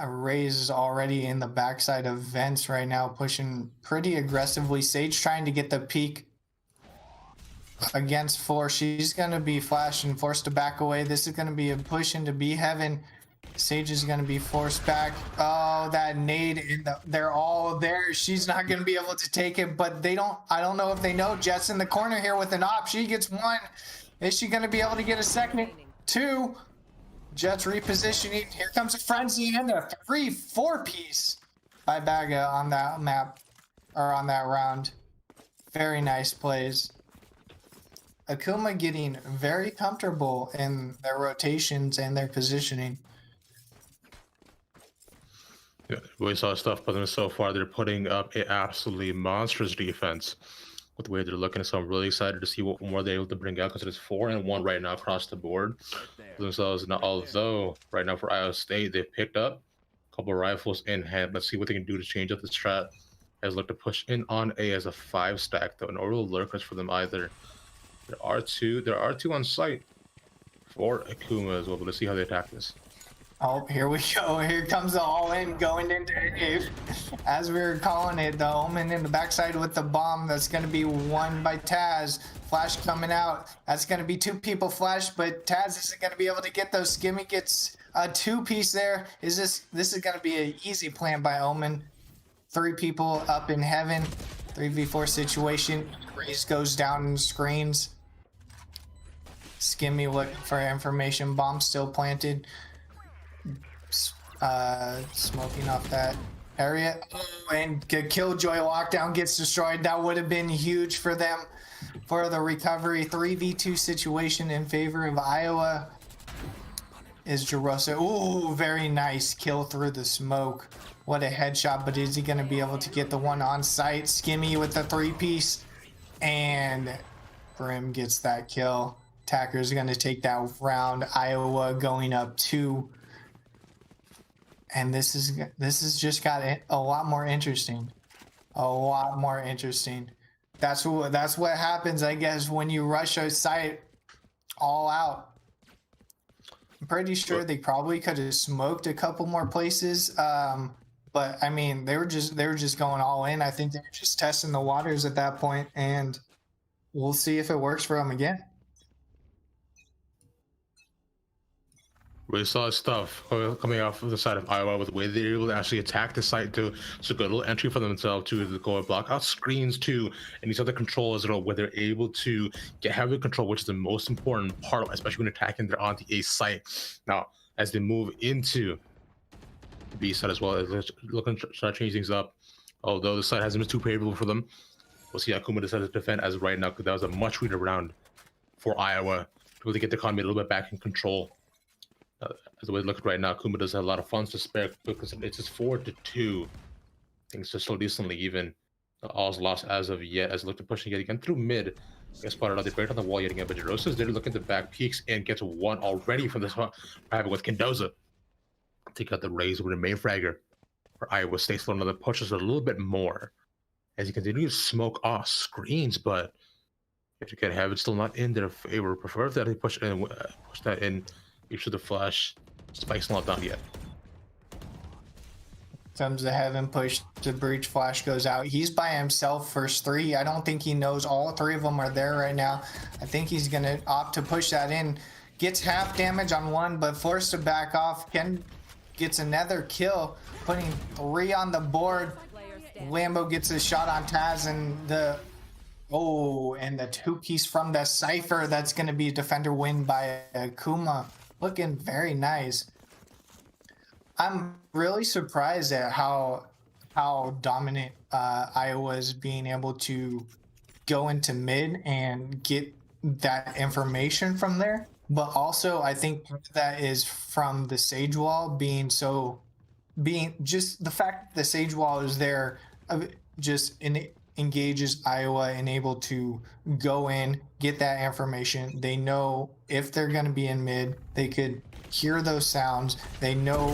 Raze is already in the backside of Vents right now, pushing pretty aggressively. Sage trying to get the peak against 4. She's going to be flashed and forced to back away. This is going to be a push into B Heaven. Sage is going to be forced back. Oh, that nade. They're all there. She's not going to be able to take it, but they don't. I don't know if they know. Jess in the corner here with an op. She gets 1. Is she going to be able to get a second? 2. Jets repositioning. Here comes a frenzy and a 3-4 piece by Baga on that map, or on that round. Very nice plays. Akuma getting very comfortable in their rotations and their positioning. Yeah, we saw stuff, but then so far they're putting up an absolutely monstrous defense with the way they're looking. So I'm really excited to see what more they're able to bring out, because it's 4-1 right now across the board for themselves. Now, although right now for Iowa State, they've picked up a couple of rifles in hand. Let's see what they can do to change up the strat. As look to push in on A as a 5 stack, though. No real lurkers for them either. There are two on site for Akuma as well, but let's see how they attack this. Oh, here we go. Here comes the all-in going into A. As we were calling it, the Omen in the backside with the bomb. That's going to be one by Taz. Flash coming out. That's going to be 2 people flash, but Taz isn't going to be able to get those. Skimmy gets a 2-piece there. This is going to be an easy plan by Omen. 3 people up in heaven. 3v4 situation. Raze goes down and screams. Skimmy looking for information. Bomb still planted. Smoking off that area. Oh, and Killjoy lockdown gets destroyed. That would have been huge for them for the recovery. 3v2 situation in favor of Iowa is Jerosa. Ooh, very nice kill through the smoke. What a headshot, but is he going to be able to get the one on site? Skimmy with the 3-piece, and Brim gets that kill. Attacker's going to take that round. Iowa going up 2. And this is just got a lot more interesting. A lot more interesting. That's what happens, I guess, when you rush a site all out. I'm pretty sure they probably could have smoked a couple more places. But I mean, they were just going all in. I think they were just testing the waters at that point, and we'll see if it works for them again. We saw stuff coming off of the side of Iowa with the way they were able to actually attack the site to so good a little entry for themselves to the goal block out screens too, and these other controls as well, where they're able to get heavy control, which is the most important part, especially when attacking their onto a site. Now, as they move into the B side as well, as looking to start changing things up. Although the site hasn't been too favorable for them, we'll see Akuma decides to defend as of right now, because that was a much needed round for Iowa to really get the economy a little bit back in control. As the way it looks right now, Akuma does have a lot of funds to spare, because it's just 4-2. Things are still decently even. All's lost as of yet, as they look to push yet again through mid. Get spotted out. They break on the wall yet again, but Jerosa's there looking to back peaks and gets 1 already from this private with Kendoza. Take out the Raze with a main fragger for Iowa State. So another pushes a little bit more as he continues to smoke off screens, but if you can have it still not in their favor, prefer that they push that in. Each of the flash. Spike's not done yet. Comes the heaven push. The breach flash goes out. He's by himself first 3. I don't think he knows all 3 of them are there right now. I think he's going to opt to push that in. Gets half damage on 1, but forced to back off. Ken gets another kill, putting 3 on the board. Lambo gets a shot on Taz, and the 2-piece from the Cypher. That's going to be a defender win by Akuma. Looking very nice. I'm really surprised at how dominant Iowa is being able to go into mid and get that information from there. But also, I think part of that is from the Sage Wall being just the fact that the Sage Wall is there, just engages Iowa and able to go in, get that information. They know if they're going to be in mid, they could hear those sounds. They know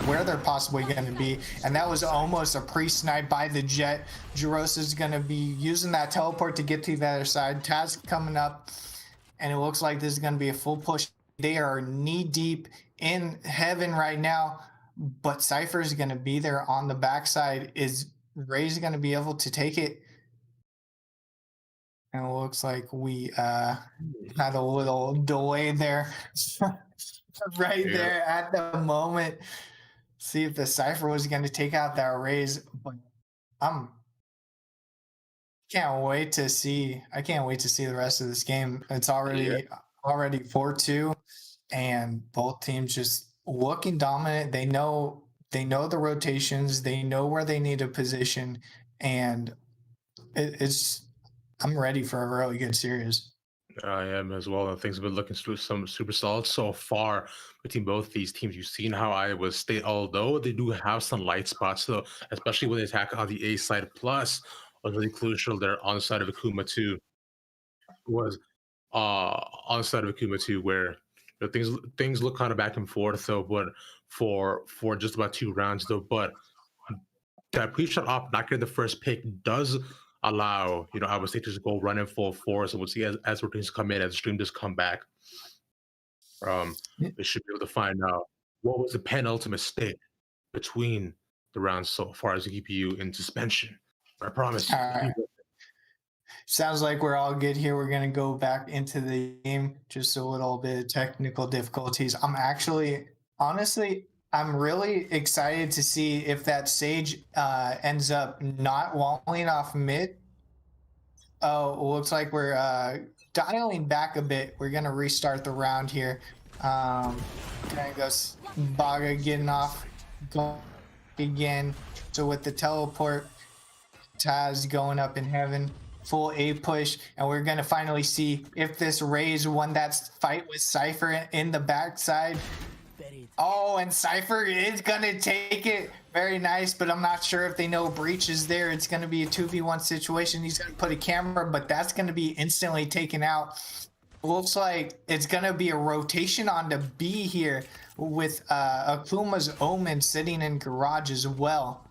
where they're possibly going to be. And that was almost a pre-snipe by the Jet. Jaros is going to be using that teleport to get to the other side. Taz coming up, and it looks like this is going to be a full push. They are knee deep in heaven right now, but Cypher is going to be there on the backside. Is Ray's going to be able to take it? And it looks like we had a little delay there. Right there at the moment. See if the Cypher was going to take out that raise. But can't wait to see. I can't wait to see the rest of this game. It's already 4-2, and both teams just looking dominant. They know the rotations. They know where they need to position, and it's. I'm ready for a really good series. I am as well. And things have been looking super solid so far between both these teams. You've seen how Iowa State, although they do have some light spots, though, especially when they attack on the A side, plus was really crucial there on the side of Akuma too. Was on the side of Akuma too, where things look kind of back and forth though, but for just about 2 rounds though, but that pre-shot op not getting the first pick does allow Iowa State to just go running full force, and we'll see as rotations come in, as the stream does come back. They should be able to find out what was the penultimate state between the rounds so far as to keep you in suspension. I promise. All right. Sounds like we're all good here. We're going to go back into the game. Just a little bit of technical difficulties. I'm really excited to see if that Sage ends up not walling off mid. Oh, looks like we're dialing back a bit. We're going to restart the round here. Gonna go Baga getting off again. So with the teleport, Taz going up in heaven, full A push, and we're going to finally see if this Raze won that fight with Cypher in the backside. Oh, and Cypher is going to take it. Very nice, but I'm not sure if they know Breach is there. It's going to be a 2v1 situation. He's going to put a camera, but that's going to be instantly taken out. Looks like it's going to be a rotation onto B here with Akuma's Omen sitting in garage as well.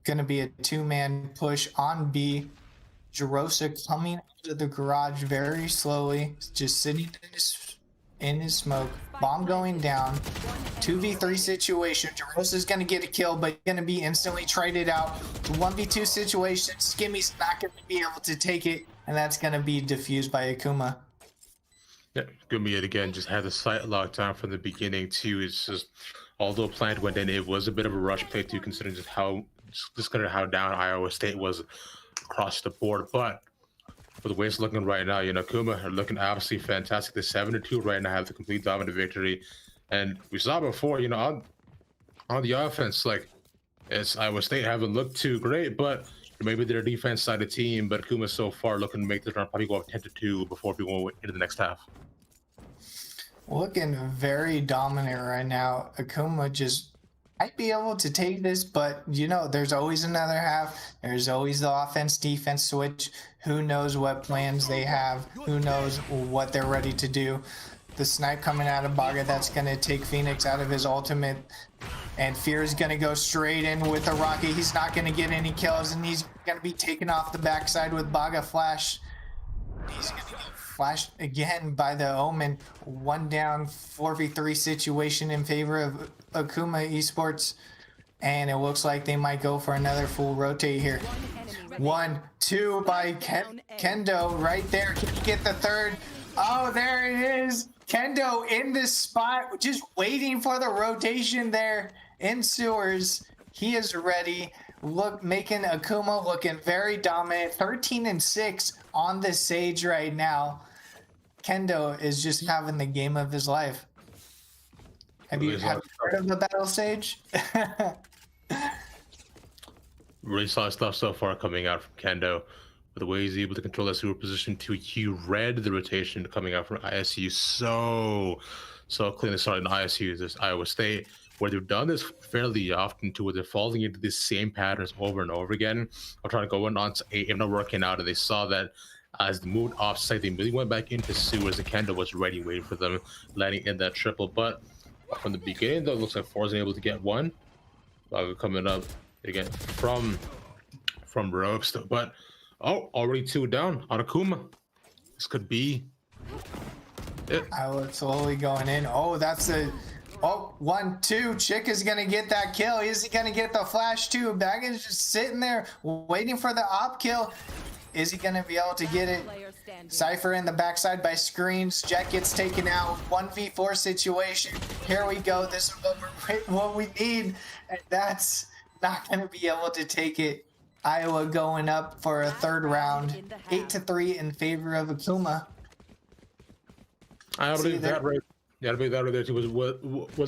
Going to be a 2-man push on B. Jarosa coming out of the garage very slowly, just sitting in his smoke. Bomb going down. 2v3 situation. Jarosa's going to get a kill, but going to be instantly traded out. 1v2 situation. Skimmy's not going to be able to take it, and that's going to be diffused by Akuma. Yeah, Gumi yet again just had the site locked down from the beginning too. It's just, although plant went in, it was a bit of a rush play too, considering just how down Iowa State was across the board. But for the way it's looking right now, Akuma are looking absolutely fantastic. The 7-2 right now have the complete dominant victory, and we saw before, on the offense, like it's Iowa State haven't looked too great, but maybe their defense side of the team. But Akuma so far looking to make this round probably go up 10-2 before we go into the next half. Looking very dominant right now. Akuma just might be able to take this, but there's always another half. There's always the offense-defense switch. Who knows what plans they have? Who knows what they're ready to do? The snipe coming out of Baga, that's going to take Phoenix out of his ultimate. And Fear is going to go straight in with a rocket. He's not going to get any kills, and he's going to be taken off the backside with Baga Flash. He's going to get flashed again by the Omen. 1 down, 4v3 situation in favor of Akuma Esports. And it looks like they might go for another full rotate here. 1, 2 by Kendo right there. Can you get the third? Oh, there it is. Kendo in this spot, just waiting for the rotation there in sewers. He is ready. Making Akuma looking very dominant. 13-6 on the Sage right now. Kendo is just having the game of his life. Have you heard of the Battle Sage? Really solid stuff so far coming out from Kendo. With the way he's able to control that super position too. He read the rotation coming out from ISU so cleanly started in ISU, this Iowa State. where they've done this fairly often too, where they're falling into these same patterns over and over again. I'm trying to go in on to A, if not working out, and they saw that as they moved off site, they really went back into sewers, and Kendo was ready, waiting for them, landing in that triple. But from the beginning, though, it looks like For's able to get one. Coming up again from ropes, but already 2 down on Akuma. This could be it. I was slowly going in. Oh, that's a 1-2. Chick is gonna get that kill. Is he gonna get the flash too? Baggins is just sitting there waiting for the op kill. Is he gonna be able to get it? Cypher in the backside by screens. Jet gets taken out. 1v4 situation. Here we go. This is what we need. And that's not gonna be able to take it. Iowa going up for a third round. 8-3 in favor of Akuma. I believe that right. Yeah, I believe that right there too was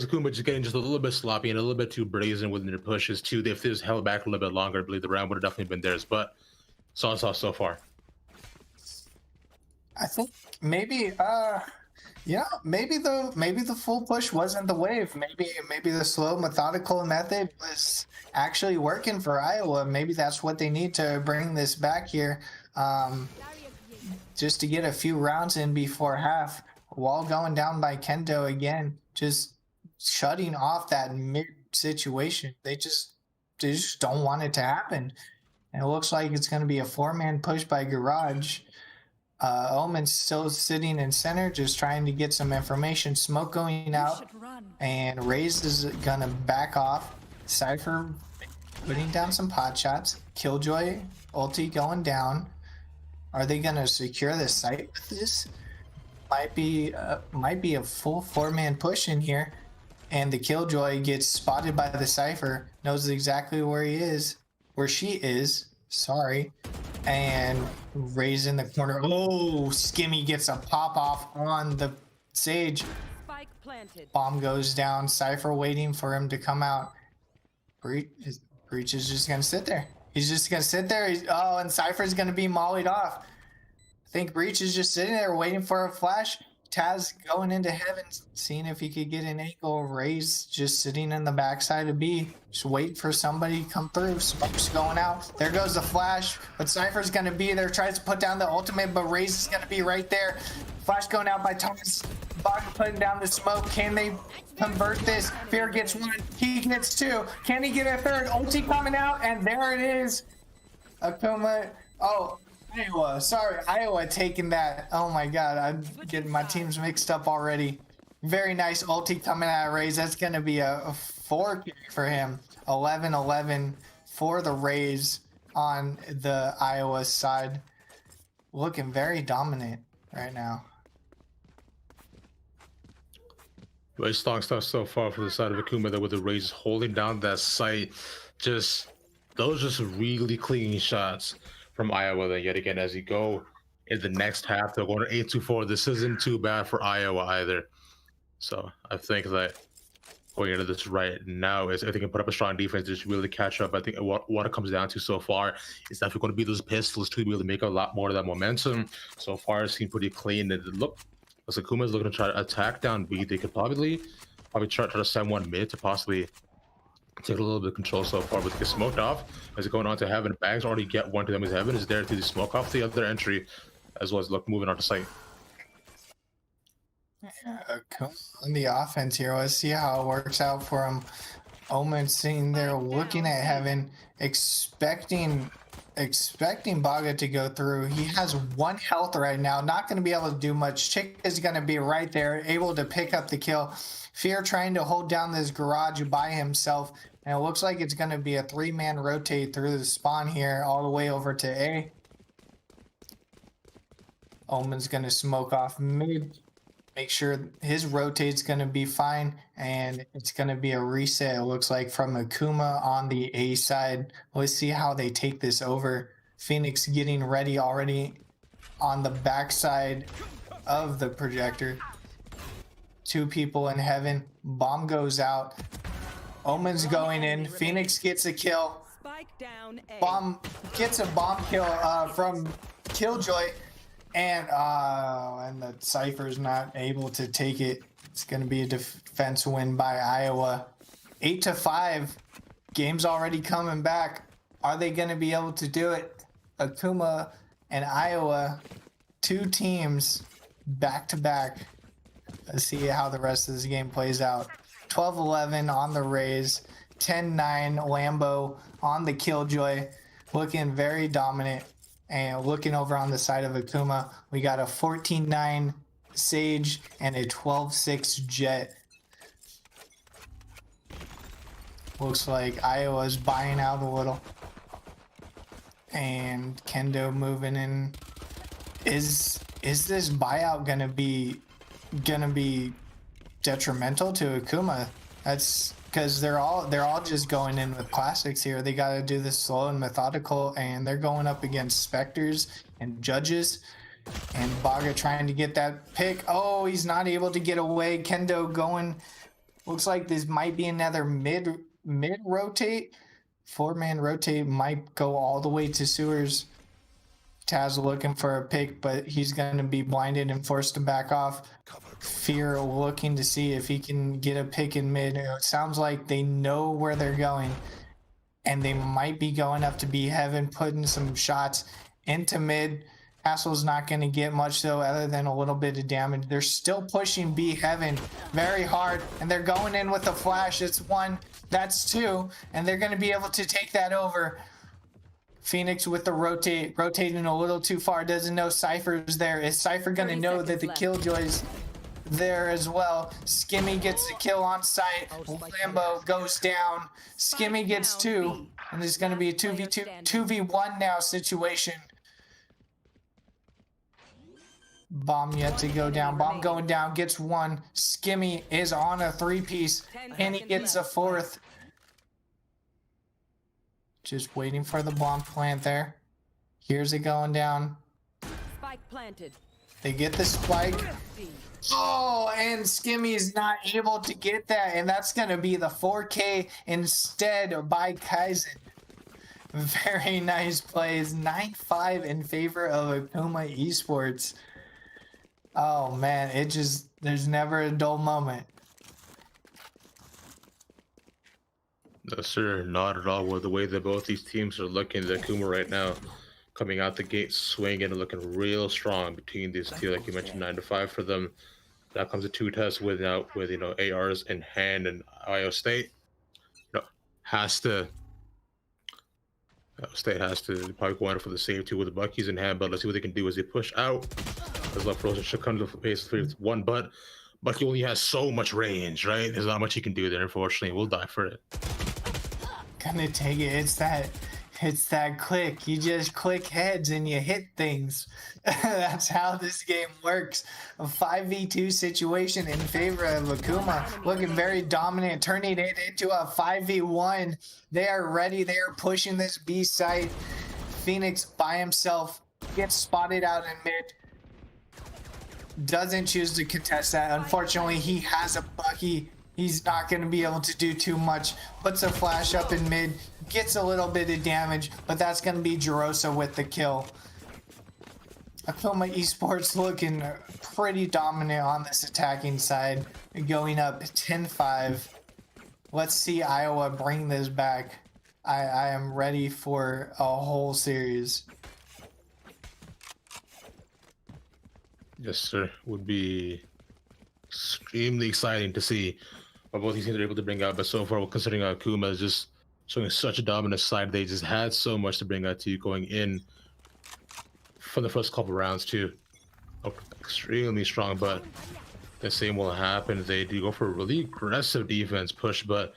Akuma just getting just a little bit sloppy and a little bit too brazen with their pushes too. If this held back a little bit longer, I believe the round would have definitely been theirs. But so far. I think maybe yeah, maybe the full push wasn't the wave. Maybe the slow methodical method was actually working for Iowa. Maybe that's what they need to bring this back here. Just to get a few rounds in before half. Wall going down by Kendo again, just shutting off that mid situation. They just don't want it to happen. And it looks like it's going to be a 4-man push by Garage. Omen's still sitting in center, just trying to get some information. Smoke going out, and Raze is going to back off. Cypher putting down some pot shots. Killjoy ulti going down. Are they going to secure the site with this? Might be a full 4-man push in here, and the Killjoy gets spotted by the Cypher. Knows exactly where she is. Sorry, and Raze in the corner. Oh, Skimmy gets a pop off on the Sage. Spike planted. Bomb goes down. Cypher waiting for him to come out. Breach is just gonna sit there. He's just gonna sit there. And Cypher's gonna be mollied off. I think Breach is just sitting there waiting for a flash. Taz going into heaven, seeing if he could get an angle. Raze just sitting in the backside of B, just wait for somebody to come through. Smoke's going out. There goes the flash, but Cypher's going to be there. Tries to put down the ultimate, but Raze is going to be right there. Flash going out by Thomas. Bogg putting down the smoke. Can they convert this? Fear gets 1. He gets 2. Can he get a third? Ulti coming out, and there it is. Akuma. Oh. Iowa taking that. Oh my god, I'm getting my teams mixed up already. Very nice ulti coming out of Raze. That's going to be a 4 for him. 11-11 for the Raze on the Iowa side. Looking very dominant right now. Very strong stuff so far for the side of Akuma, though, with the Raze holding down that site. Those really clean shots from Iowa. Then yet again, as you go in the next half, they're going to 8-4. This isn't too bad for Iowa either. So I think that going into this right now is if they can put up a strong defense, just really catch up. I think what it comes down to so far is definitely going to be those pistols to be able to make a lot more of that momentum. So far, it seemed pretty clean. As Akuma's looking to try to attack down B, they could probably try to send one mid to possibly take a little bit of control so far, but they get smoked off as it going on to heaven. Bags already get one to them as heaven is there to smoke off the other entry, as well as moving on to site. On the offense here, let's see how it works out for him. Omen sitting there looking at heaven, expecting Baga to go through. He has 1 health right now, not going to be able to do much. Chick is going to be right there, able to pick up the kill. Fear trying to hold down this Garage by himself, and it looks like it's going to be a 3-man rotate through the spawn here all the way over to A. Omen's going to smoke off mid, make sure his rotate's going to be fine, and it's going to be a reset, it looks like, from Akuma on the A side. Let's see how they take this over. Phoenix getting ready already on the backside of the projector. 2 people in heaven. Bomb goes out. Omen's going in. Phoenix gets a kill. Bomb gets a bomb kill from Killjoy. And the Cypher's not able to take it. It's going to be a defense win by Iowa. 8-5. Game's already coming back. Are they going to be able to do it? Akuma and Iowa, 2 teams back to back. Let's see how the rest of this game plays out. 12-11 on the Rays. 10-9 Lambo on the Killjoy. Looking very dominant. And looking over on the side of Akuma, we got a 14-9 Sage and a 12-6 Jet. Looks like Iowa's buying out a little. And Kendo moving in. Is this buyout gonna be detrimental to Akuma? That's because they're all just going in with classics here. They got to do this slow and methodical, and they're going up against Spectres and Judges. And Baga trying to get that pick. Oh, he's not able to get away. Kendo going. Looks like this might be another mid rotate. 4-man rotate might go all the way to Sewers. Taz looking for a pick, but he's going to be blinded and forced to back off. Fear looking to see if he can get a pick in mid. It sounds like they know where they're going, and they might be going up to be Heaven, putting some shots into mid. Castle's not going to get much, though, other than a little bit of damage. They're still pushing B Heaven very hard, and they're going in with a flash. It's 1, that's 2, and they're going to be able to take that over. Phoenix with the rotating a little too far. Doesn't know Cypher's there. Is Cypher going to know that the Killjoy's there as well? Skimmy gets the kill on site. Lambo goes down. Skimmy gets 2, and it's going to be a 2v2, 2v1 now situation. Bomb yet to go down. Bomb going down, gets 1. Skimmy is on a 3-piece, and he gets a 4th. Just waiting for the bomb plant there. Here's it going down. Spike planted. They get the spike. Oh, and Skimmy is not able to get that, and that's going to be the 4K instead by Kaizen. Very nice plays. 9-5 in favor of Akuma Esports. Oh, man, there's never a dull moment. No, sir, not at all. With the way that both these teams are looking, the Akuma right now, coming out the gate swinging and looking real strong between these two. Like you mentioned, 9-5 for them. Now comes a 2 test with ARs in hand, and Ohio State, State has to probably go in for the save too with the Buckies in hand. But let's see what they can do as they push out. As Love Frozen should come to the pace with 1, but Bucky only has so much range, right? There's not much he can do there. Unfortunately, we'll die for it. Gonna take it. It's that click. You just click heads and you hit things. That's how this game works. A 5v2 situation in favor of Akuma. Looking very dominant, turning it into a 5v1. They are ready. They are pushing this B site. Phoenix by himself gets spotted out in mid. Doesn't choose to contest that. Unfortunately, he has a Bucky. He's not going to be able to do too much. Puts a flash up in mid. Gets a little bit of damage, but that's going to be Jarosa with the kill. Akuma Esports looking pretty dominant on this attacking side. Going up 10-5. Let's see Iowa bring this back. I am ready for a whole series. Yes, sir. Would be extremely exciting to see what both these teams are able to bring out. But so far, considering Akuma is just showing such a dominant side, they just had so much to bring out to you going in from the first couple rounds too. Extremely strong, but the same will happen. They do go for a really aggressive defense push, but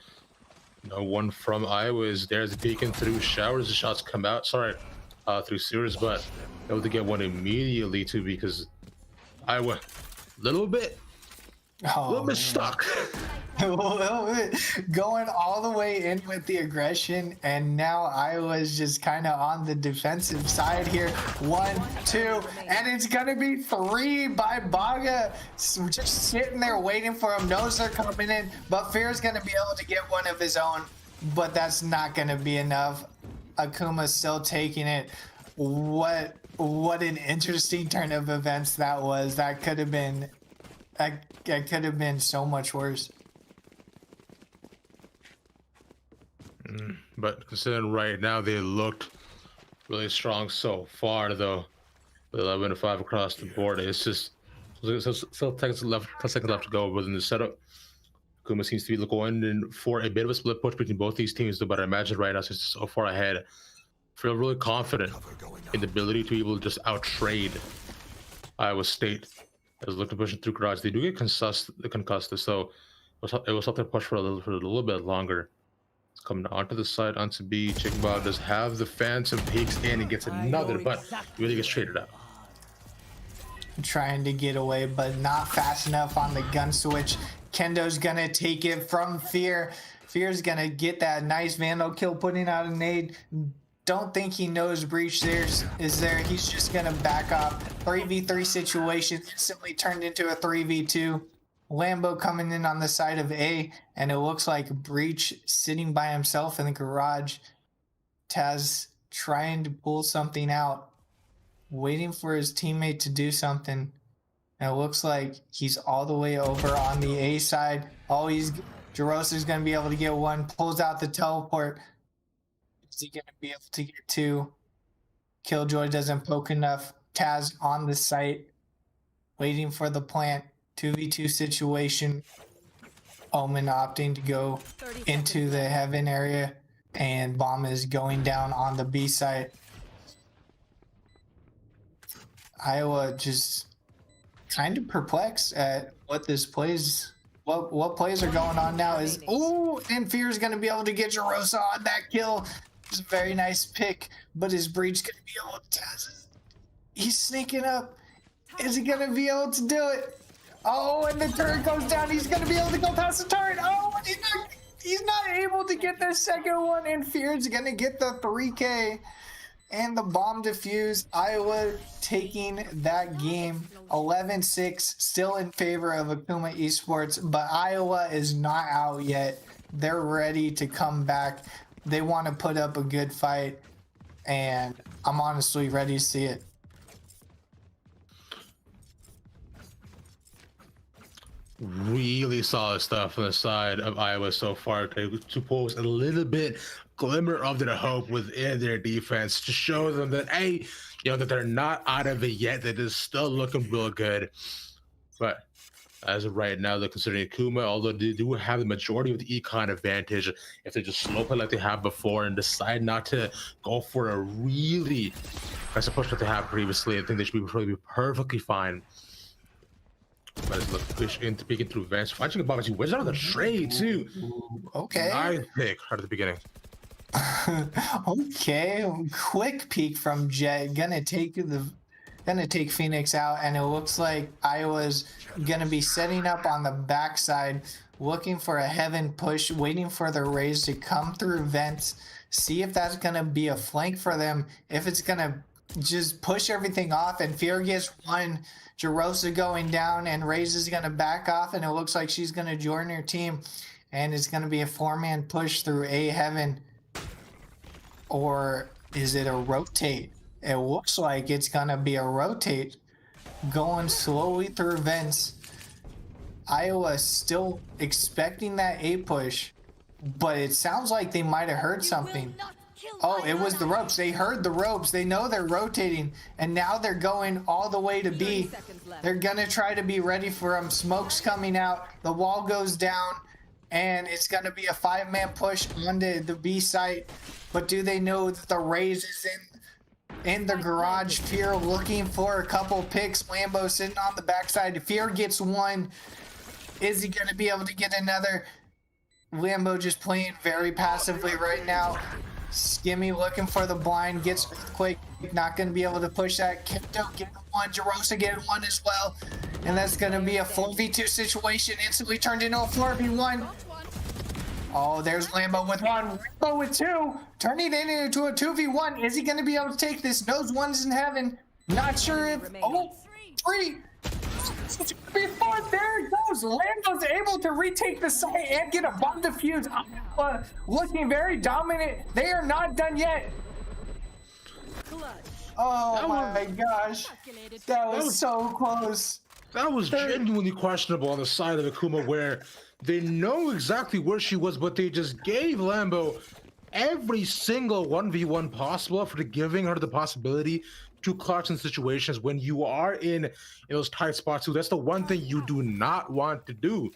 no one from Iowa is there to peeking through showers. The shots come out, through sewers, but able to get one immediately too, because Iowa, a little bit stuck. A little bit going all the way in with the aggression, and now Iowa's just kind of on the defensive side here. 1, 2, and it's gonna be 3 by Baga. Just sitting there waiting for him. Knows they're coming in, but Fear's gonna be able to get one of his own, but that's not gonna be enough. Akuma's still taking it. What an interesting turn of events that was. That could have been so much worse. But considering right now they looked really strong so far, though, with 11-5 across the board, it's just still 10 seconds left to go within the setup. Kuma seems to be going in for a bit of a split push between both these teams, but I imagine right now since it's so far ahead, feel really confident in the ability to be able to just out-trade Iowa State. As looking to push it through garage, they do get concussed, so it was something to push for a little bit longer. It's coming onto the side, onto B. Chickball does have the Phantom peeks in and gets another, but really gets traded out. Trying to get away, but not fast enough on the gun switch. Kendo's gonna take it from Fear. Fear's gonna get that nice Vandal kill, putting out a nade. Don't think he knows Breach is there. He's just gonna back off. 3v3 situation instantly turned into a 3v2. Lambo coming in on the side of A, and it looks like Breach sitting by himself in the garage. Taz trying to pull something out, waiting for his teammate to do something. And it looks like he's all the way over on the A side. Jarosa's gonna be able to get one, pulls out the teleport. Is he gonna be able to get two? Killjoy doesn't poke enough. Taz on the site, waiting for the plant. 2v2 situation. Omen opting to go into the heaven area, and bomb is going down on the B site. Iowa just kind of perplexed at what this plays. What plays are going on now is and Fear's gonna be able to get Jarosa on that kill. It's a very nice pick, but is Breach gonna be able to Taz? He's sneaking up. Is he gonna be able to do it? Oh, and the turret goes down. He's gonna be able to go past the turret. Oh, and he's not able to get the second one, and Fear's gonna get the 3K and the bomb defuse. Iowa taking that game 11-6, still in favor of Akuma Esports, but Iowa is not out yet. They're ready to come back. They want to put up a good fight, and I'm honestly ready to see it. Really solid stuff on the side of Iowa so far to pose a little bit glimmer of their hope within their defense to show them that, hey, that they're not out of it yet, that it's still looking real good. But as of right now, they're considering Akuma, although they do have the majority of the econ advantage. If they just slow play like they have before and decide not to go for a really aggressive push that they have previously, I think they should probably be perfectly fine. But it's looking push into peeking through vents. Watching a bomb as he wins out of the trade too. Okay. Nice pick right at the beginning. Okay, quick peek from Jet. Gonna take Phoenix out, and it looks like Iowa's gonna be setting up on the backside, looking for a heaven push, waiting for the raise to come through vents. See if that's gonna be a flank for them. If it's gonna just push everything off, and Fear gets one. Jarosa going down, and Raze is gonna back off, and it looks like she's gonna join her team, and it's gonna be a 4-man push through A heaven. Or is it a rotate? It looks like it's gonna be a rotate, going slowly through vents. Iowa still expecting that A push, but it sounds like they might have heard something. Oh, it was the ropes. They heard the ropes. They know they're rotating, and now they're going all the way to B. They're gonna try to be ready for them. Smoke's coming out. The wall goes down, and it's gonna be a 5-man push onto the B site. But do they know that the Raze is in the garage? Fear looking for a couple picks. Lambo sitting on the backside. Fear gets one. Is he gonna be able to get another? Lambo just playing very passively right now. Skimmy looking for the blind, gets Earthquake, not going to be able to push that. Kendo getting one, Jarosa getting one as well. And that's going to be a 4v2 situation, instantly turned into a 4v1. Oh, there's Lambo with one, Lambo with two, turning it into a 2v1. Is he going to be able to take this? Knows one's in heaven. Not sure if, three. It's gonna be 4. There it goes. Lambo's able to retake the site and get a bomb defuse. Looking very dominant. They are not done yet. Oh my gosh. That was so close. That was genuinely questionable on the side of Akuma, where they know exactly where she was, but they just gave Lambo every single 1v1 possible for giving her the possibility to clutch in situations when you are in those tight spots too. That's the one thing you do not want to do.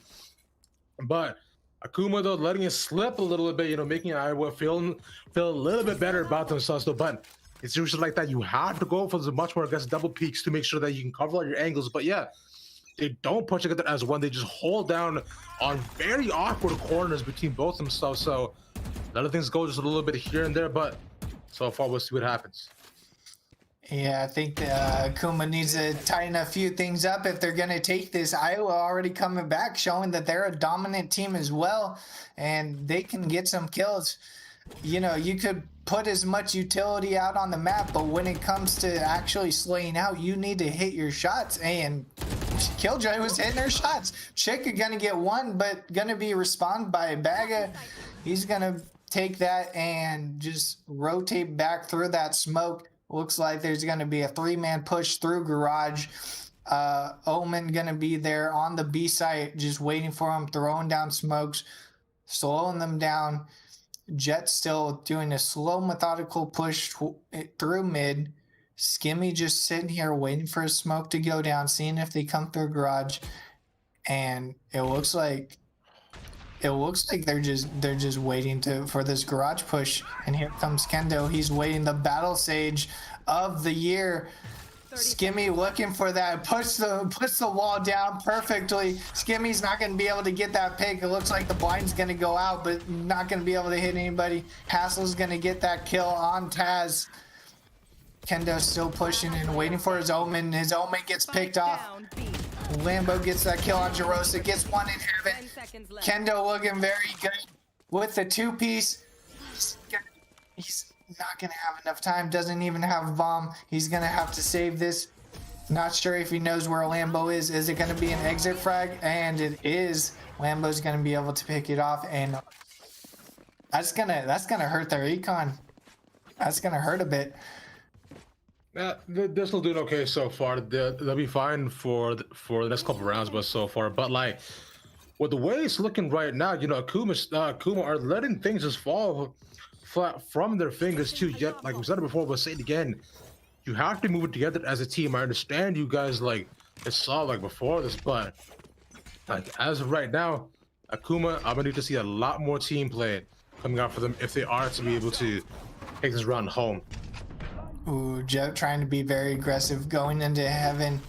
But Akuma, though, letting it slip a little bit, making Iowa feel a little bit better about themselves, though. But it's usually like that. You have to go for the much more aggressive double peaks to make sure that you can cover all your angles. But yeah, they don't push together as one. They just hold down on very awkward corners between both themselves. So a lot of things go just a little bit here and there. But so far, we'll see what happens. Yeah, I think Akuma needs to tighten a few things up if they're going to take this. Iowa already coming back, showing that they're a dominant team as well, and they can get some kills. You could put as much utility out on the map, but when it comes to actually slaying out, you need to hit your shots, and Killjoy was hitting her shots. Chick is going to get one, but going to be responded by Baga. He's going to take that and just rotate back through that smoke. Looks like there's going to be a 3-man push through garage. Omen going to be there on the B site, just waiting for him, throwing down smokes, slowing them down. Jet still doing a slow, methodical push through mid. Skimmy just sitting here waiting for a smoke to go down, seeing if they come through garage. And it looks like they're just waiting for this garage push. And here comes Kendo. He's waiting, the battle sage of the year. Skimmy looking for that, puts the wall down perfectly. Skimmy's not going to be able to get that pick. It looks like the blind's going to go out, but not going to be able to hit anybody. Hassle's going to get that kill on Taz. Kendo still pushing and waiting for his Omen. His Omen gets picked off. Lambo gets that kill on Jarosa, gets one in heaven. Kendo looking very good with the 2-piece. He's not going to have enough time, doesn't even have a bomb. He's going to have to save this. Not sure if he knows where Lambo is. Is it going to be an exit frag? And it is. Lambo's going to be able to pick it off, and that's gonna hurt their econ. That's going to hurt a bit. This will do okay so far. They'll be fine for the next couple rounds, but so far. But like, with the way it's looking right now, Akuma are letting things just fall flat from their fingers too. Yet, like we said it before, but say it again, you have to move it together as a team. I understand you guys saw before this, but as of right now, Akuma, I'm gonna need to see a lot more team play coming out for them if they are to be able to take this round home. Ooh, Jet trying to be very aggressive, going into heaven,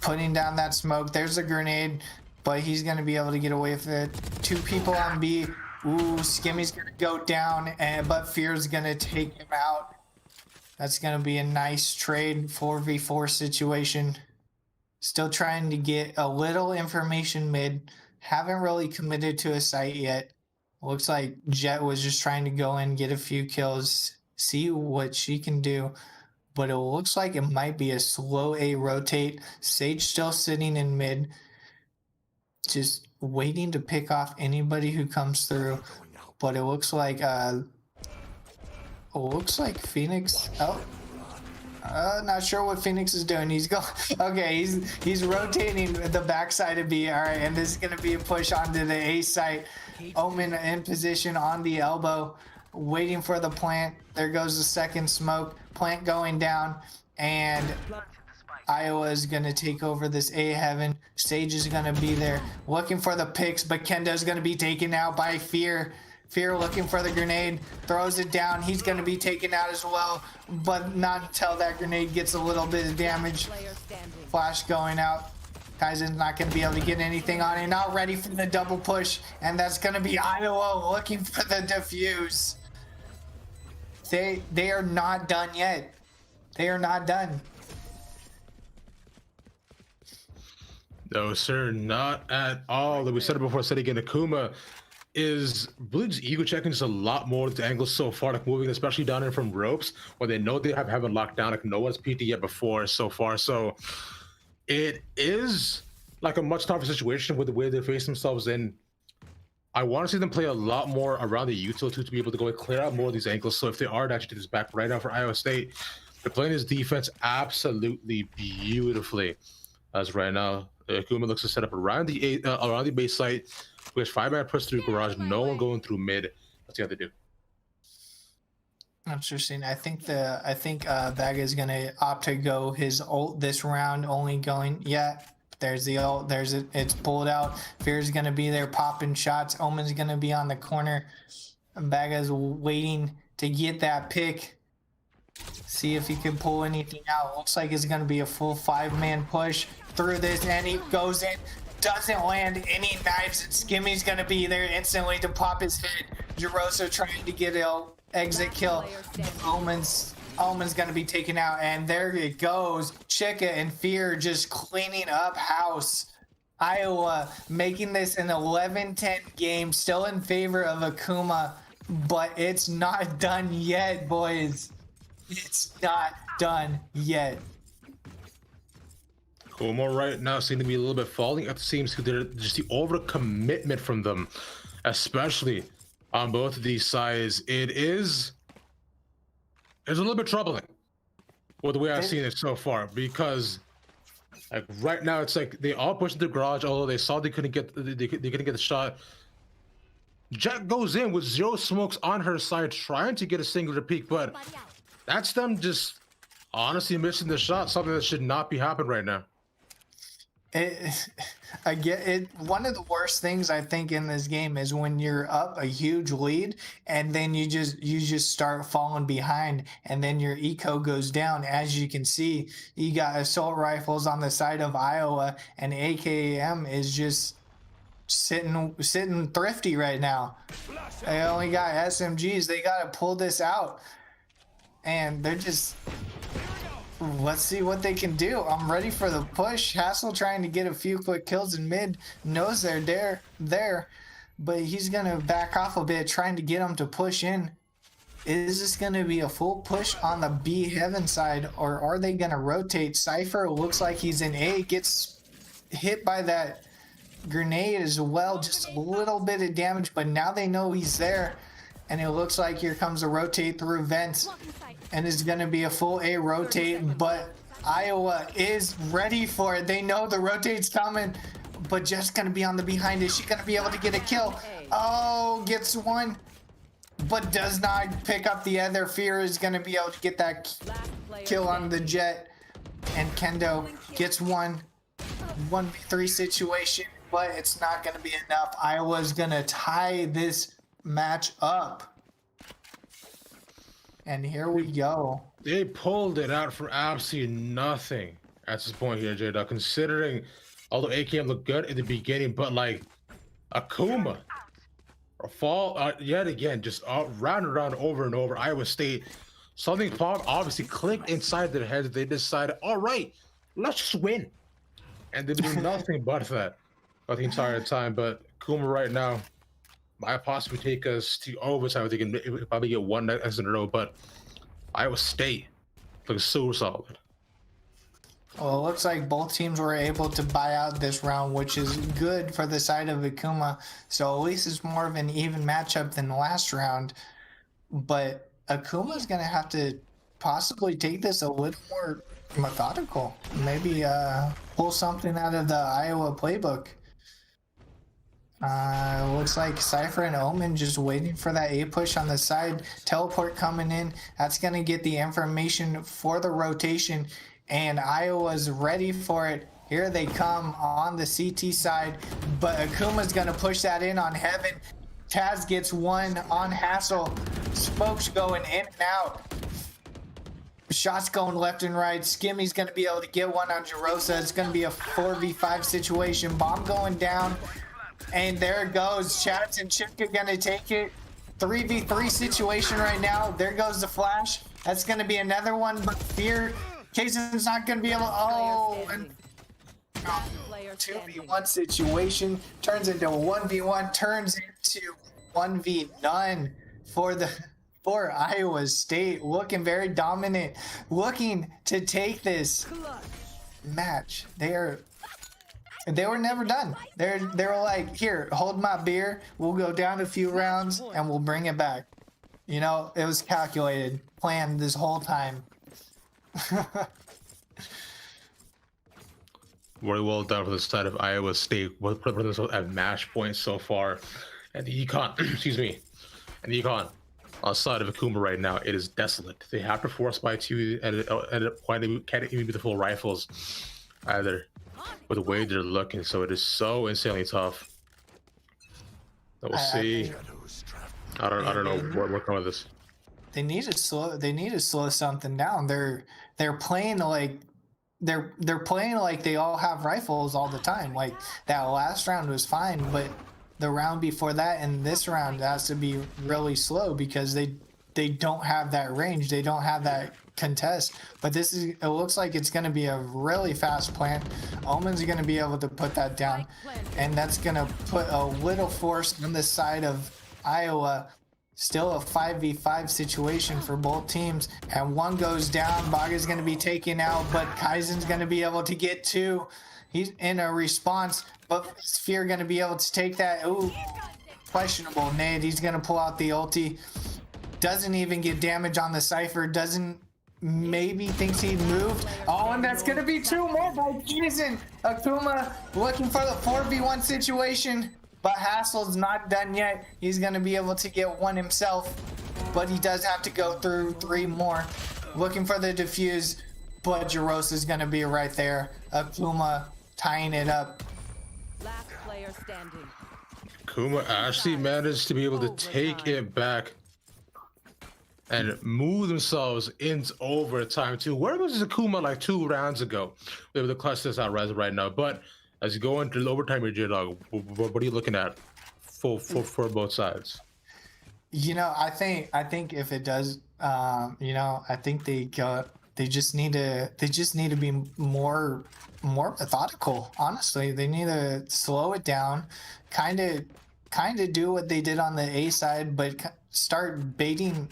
putting down that smoke. There's a grenade, but he's going to be able to get away with it. 2 people on B. Ooh, Skimmy's going to go down, but Fear's going to take him out. That's going to be a nice trade 4v4 situation. Still trying to get a little information mid. Haven't really committed to a site yet. Looks like Jet was just trying to go in, get a few kills, see what she can do, but it looks like it might be a slow A rotate. Sage still sitting in mid, just waiting to pick off anybody who comes through. But it looks like Phoenix. Not sure what Phoenix is doing. He's going. Okay, he's rotating the backside of B. All right, and this is gonna be a push onto the A site. Omen in position on the elbow, waiting for the plant. There goes the second smoke. Plant going down, and Iowa is going to take over this A heaven. Sage is going to be there looking for the picks, but Kendo's going to be taken out by Fear. Fear looking for the grenade, throws it down. He's going to be taken out as well, but not until that grenade gets a little bit of damage. Flash going out. Kaizen's not going to be able to get anything on it. Not ready for the double push, and that's going to be Iowa looking for the defuse. They are not done yet. They are not done. No, sir, not at all. Like we said it before, said again, Akuma is Bleed's ego checking just a lot more of the angles so far, like moving, especially down in from ropes, where they know they haven't locked down, like no one's PT yet before so far. So it is like a much tougher situation with the way they face themselves in. I want to see them play a lot more around the util too, to be able to go and clear out more of these angles. So if they are to actually do this back right now for Iowa State, they're playing this defense absolutely beautifully. As right now, Akuma looks to set up around the base site, which 5-man push through garage, no one going through mid. Let's see how they do. Interesting. I think Vaga is gonna opt to go his ult this round, only going. Yeah, there's the ult. There's it. It's pulled out. Fear's gonna be there popping shots. Omen's gonna be on the corner. Vaga's waiting to get that pick. See if he can pull anything out. Looks like it's gonna be a full 5-man push through this, and he goes in. Doesn't land any knives, and Skimmy's gonna be there instantly to pop his head. Jeroso trying to get an exit kill. Omen's gonna be taken out, and there it goes. Chica and Fear just cleaning up house. Iowa making this an 11-10 game, still in favor of Akuma, but it's not done yet, boys. It's not done yet. Como right now seem to be a little bit falling at the seams because just the overcommitment from them, especially on both of these sides. It's a little bit troubling with the way I've seen it so far, because like right now it's like they all pushed into the garage, although they saw they couldn't get the shot. Jet goes in with 0 smokes on her side, trying to get a singular peek, but that's them just honestly missing the shot, something that should not be happening right now. I get it. One of the worst things I think in this game is when you're up a huge lead and then you just start falling behind, and then your eco goes down. As you can see, you got assault rifles on the side of Iowa, and AKM is just sitting thrifty right now. They only got SMGs. They got to pull this out, and they're just. Let's see what they can do. I'm ready for the push. Hassel trying to get a few quick kills in mid. Knows they're there, but he's going to back off a bit, trying to get them to push in. Is this going to be a full push on the B heaven side, or are they going to rotate? Cypher looks like he's in A. Gets hit by that grenade as well. Just a little bit of damage, but now they know he's there. And it looks like here comes a rotate through vents. And it's going to be a full A rotate, but Iowa is ready for it. They know the rotate's coming, but just going to be on the behind. Is she going to be able to get a kill? Oh, gets one, but does not pick up the other. Fear is going to be able to get that kill on the Jet. And Kendo gets 1v3 situation, but it's not going to be enough. Iowa's going to tie this match up. And here we go. They pulled it out for absolutely nothing at this point here, J-Dog, considering, although AKM looked good in the beginning, but like Akuma or fall yet again, just round and round over and over. Iowa State, something obviously clicked inside their heads. They decided, all right, let's just win. And they've been doing nothing but that the entire time. But Akuma right now might possibly take us to overtime. They can probably get one next in a row, but Iowa State looks so solid. Well, it looks like both teams were able to buy out this round, which is good for the side of Akuma. So at least it's more of an even matchup than the last round. But Akuma's going to have to possibly take this a little more methodical. Maybe pull something out of the Iowa playbook. Looks like Cypher and Omen just waiting for that A push on the side. Teleport coming in. That's going to get the information for the rotation. And Iowa's ready for it. Here they come on the CT side. But Akuma's going to push that in on Heaven. Taz gets one on Hassel. Smokes going in and out. Shots going left and right. Skimmy's going to be able to get one on Jerosa. It's going to be a 4v5 situation. Bomb going down. And there it goes. Chats and Chip are going to take it. 3v3 situation right now. There goes the flash. That's going to be another one. But Fear, Kazan's not going to be able to... Oh, and 2v1 situation. Turns into 1v1. Turns into 1v none for Iowa State. Looking very dominant. Looking to take this match. They were never done. They were like, here, hold my beer. We'll go down a few rounds and we'll bring it back. You know, it was calculated, planned this whole time. Very well done for the side of Iowa State. We'll put this at match points so far. And the econ, excuse me, and the econ outside of Akuma right now, it is desolate. They have to force by 2 and can't even be the full rifles either, with the way they're looking. So it is so insanely tough. We'll see. I don't know what come of this. They need to slow something down. They're playing like they're playing like they all have rifles all the time. Like that last round was fine, but the round before that and this round has to be really slow because they don't have that range. They don't have that contest. But it looks like it's going to be a really fast plant. Omen's going to be able to put that down, and that's going to put a little force on the side of Iowa. Still a 5v5 situation for both teams, and one goes down. Baga's going to be taken out, but Kaizen's going to be able to get 2. He's in a response, but Sphere going to be able to take that. Ooh, questionable nade. He's going to pull out the ulti. Doesn't even get damage on the Cypher. Maybe thinks he moved. Oh, and that's going to be 2 more by Jason. Akuma looking for the 4v1 situation. But Hassel's not done yet. He's going to be able to get 1 himself. But he does have to go through 3 more. Looking for the defuse. But Jaros is going to be right there. Akuma tying it up. Last player standing. Akuma actually managed to be able to take it back and move themselves into overtime too. Where was Akuma like 2 rounds ago? We have the clutch this out right now. But as you go into the overtime, J-Dog, what are you looking at for both sides? You know, I think if it does, you know, I think they just need to be more methodical. Honestly, they need to slow it down, kind of do what they did on the A side, but start baiting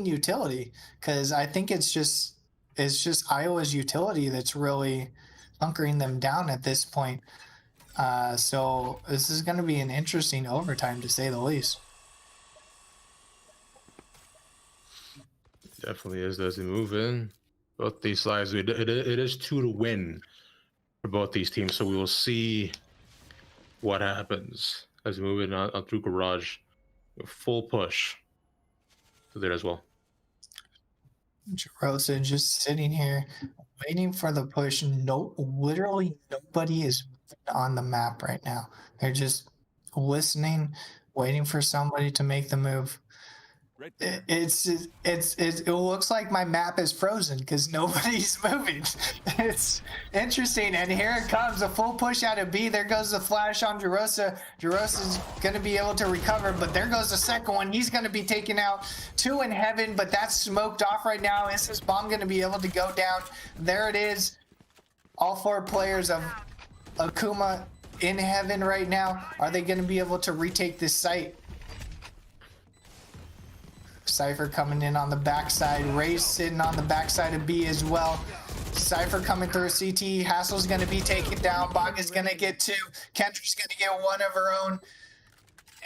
utility, because I think it's just Iowa's utility that's really hunkering them down at this point. So this is going to be an interesting overtime, to say the least. Definitely is. As they move in, both these sides, it is 2 to win for both these teams. So we will see what happens as we move in on through Garage. Full push there as well. Jarosa just sitting here waiting for the push. Literally nobody is on the map right now. They're just listening, waiting for somebody to make the move. It looks like my map is frozen because nobody's moving. It's interesting, and here it comes, a full push out of B. There goes the flash on Jarosa. Jarosa's going to be able to recover, but there goes the second one. He's going to be taken out. 2 in heaven, but that's smoked off right now. Is this bomb going to be able to go down? There it is. All 4 players of Akuma in heaven right now. Are they going to be able to retake this site? Cypher coming in on the backside. Ray's sitting on the backside of B as well. Cypher coming through CT. Hassel's going to be taken down. Baga's going to get 2. Kendra's going to get 1 of her own.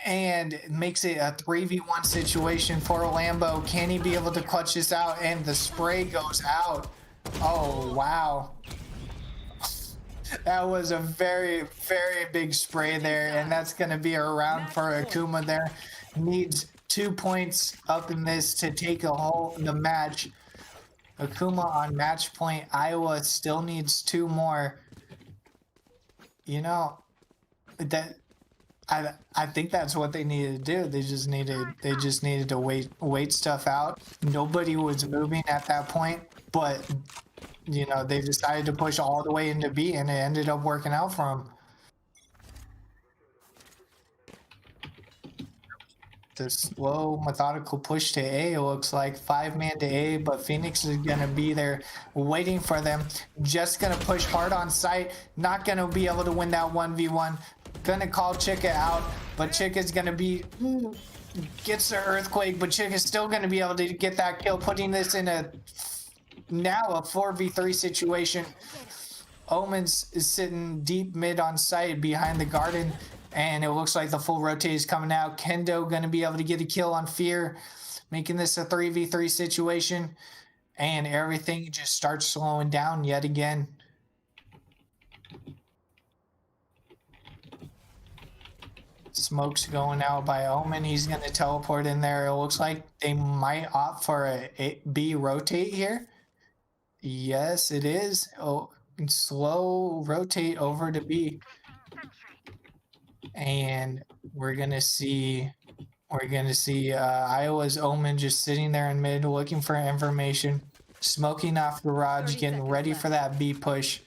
And makes it a 3v1 situation for Lambo. Can he be able to clutch this out? And the spray goes out. Oh, wow. That was a very, very big spray there. And that's going to be a round for Akuma there. Needs 2 points up in this to take the match. Akuma on match point. Iowa still needs 2 more. You know, that I think that's what they needed to do. They just needed to wait stuff out. Nobody was moving at that point, but you know, they decided to push all the way into B, and it ended up working out for them. The slow, methodical push to A, it looks like 5-man to A, but Phoenix is going to be there waiting for them. Just going to push hard on site. Not going to be able to win that 1v1. Going to call Chica out, but Chica's going to be... gets the earthquake, but Chica's still going to be able to get that kill, putting this in now a 4v3 situation. Omens is sitting deep mid on site behind the garden. And it looks like the full rotate is coming out. Kendo going to be able to get a kill on Fear, making this a 3v3 situation. And everything just starts slowing down yet again. Smoke's going out by Omen. He's going to teleport in there. It looks like they might opt for a B rotate here. Yes, it is. Oh, slow rotate over to B. And we're going to see Iowa's Omen just sitting there in mid looking for information, smoking off Garage, 30 getting seconds ready left. for that B push.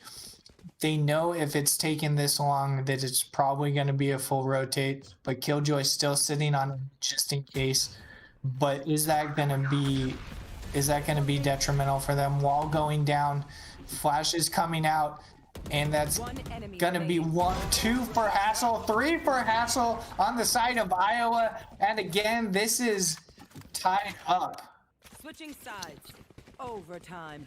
They know if it's taking this long that it's probably going to be a full rotate, but Killjoy's still sitting on it just in case. But is that going to be detrimental for them? Wall going down, Flash is coming out, and that's One enemy gonna be remaining. 2 for Hassel, 3 for Hassel on the side of Iowa, and again this is tied up. Switching sides. Overtime.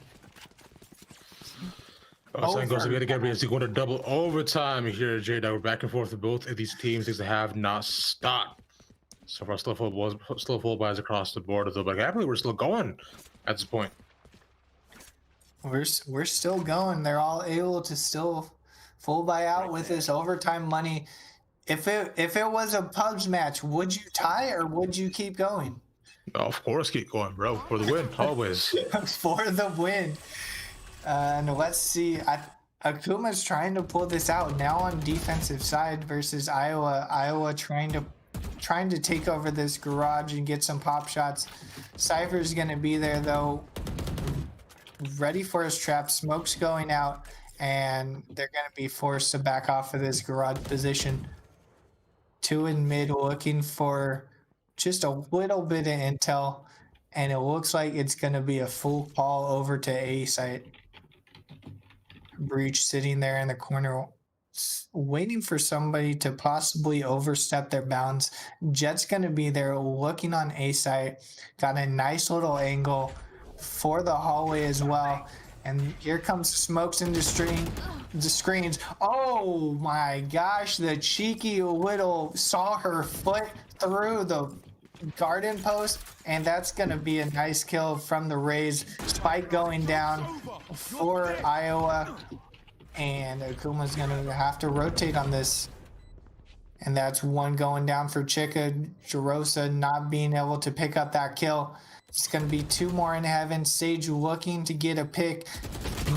Oh, same goes again. We're going to double overtime here, Jay. We're back and forth with both of these teams. Things that have not stopped. So far, still full buys across the board, though. But happily, we're still going at this point. We're still going. They're all able to still full buy out with this overtime money. If it was a pubs match, would you tie or would you keep going? Oh, of course, keep going, bro. For the win, always. For the win. And let's see. Akuma's trying to pull this out now on defensive side versus Iowa. Iowa trying to take over this garage and get some pop shots. Cypher's gonna be there though, ready for his trap. Smoke's going out, and they're gonna be forced to back off of this garage position. 2 in mid, looking for just a little bit of intel, and it looks like it's gonna be a full call over to A site. Breach sitting there in the corner, waiting for somebody to possibly overstep their bounds. Jet's going to be there looking on A site. Got a nice little angle for the hallway as well. And here comes Smokes into the screens. Oh my gosh, the cheeky little saw her foot through the garden post, and that's going to be a nice kill from the Rays. Spike going down for Iowa, and Akuma's going to have to rotate on this. And that's 1 going down for Chica. Jarosa not being able to pick up that kill. It's going to be 2 more in heaven. Sage looking to get a pick.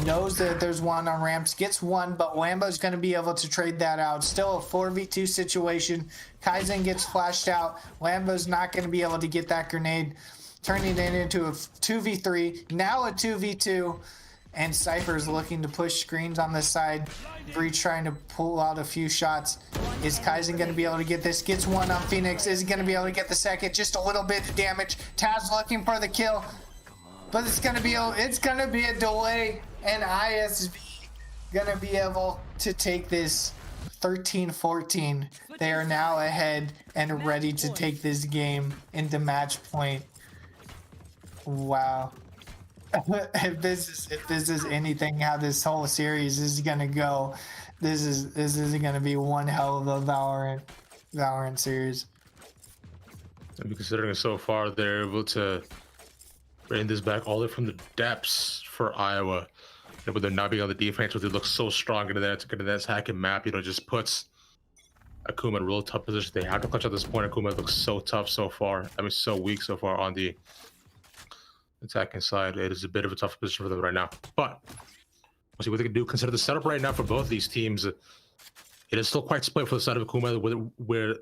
Knows that there's 1 on ramps. Gets 1, but Lambo's going to be able to trade that out. Still a 4v2 situation. Kaizen gets flashed out. Lambo's not going to be able to get that grenade. Turning it into a 2v3. Now a 2v2. And Cypher's looking to push screens on this side. Breach trying to pull out a few shots. Is Kaizen going to be able to get this? Gets 1 on Phoenix. Is he going to be able to get the second? Just a little bit of damage. Taz looking for the kill. But it's going to be a delay. And ISV going to be able to take this 13-14. They are now ahead and ready to take this game into match point. Wow. If this is anything how this whole series is gonna go, this is gonna be one hell of a Valorant series. And considering so far they're able to bring this back all the way from the depths for Iowa, with them not being on the defense, but they look so strong into that attacking map, just puts Akuma in a real tough position. They have to clutch at this point. Akuma looks so tough so far. I mean, so weak so far on the attacking side. It is a bit of a tough position for them right now, but we'll see what they can do. Consider the setup right now for both these teams. It is still quite split for the side of Akuma, where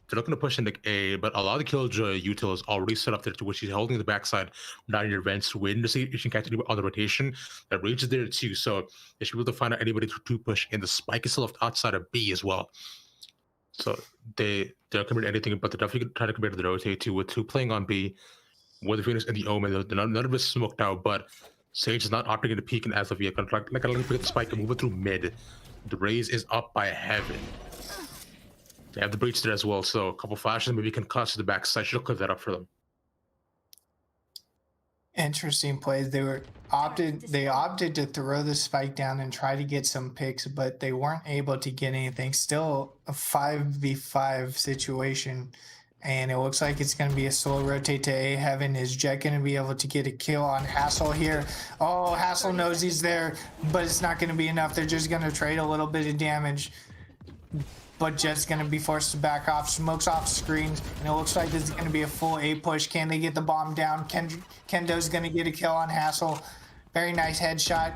they're looking to push into A, but a lot of the Killjoy util is already set up there, to which he's holding the backside, not in your vents, waiting to see if you can catch anybody on the rotation. That Rage is there too, so they should be able to find out anybody to push, and the Spike is still left outside of B as well. So they're committing anything, but they're definitely trying to commit to the rotate too, with 2 playing on B, with the Phoenix and the Omen. None of it's smoked out, but Sage is not opting into peeking as of yet. Like I let me pick up the Spike and move it through mid. The Raze is up by heaven. They have the breach there as well, so a couple flashes, maybe you can clutch to the backside. Should clear that up for them. Interesting plays. They opted to throw the spike down and try to get some picks, but they weren't able to get anything. Still a 5v5 situation, and it looks like it's going to be a slow rotate to A heaven. Is Jet going to be able to get a kill on Hassel here? Oh, Hassel knows he's there, but it's not going to be enough. They're just going to trade a little bit of damage. but Jet's gonna be forced to back off. Smoke's off screens, and it looks like this is gonna be a full A push. Can they get the bomb down? Kendo's gonna get a kill on Hassel. Very nice headshot.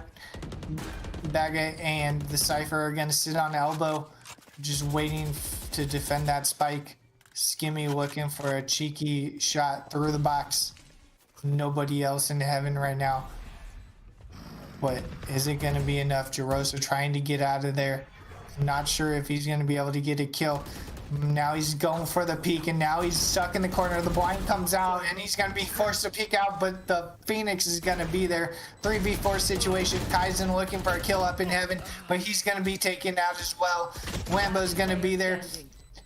Baga and the Cypher are gonna sit on elbow, just waiting to defend that spike. Skimmy looking for a cheeky shot through the box. Nobody else in heaven right now. But is it gonna be enough? Jarosa trying to get out of there. Not sure if he's going to be able to get a kill. Now he's going for the peek, and now he's stuck in the corner. The blind comes out, and he's going to be forced to peek out, but the Phoenix is going to be there. 3v4 situation. Kaizen looking for a kill up in heaven, but he's going to be taken out as well. Lambo's going to be there.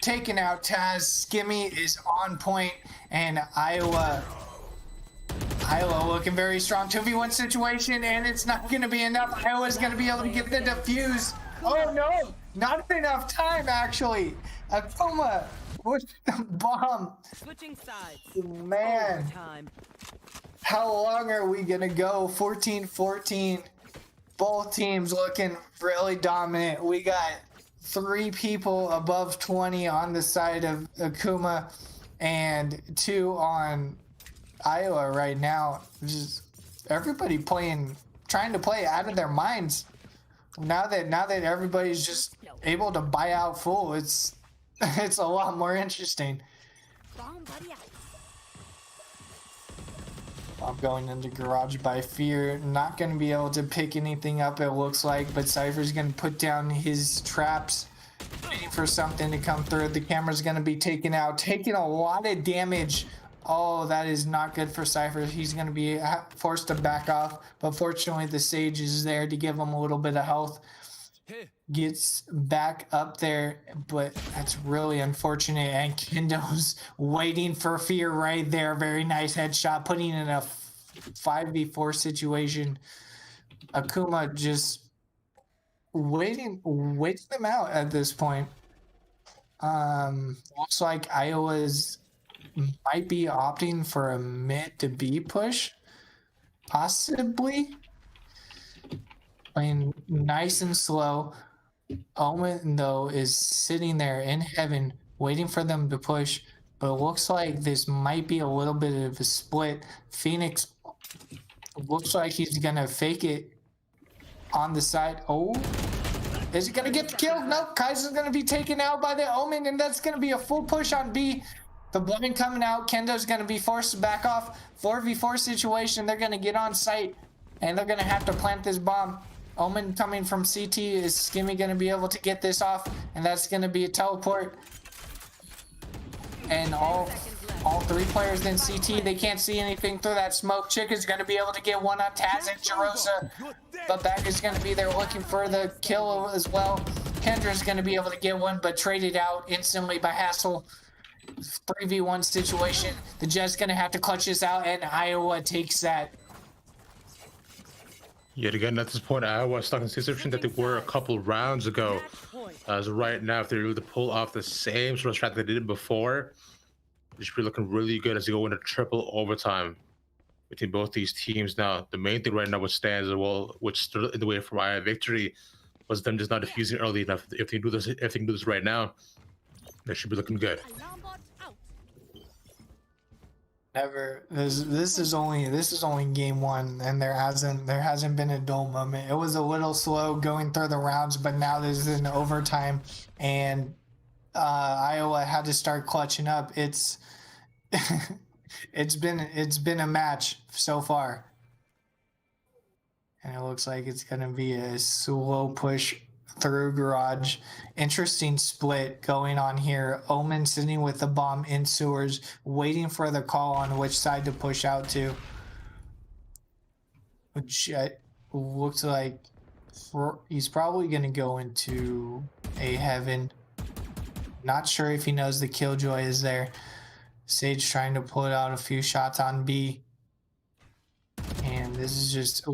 Taking out Taz. Skimmy is on point, and Iowa looking very strong. 2v1 situation, and it's not going to be enough. Iowa's going to be able to get the defuse. Oh no! Not enough time, actually. Akuma with the bomb. Switching sides. Man, Overtime. how long are we gonna go? 14-14. Both teams looking really dominant. We got 3 people above 20 on the side of Akuma, and 2 on Iowa right now. Just everybody trying to play out of their minds. Now that everybody's just able to buy out full, it's a lot more interesting. I'm going into garage by Fear. Not going to be able to pick anything up, it looks like, but Cypher's going to put down his traps, waiting for something to come through. The camera's going to be taken out, taking a lot of damage. Oh, that is not good for Cypher. He's going to be forced to back off, but fortunately the Sage is there to give him a little bit of health. Gets back up there, but that's really unfortunate, and Kendo's waiting for Fear right there. Very nice headshot, putting in a 5v4 situation. Akuma just waiting them out at this point. Looks like Iowa's might be opting for a mid to B push, possibly. Playing nice and slow. Omen, though, is sitting there in heaven waiting for them to push, but it looks like this might be a little bit of a split. Phoenix looks like he's gonna fake it on the side. Oh, is he gonna get the kill? No, Kaiser's gonna be taken out by the Omen, and that's gonna be a full push on B. The blind coming out. Kendo's going to be forced to back off. 4v4 situation. They're going to get on site, and they're going to have to plant this bomb. Omen coming from CT. Is Skimmy going to be able to get this off? And that's going to be a teleport. And all 3 players in CT, they can't see anything through that smoke. Chick is going to be able to get one on Taz and Jarosa. But Bag is going to be there looking for the kill as well. Kendra's going to be able to get one, but traded out instantly by Hassel. 3v1 situation. The Jet's gonna have to clutch this out, and Iowa takes that. Yet again, at this point, Iowa is stuck in the situation that they were a couple rounds ago. As right now, if they're able to pull off the same sort of strat they did before, they should be looking really good as they go into triple overtime between both these teams. Now, the main thing right now, which stands as well, which stood in the way for Iowa victory, was them just not defusing early enough. If they can do this right now, they should be looking good. Never. This is only game 1, and there hasn't been a dull moment. It was a little slow going through the rounds, but now there's an overtime, and Iowa had to start clutching up. It's been a match so far, and it looks like it's gonna be a slow push through garage. Interesting split going on here. Omen sitting with the bomb in sewers, waiting for the call on which side to push out to. Which looks like he's probably going to go into a heaven. Not sure if he knows the Killjoy is there. Sage trying to pull out a few shots on B. And this is just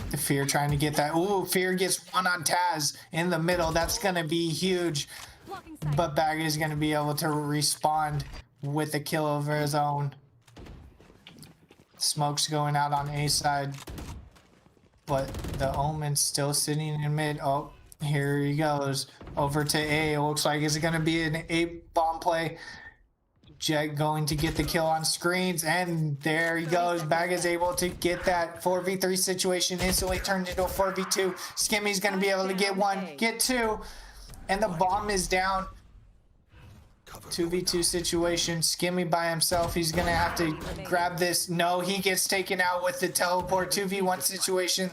the Fear trying to get that. Ooh, Fear gets one on Taz in the middle. That's going to be huge. But Bag is going to be able to respond with a kill over his own. Smoke's going out on A side. But the Omen's still sitting in mid. Oh, Here he goes over to A. It looks like it's going to be an A bomb play. Jet going to get the kill on screens, and there he goes. Bag is able to get that 4v3 situation instantly turned into a 4v2. Skimmy's going to be able to get one, get two, and the bomb is down. 2v2 situation. Skimmy by himself. He's going to have to grab this. No, he gets taken out with the teleport. 2v1 situation.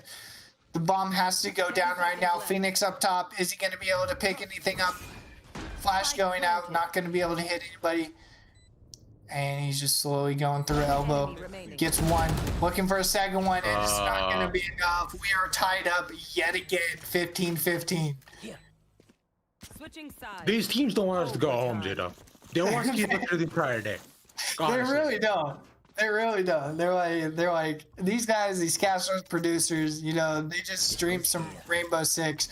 The bomb has to go down right now. Phoenix up top. Is he going to be able to pick anything up? Flash going out. Not going to be able to hit anybody. And he's just slowly going through elbow. Gets one. Looking for a second one. And it's not going to be enough. We are tied up yet again. 15-15. Switching sides. These teams don't want us to go home, Jada. They want us to keep it to the prior day. They really don't. They really don't. They're like these guys, these casters, producers. You know, they just stream some Rainbow Six.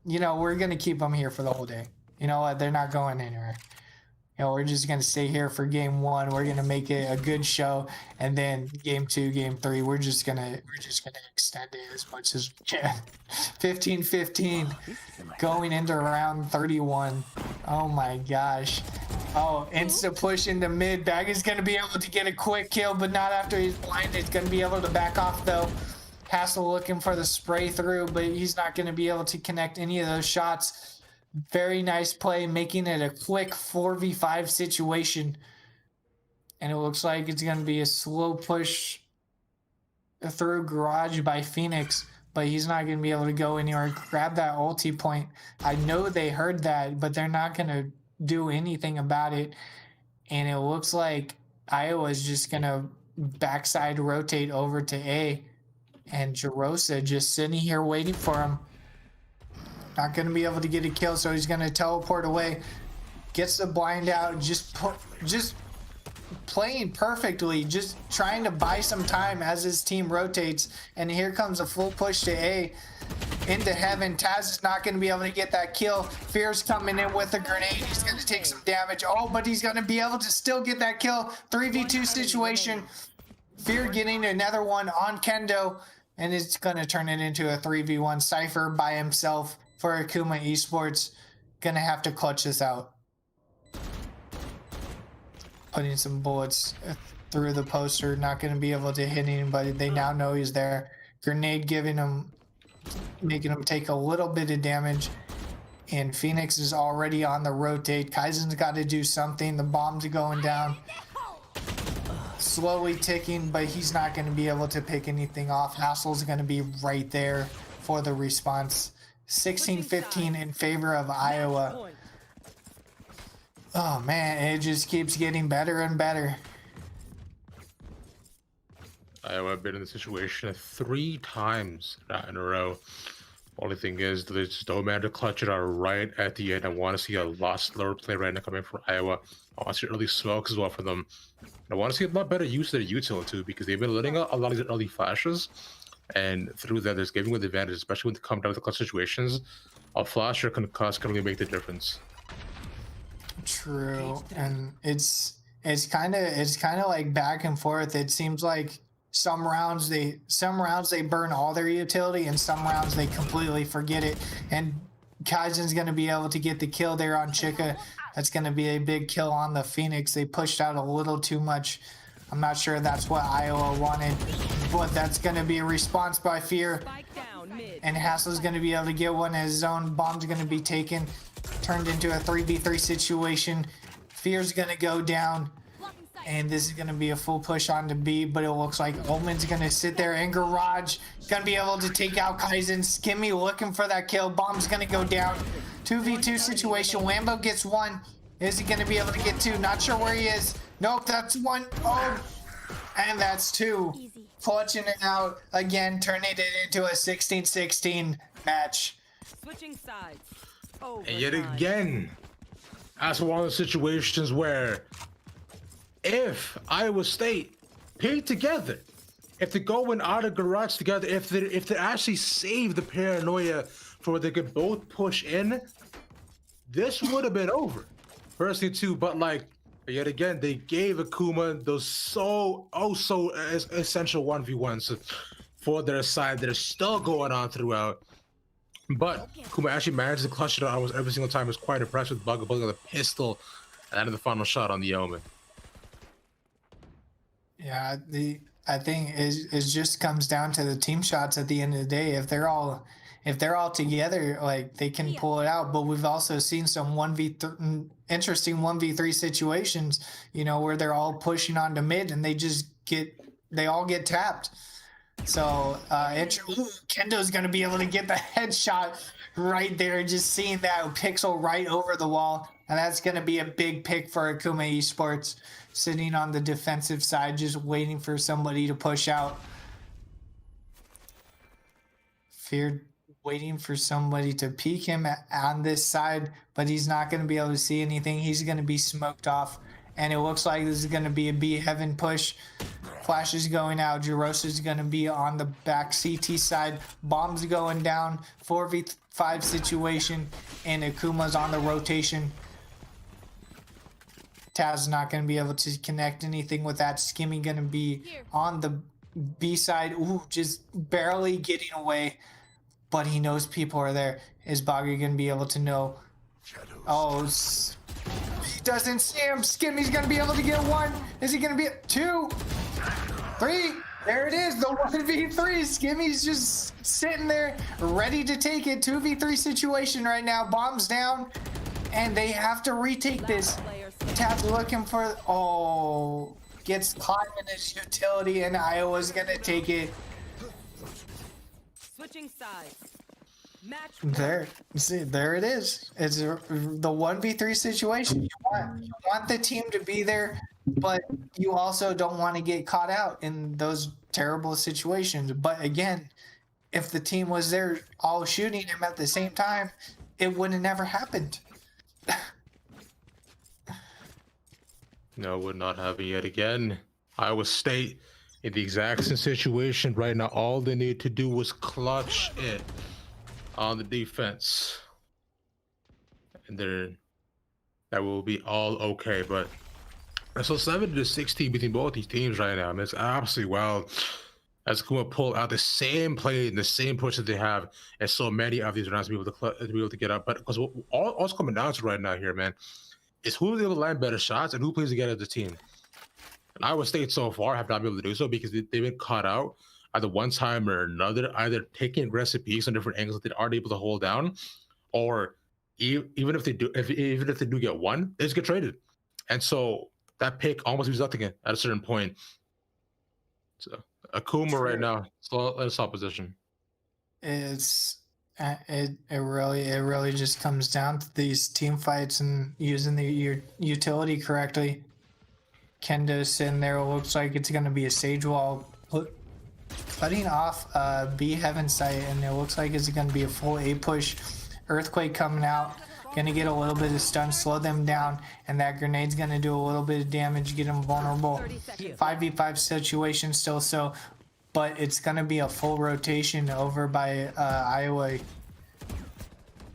You know, we're gonna keep them here for the whole day. You know what? They're not going anywhere. You know, we're just gonna stay here for game one. We're gonna make it a good show, and then game two, game three, we're just gonna extend it as much as we can. 15-15, going into round 31. Oh my gosh. Oh, insta push into mid. Bag is gonna be able to get a quick kill, but not after he's blinded. Gonna be able to back off though. Hassel looking for the spray through, but he's not gonna be able to connect any of those shots. Very nice play, making it a quick 4v5 situation. And it looks like it's going to be a slow push through garage by Phoenix, but he's not going to be able to go anywhere. Grab that ulti point. I know they heard that, but they're not going to do anything about it. And it looks like Iowa's just going to backside rotate over to A. And Jarosa just sitting here waiting for him. Not going to be able to get a kill, so he's going to teleport away. Gets the blind out, just playing perfectly, just trying to buy some time as his team rotates. And here comes a full push to A into heaven. Taz is not going to be able to get that kill. Fear's coming in with a grenade. He's going to take some damage. Oh, but he's going to be able to still get that kill. 3v2 situation. Fear getting another one on Kendo, and it's going to turn it into a 3v1. Cypher by himself for Akuma Esports. Gonna have to clutch this out. Putting some bullets through the poster. Not gonna be able to hit anybody. They now know he's there. Grenade giving him, making him take a little bit of damage. And Phoenix is already on the rotate. Kaizen's got to do something. The bombs are going down. Slowly ticking, but he's not going to be able to pick anything off. Hassel's going to be right there for the response. 16-15 in favor of Iowa. Oh man, it just keeps getting better and better. Iowa have been in the situation 3 times in a row. Only thing is, they just don't manage to clutch it out right at the end. I want to see a lot slower play right now coming from Iowa. I want to see early smokes as well for them. I want to see a lot better use of their util too, because they've been letting out a lot of these early flashes. And through that, there's giving with advantage, especially when they come down to the clutch situations. A flash or concuss can really make the difference. True, and it's kind of like back and forth. It seems like some rounds they burn all their utility, and some rounds they completely forget it. And Kaizen's gonna be able to get the kill there on Chica. That's gonna be a big kill on the Phoenix. They pushed out a little too much. I'm not sure that's what Iowa wanted, but that's going to be a response by Fear. And Hassel's going to be able to get one of his own. Bomb's going to be taken, turned into a 3v3 situation. Fear's going to go down, and this is going to be a full push onto B, but it looks like Omen's going to sit there in garage. Going to be able to take out Kaizen. Skimmy looking for that kill. Bomb's going to go down. 2v2 situation. Lambo gets one. Is he going to be able to get two? Not sure where he is. Nope, that's one. Oh, and that's two. Clutching it out again, turning it into a 16-16 match. Switching sides. And yet again, that's one of the situations where if Iowa State paid together, if they're going out of garage together, if they actually save the paranoia for where they could both push in, this would have been over. Personally too, but like, yet again, they gave Akuma those so essential 1v1s for their side that are still going on throughout. But Kuma actually managed to clutch it out almost every single time. I was quite impressed with Bugga pulling the pistol and then the final shot on the Omen. Yeah, I think it just comes down to the team shots at the end of the day. If they're all together, like they can pull it out. But we've also seen some interesting 1v3 situations, you know, where they're all pushing onto mid and they all get tapped. So Kendo's gonna be able to get the headshot right there, just seeing that pixel right over the wall. And that's gonna be a big pick for Akuma Esports, sitting on the defensive side, just waiting for somebody to push out. Feared waiting for somebody to peek him on this side, but he's not going to be able to see anything. He's going to be smoked off, and it looks like this is going to be a B heaven push. Flash is going out. Jarosa is going to be on the back CT side. Bombs going down. 4v5 situation, and Akuma's on the rotation. Taz not going to be able to connect anything with that. Skimmy going to be on the B side. Ooh, just barely getting away, but he knows people are there. Is Boggy going to be able to know? Oh, he doesn't see him. Skimmy's going to be able to get one. Is he going to be 2, 3? There it is, the 1v3. Skimmy's just sitting there ready to take it. 2v3 situation right now. Bombs down, and they have to retake this. Tab's looking for, gets caught in his utility, and Iowa's gonna take it. Switching sides. Match There, see, there it is. It's the 1v3 situation. You want the team to be there, but you also don't want to get caught out in those terrible situations. But again, if the team was there all shooting him at the same time, it would have never happened. No, would not have it yet again. Iowa State in the exact same situation right now. All they need to do was clutch it on the defense, and that will be all okay. But so 7-16 between both these teams right now. I mean, it's absolutely wild. As Kuma pull out the same play and the same push that they have, and so many of these rounds to be able to get up. But because all's coming down to right now here, man, is who is able to land better shots and who plays together as a team. And Iowa State so far have not been able to do so because they've been caught out either one time or another, either taking aggressive peeks on different angles that they aren't able to hold down, or even if they do get one, they just get traded. And so that pick almost means nothing at a certain point. So Akuma right now, still in a soft position. It really just comes down to these team fights and using your utility correctly. Kendo's sitting there. It looks like it's going to be a Sage Wall cutting off B Heaven site, and it looks like it's going to be a full A push. Earthquake coming out, going to get a little bit of stun, slow them down, and that grenade's going to do a little bit of damage, get them vulnerable. 5v5 situation still, so, but it's going to be a full rotation over by Iowa.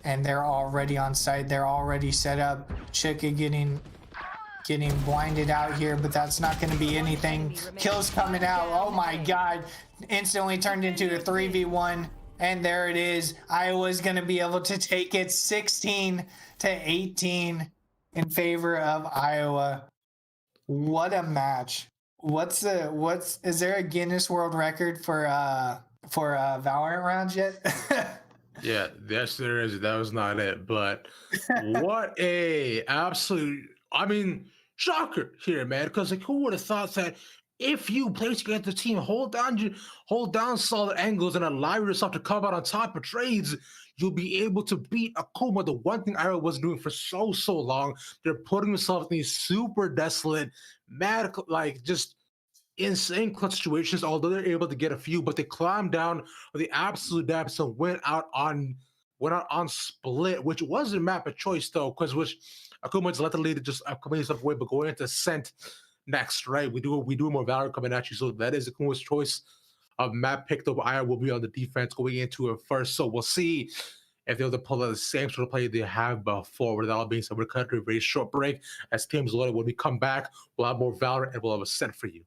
And they're already on site. They're already set up. Chika getting blinded out here, but that's not going to be anything. Kills coming out. Oh my God. Instantly turned into a 3v1. And there it is. Iowa's going to be able to take it 16-18 in favor of Iowa. What a match. Is there a Guinness World Record for Valorant rounds yet? Yeah, yes, there is. That was not it, but what a absolute, I mean, shocker here, man. Because like, who would have thought that if you play together the team, hold down solid angles and allow yourself to come out on top of trades, you'll be able to beat Akuma. The one thing Iowa was doing for so long, they're putting themselves in these super desolate, mad, like just insane clutch situations, although they're able to get a few, but they climbed down with the absolute depths and went out on split, which wasn't a map of choice though, because which Akuma just let the lead just complete stuff away, but going into Scent next, right? We do more valor coming at you, so that is Akuma's choice of map picked up. Iowa will be on the defense going into it first, so we'll see if they're able to pull out the same sort of play they have before. With all being said, we're cutting to a very short break as teams loaded. When we come back, we'll have more valor and we'll have a Scent for you.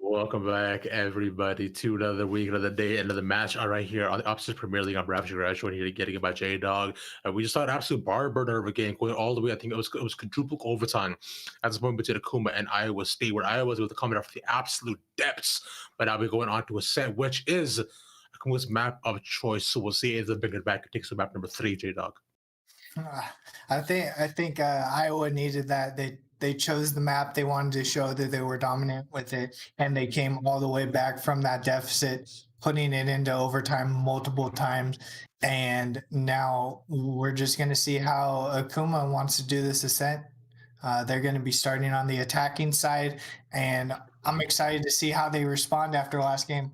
Welcome back, everybody, to another week, another day, another match. All right, here on the Upsurge Premier League. I'm Ravishing Rashford here, getting it by J Dog. We just saw an absolute bar burner of a game going all the way. I think it was quadruple overtime at this point between Akuma and Iowa State, where Iowa was able to come in off the absolute depths. But now we're going on to a set, which is Akuma's map of choice. So we'll see if the bigger back can take some map number 3, J Dog. I think Iowa needed that. They chose the map. They wanted to show that they were dominant with it, and they came all the way back from that deficit, putting it into overtime multiple times. And now we're just going to see how Akuma wants to do this ascent. They're going to be starting on the attacking side, and I'm excited to see how they respond after last game.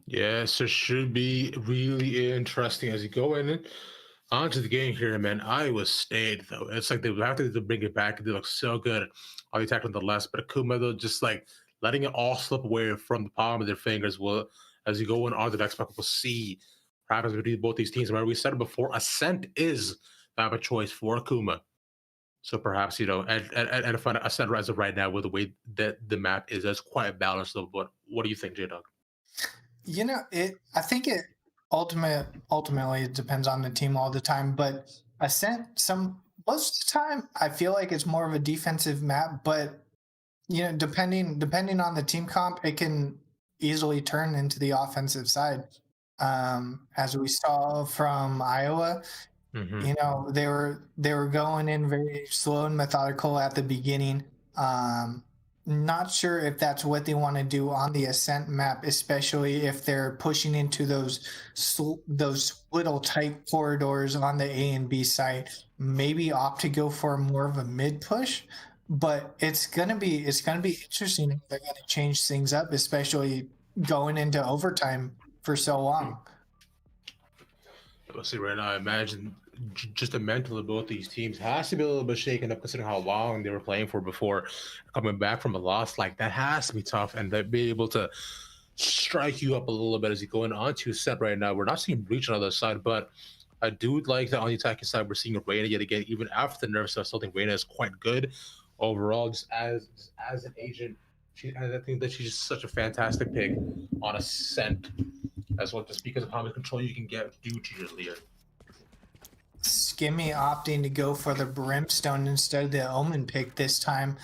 Yes, it should be really interesting as you go in. Onto the game here, man. Iowa State, though, it's like they have to bring it back. They look so good on the attack on the left, but Akuma, though, just like letting it all slip away from the palm of their fingers. Will, as you go on to the next match, we'll see what happens between both these teams. Remember, we said it before, Ascent is not a choice for Akuma. So perhaps, and find Ascent as of right now with the way that the map is, that's quite balanced. Though, but what do you think, J-Dog? I think it ultimately it depends on the team all the time, but Ascent most of the time I feel like it's more of a defensive map, but depending on the team comp, it can easily turn into the offensive side. As we saw from Iowa, they were going in very slow and methodical at the beginning. Not sure if that's what they want to do on the Ascent map, especially if they're pushing into those little tight corridors on the A and B side. Maybe opt to go for more of a mid push, but it's gonna be interesting if they're gonna change things up, especially going into overtime for so long. We'll see right now. I imagine just the mental of both these teams has to be a little bit shaken up, considering how long they were playing for before coming back from a loss. Like that has to be tough, and they'll be able to strike you up a little bit as you go on to set right now. We're not seeing Breach on the other side, but I do like that on the attacking side we're seeing Reyna yet again, even after the nerfs. I still think Reyna is quite good overall, just as an agent. I think that she's just such a fantastic pick on Ascent as well, just because of how much control you can get due to your leader. Skimmy opting to go for the Brimstone instead of the Omen pick this time.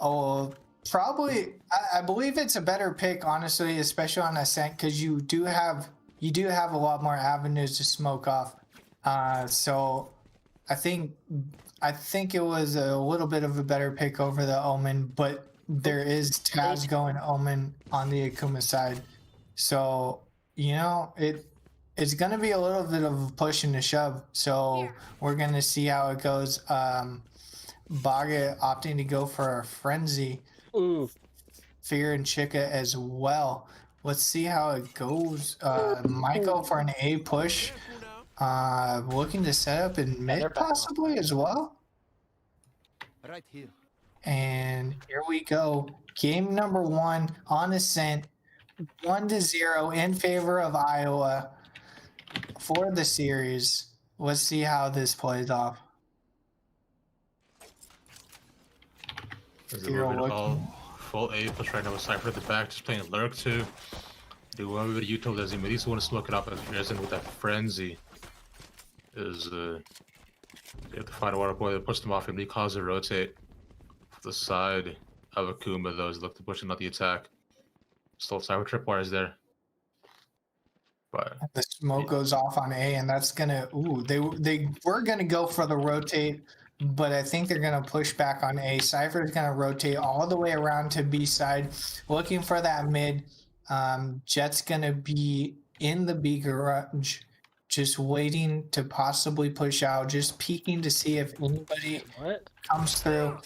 Oh, probably. I believe it's a better pick, honestly, especially on Ascent, because you do have a lot more avenues to smoke off. So I think it was a little bit of a better pick over the Omen, but there is Taz going Omen on the Akuma side. So it's going to be a little bit of a push and a shove. So we're going to see how it goes. Baga opting to go for a Frenzy. Ooh. Fear and Chica as well. Let's see how it goes. Michael for an A push. Looking to set up in mid possibly as well. Right here. And here we go. Game number 1 on Ascent. 1-0 in favor of Iowa for the series. Let's see how this plays off. Full A push right now with Cypher at the back, just playing Lurk too. Do one with Utah does him, but these want to smoke it up as in with that Frenzy. Is they have to find a water boy that puts them off him. He causes a rotate to the side of Akuma, though, is look to push him, not the attack. Still Cypher tripwires there. But the smoke goes off on A, and that's gonna. They were gonna go for the rotate, but I think they're gonna push back on A. Cypher's gonna rotate all the way around to B side, looking for that mid. Jet's gonna be in the B garage, just waiting to possibly push out, just peeking to see if anybody comes through.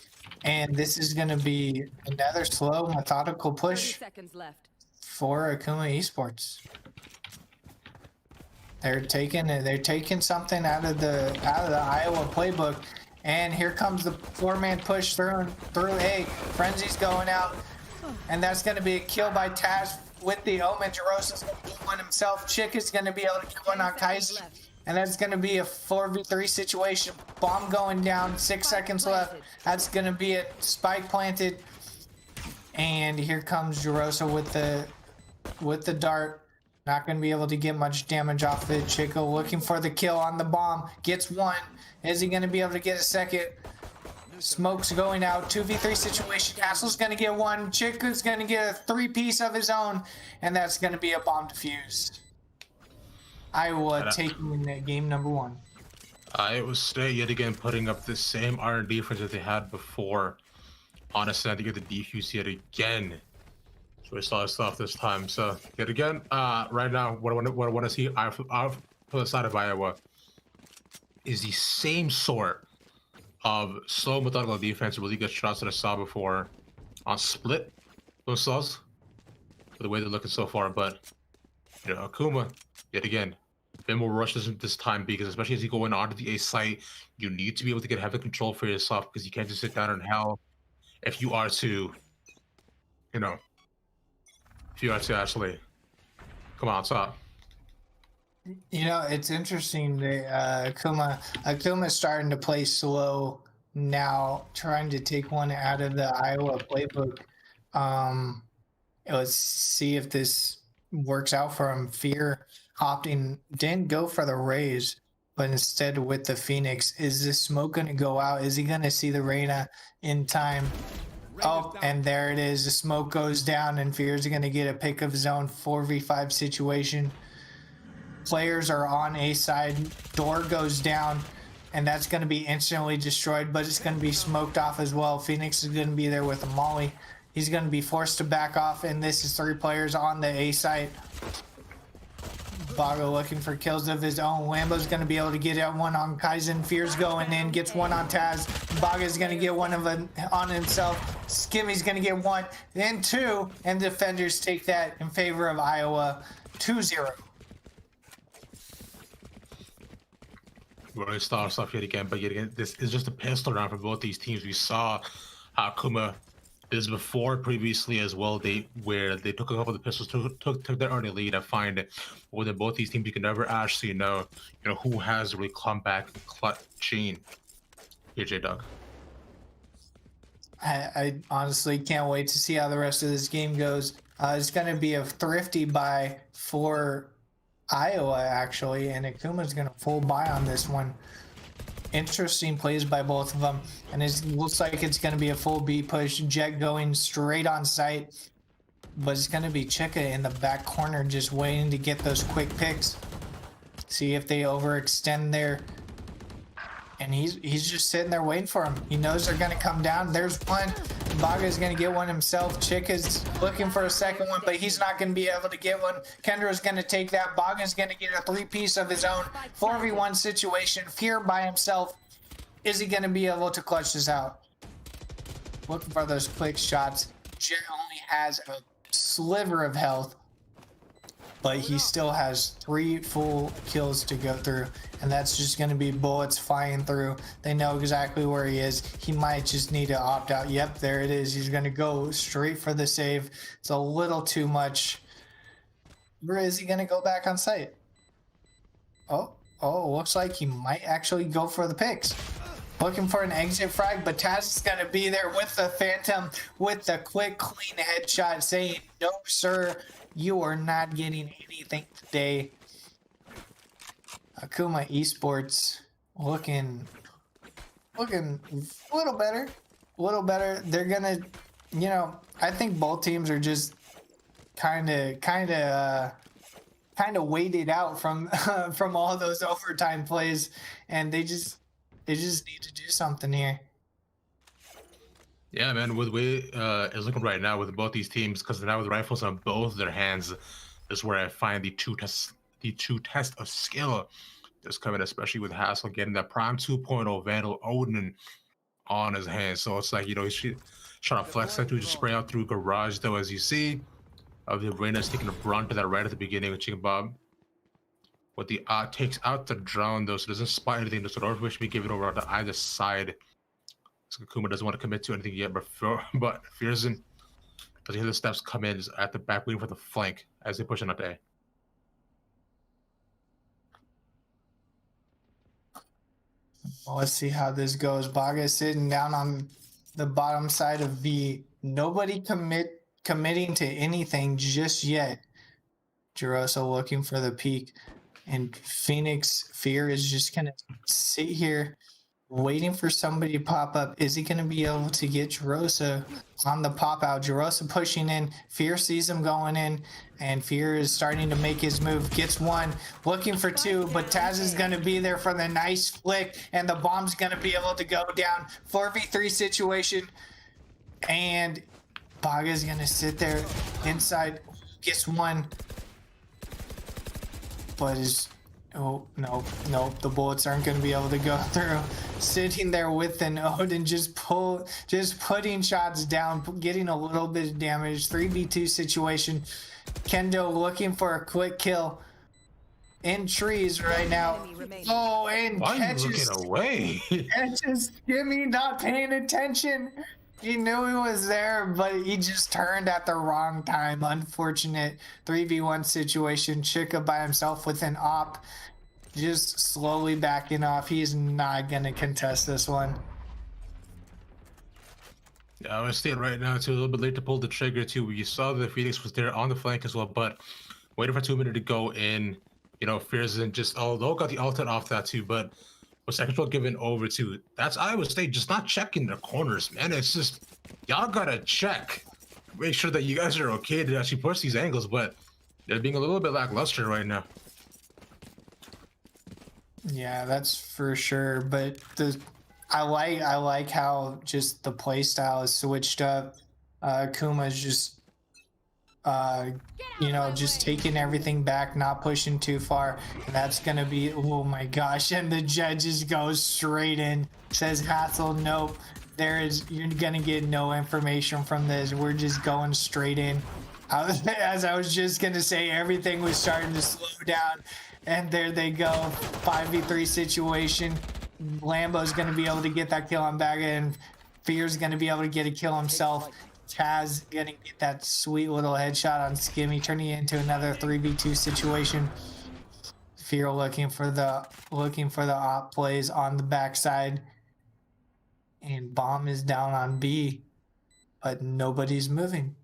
And this is gonna be another slow, methodical 30 push seconds left. for Akuma Esports. They're taking something out of the Iowa playbook, and here comes the 4-man push through A. Frenzy's going out, and that's going to be a kill by Taz with the Omen. Jarosa's going to do one himself. Chick is going to be able to kill one on Kaiser, and that's going to be a 4v3 situation. Bomb going down, 6 seconds left. That's going to be it. Spike planted. And here comes Jarosa with the dart. Not going to be able to get much damage off it. Chico looking for the kill on the bomb. Gets one. Is he going to be able to get a second? Smoke's going out. 2v3 situation. Castle's going to get one. Chico's going to get a 3-piece of his own. And that's going to be a bomb defused. Iowa taking game number 1. Iowa State yet again putting up the same iron defense that they had before. Honestly, I think the defuse yet again. So we saw stuff this time. So yet again, right now, what I want to see out for the side of Iowa is the same sort of slow methodical defense, really good shots that I saw before on split themselves. For the way they're looking so far, but you know, Akuma yet again. Bit more rushes this time because especially as you go in onto the A site, you need to be able to get heavy control for yourself because you can't just sit down in hell if you are to, you know, if you are to actually come on top. You know, it's interesting that Akuma's starting to play slow now, trying to take one out of the Iowa playbook. Let's see if this works out for him. Fear didn't go for the Rays, but instead with the Phoenix. Is this smoke going to go out? Is he going to see the Reyna in time? Oh, and there it is. The smoke goes down, and Fear's going to get a pick of his own 4v5 situation. Players are on A side. Door goes down, and that's going to be instantly destroyed, but it's going to be smoked off as well. Phoenix is going to be there with a molly. He's going to be forced to back off, and this is 3 players on the A side. Bago looking for kills of his own. Lambo's going to be able to get out one on Kaizen. Fear's going in, gets one on Taz. Baga's going to get one on himself. Skimmy's going to get one, then 2, and defenders take that in favor of Iowa 2-0. Really star stuff yet again, but yet again, this is just a pistol round for both these teams. We saw how Akuma is before previously as well. Where they took a couple of the pistols, took their early lead. I find within both these teams, you can never actually know, who has really come back clutch gene. Here, J Dog. I honestly can't wait to see how the rest of this game goes. It's going to be a thrifty buy for Iowa, actually, and Akuma's going to full buy on this one. Interesting plays by both of them, and it looks like it's going to be a full B push. Jet going straight on site, but it's going to be Chika in the back corner just waiting to get those quick picks. See if they overextend there. And he's just sitting there waiting for him. He knows they're going to come down. There's one. Baga's going to get one himself. Chika's looking for a second one, but he's not going to be able to get one. Kendra's going to take that. Baga's going to get a 3-piece of his own. 4v1 situation. Fear by himself. Is he going to be able to clutch this out? Looking for those quick shots. Jet only has a sliver of health, but he still has 3 full kills to go through, and that's just going to be bullets flying through. They know exactly where he is. He might just need to opt out. Yep, there it is. He's going to go straight for the save. It's a little too much. Where is he going to go back on site? Oh, looks like he might actually go for the picks. Looking for an exit frag, but Taz is going to be there with the Phantom with the quick, clean headshot saying, no, sir, you are not getting anything today. Akuma Esports looking a little better. They're going to, I think both teams are just kind of waited out from from all those overtime plays, and they just need to do something here. Yeah, man. With the way it's looking right now with both these teams, because now with rifles on both their hands, is where I find the true test of skill is coming, especially with Hassel getting that Prime 2.0 Vandal Odin on his hands. So it's like, he's trying to flex that to just spray out through garage, though, as you see. The Reyna's taking a brunt of that right at the beginning with Chicken Bob. What the takes out the drone, though, so it doesn't spot anything. So the wish we give it over to either side. So Akuma doesn't want to commit to anything yet, but Fearson, as you hear the steps come in, is at the back waiting for the flank as they push in at A. Well, let's see how this goes. Baga is sitting down on the bottom side of B. nobody committing to anything just yet. Jerosa looking for the peak, and Phoenix Fear is just gonna sit here waiting for somebody to pop up. Is he gonna be able to get Jerosa on the pop out? Jerosa pushing in. Fear sees him going in, and Fear is starting to make his move. Gets one, looking for two, but Taz is gonna be there for the nice flick, and the bomb's gonna be able to go down. 4v3 situation, and Baga's gonna sit there inside. Gets one. But oh no, the bullets aren't going to be able to go through. Sitting there with an Odin, just putting shots down, getting a little bit of damage. 3v2 situation. Kendo looking for a quick kill in trees right now. Oh, and Why are you catches looking away? Jimmy not paying attention. He knew he was there, but he just turned at the wrong time. Unfortunate 3v1 situation. Chica by himself with an op. Just slowly backing off. He's not going to contest this one. Yeah, I'm gonna stay right now. It's a little bit late to pull the trigger too. You saw that Phoenix was there on the flank as well, but waiting for 2 minutes to go in. You know, Fears and just although got the ultimate off that too, but with second control given over to, that's Iowa State just not checking the corners, man. It's just y'all gotta check, make sure that you guys are okay to actually push these angles, but they're being a little bit lackluster right now. Yeah, that's for sure. But I like how just the play style is switched up. Kuma's just just taking everything back, not pushing too far. And that's gonna be, oh my gosh, and the judge just goes straight in, says Hassel, nope, you're gonna get no information from this, we're just going straight in. As I was just gonna say, everything was starting to slow down, and there they go. 5v3 situation. Lambo's gonna be able to get that kill on Baga, and Fear's gonna be able to get a kill himself. Taz getting that sweet little headshot on Skimmy, turning it into another 3v2 situation. Fear looking for the op plays on the backside, and Bomb is down on B, but nobody's moving.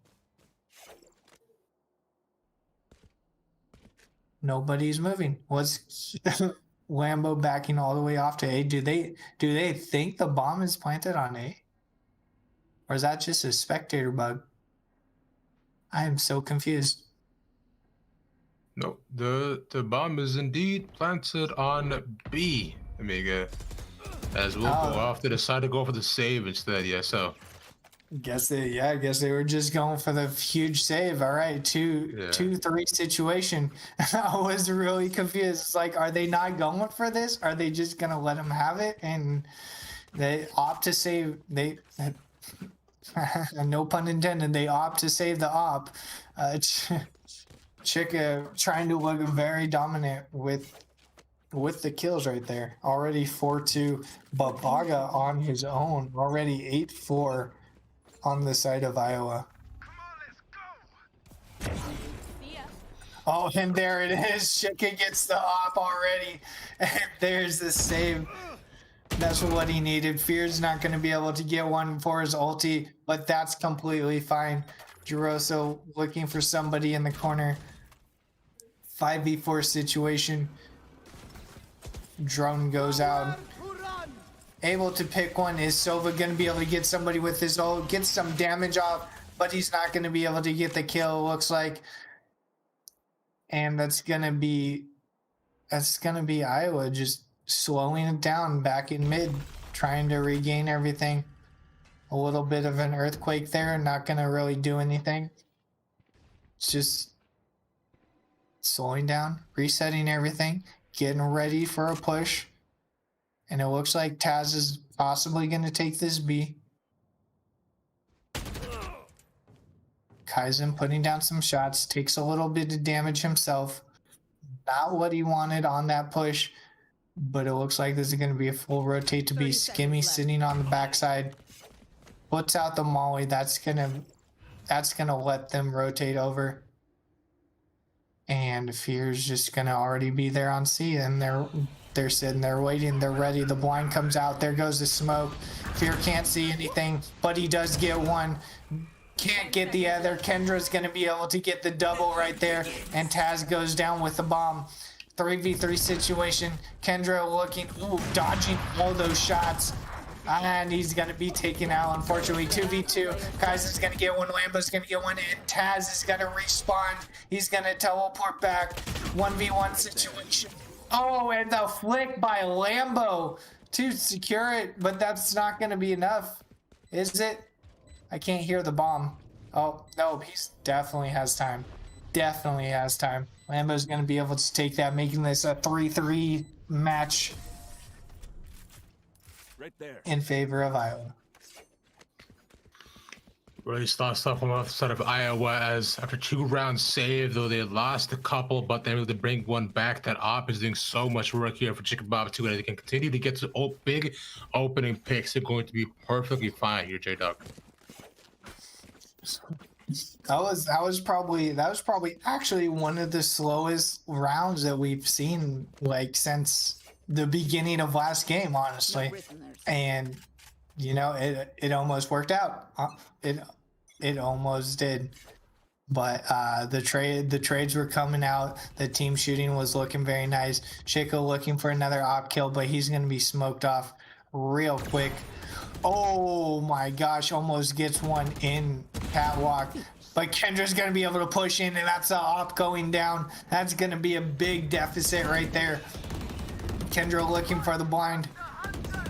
Nobody's moving. What's Lambo backing all the way off to A? Do they think the bomb is planted on A? Or is that just a spectator bug? I am so confused. No, the bomb is indeed planted on B, Amiga. As we'll go off to the side to go for the save instead, yeah, so. I guess they were just going for the huge save. All right, 2-3 situation. I was really confused. It's like, are they not going for this? Are they just gonna let them have it? And they opt to save. They, no pun intended. They opt to save the op. Chica trying to look very dominant with the kills right there. Already 4-2. But Baga on his own already 8-4. On the side of Iowa. Oh, and there it is. Chicken gets the op already. And there's the save. That's what he needed. Fear's not going to be able to get one for his ulti, but that's completely fine. Jeroso looking for somebody in the corner. 5v4 situation. Drone goes out. Able to pick one. Is Sova going to be able to get somebody with his ult, get some damage off, but he's not going to be able to get the kill, looks like. And that's going to be Iowa just slowing it down back in mid, trying to regain everything. A little bit of an earthquake there, not going to really do anything. It's just slowing down, resetting everything, getting ready for a push. And it looks like Taz is possibly going to take this B. Kaizen putting down some shots, takes a little bit of damage himself. Not what he wanted on that push, but it looks like this is going to be a full rotate to be Skimmy sitting on the backside. Puts out the molly. That's gonna let them rotate over. And Fear's just gonna already be there on C, and They're sitting there waiting. They're ready. The blind comes out. There goes the smoke. Fear can't see anything, but he does get one. Can't get the other. Kendra's going to be able to get the double right there. And Taz goes down with the bomb. 3v3 situation. Kendra looking, dodging all those shots. And he's going to be taken out, unfortunately. 2v2. Guys is going to get one. Lambo's going to get one. And Taz is going to respawn. He's going to teleport back. 1v1 situation. Oh, and the flick by Lambo to secure it. But that's not going to be enough. Is it? I can't hear the bomb. Oh, no. He definitely has time. Definitely has time. Lambo's going to be able to take that, making this a 3-3 match Right there. in favor of Iowa. Really start stuff on the side of Iowa as after 2 rounds saved, though they lost a couple, but they're able to bring one back. That op is doing so much work here for Chicken Bob too, and they can continue to get to big opening picks. They're going to be perfectly fine here, J-Dog. That was probably actually one of the slowest rounds that we've seen like since the beginning of last game, honestly. And you know, it almost worked out. It almost did. But the trades were coming out. The team shooting was looking very nice. Chico looking for another op kill, but he's gonna be smoked off real quick. Oh my gosh, almost gets one in catwalk. But Kendra's going to be able to push in, and that's the op going down. That's going to be a big deficit right there. Kendra looking for the blind.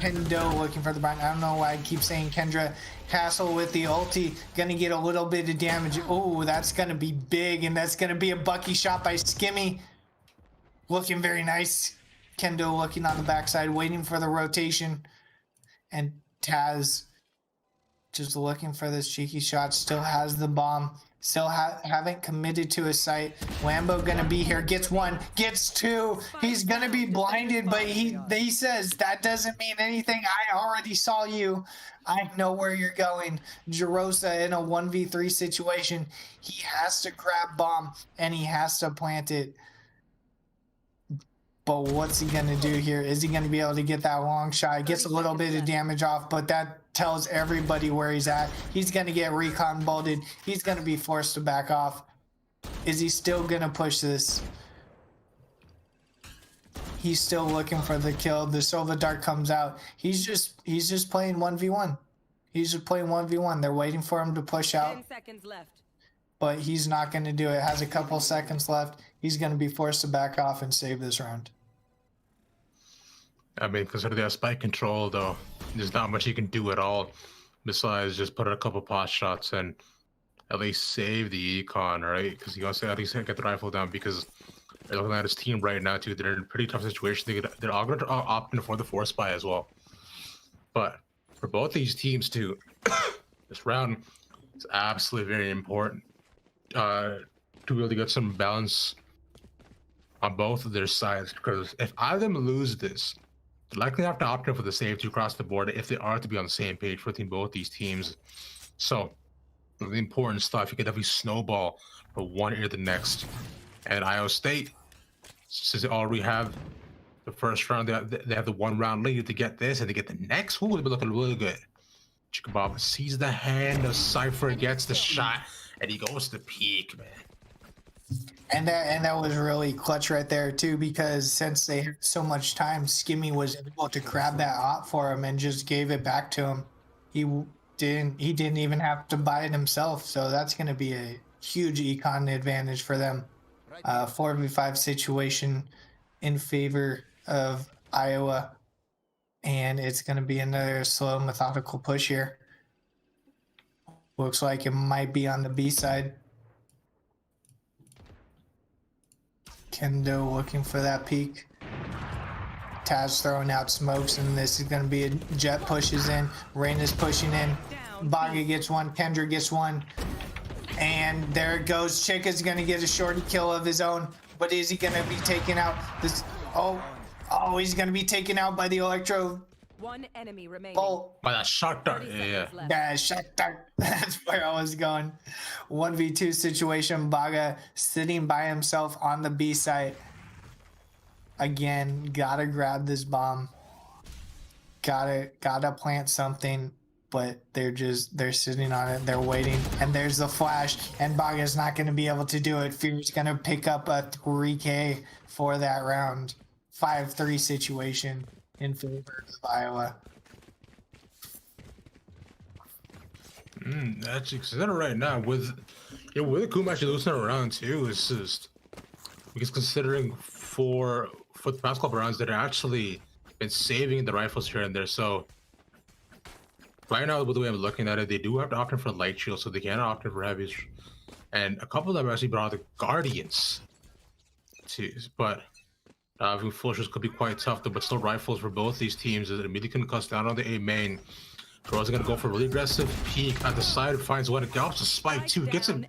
Kendo looking for the blind. I don't know why I keep saying Kendra. Castle with the ulti. Going to get a little bit of damage. Oh, that's going to be big, and that's going to be a Bucky shot by Skimmy. Looking very nice. Kendo looking on the backside, waiting for the rotation. And Taz just looking for this cheeky shot. Still has the bomb. Still haven't committed to his site. Lambo gonna be here. Gets one. Gets two. He's gonna be blinded, but he says that doesn't mean anything. I already saw you. I know where you're going. Jarosa in a 1v3 situation. He has to grab bomb and he has to plant it. But what's he going to do here? Is he going to be able to get that long shot? Gets a little bit of damage off, but that tells everybody where he's at. He's going to get recon bolted. He's going to be forced to back off. Is he still going to push this? He's still looking for the kill. The Silva Dart comes out. He's just playing 1v1. He's just playing 1v1. They're waiting for him to push out. 10 seconds left. But he's not going to do it. Has a couple seconds left. He's going to be forced to back off and save this round. I mean, consider their spike control, though. There's not much he can do at all besides just put a couple pot shots and at least save the econ, right? Because he wants to at least get the rifle down because they're looking at his team right now, too. They're in a pretty tough situation. They're all going to opt in for the force buy as well. But for both these teams, too, this round is absolutely very important to really get some balance on both of their sides. Because if either of them lose this, they're likely have to opt in for the safety across the board if they are to be on the same page within both these teams. So, the important stuff, you could definitely snowball from one ear to the next. And Iowa State, since they already have the first round, they have the 1 round lead to get this and to get the next. Ooh, they'll be looking really good. Chicken Bob sees the hand of Cypher, gets the shot, and he goes to the peak, man. And that was really clutch right there too, because since they had so much time, Skimmy was able to grab that op for him and just gave it back to him. He didn't even have to buy it himself, so that's going to be a huge econ advantage for them. 4v5 situation in favor of Iowa, and it's going to be another slow, methodical push here. Looks like it might be on the B side. Kendo looking for that peak. Taz throwing out smokes, and this is going to be a jet pushes in. Rain is pushing in. Baga gets one. Kendra gets one. And there it goes. Chica's going to get a shorty kill of his own. But is he going to be taken out? Oh, he's going to be taken out by the electro. One enemy remaining. Bolt. By that shot dart, 30 yeah. seconds left. Yeah, shut that. That's where I was going. 1v2 situation. Baga sitting by himself on the B site. again, gotta grab this bomb. Gotta plant something, but they're sitting on it, they're waiting, and there's the flash, and Baga's not gonna be able to do it. Fear's gonna pick up a 3K for that round. 5-3 situation in favor of Iowa. Actually, consider right now with Akuma actually losing a round too, it's just because considering for the past couple rounds that are actually been saving the rifles here and there. So right now, with the way I'm looking at it, they do have to opt in for light shield, so they can opt in for heavies, and a couple of them actually brought the Guardians too. But I think full shields could be quite tough, though. But still, rifles for both these teams is immediately going to cuss down on the A main. Troy's gonna go for a really aggressive peek at the side, finds one, gallops a spike too, gets him.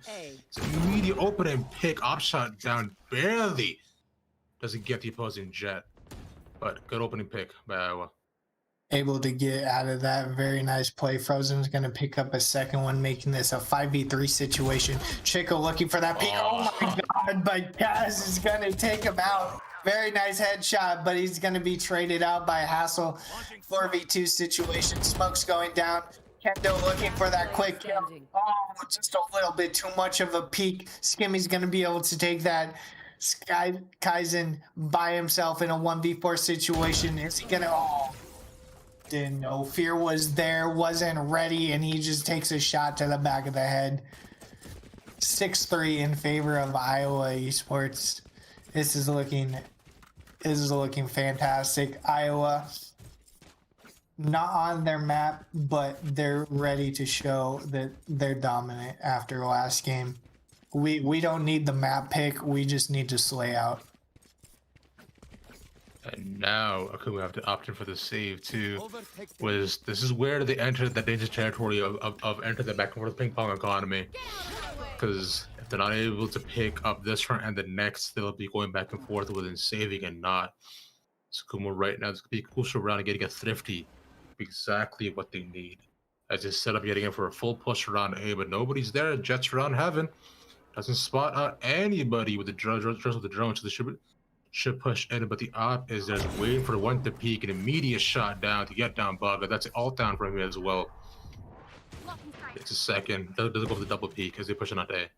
It's an immediate open and pick, op shot down, barely doesn't get the opposing jet, but good opening pick by Iowa. Able to get out of that. Very nice play. Frozen's gonna pick up a second one, making this a 5v3 situation. Chico looking for that peek. Oh my god, but Kaz is gonna take him out. Very nice headshot, but he's going to be traded out by Hassel. 4v2 situation. Smoke's going down. Kendo looking for that quick kill. Oh, just a little bit too much of a peek. Skimmy's going to be able to take that. Sky Kaizen by himself in a 1v4 situation. Is he going to... Oh, didn't know. Fear was there, wasn't ready, and he just takes a shot to the back of the head. 6-3 in favor of Iowa Esports. This is looking fantastic. Iowa not on their map, but they're ready to show that they're dominant after last game. We don't need the map pick, we just need to slay out. And now Akuma have to opt in for the save too. This is where they enter the dangerous territory of enter the back and forth ping pong economy. Because if they're not able to pick up this round and the next, they'll be going back and forth within saving and not. So Akuma right now, this could be a crucial round of getting a thrifty. Exactly what they need. As they set up getting in for a full push around A, but nobody's there. Jets around heaven. Doesn't spot out anybody with the drone, with the drone, so they should push in, but the op is there waiting for the one to peek, an immediate shot down to get down Bugger. That's all down from him as well. It's a second. Doesn't go for the double peek as they push it on A.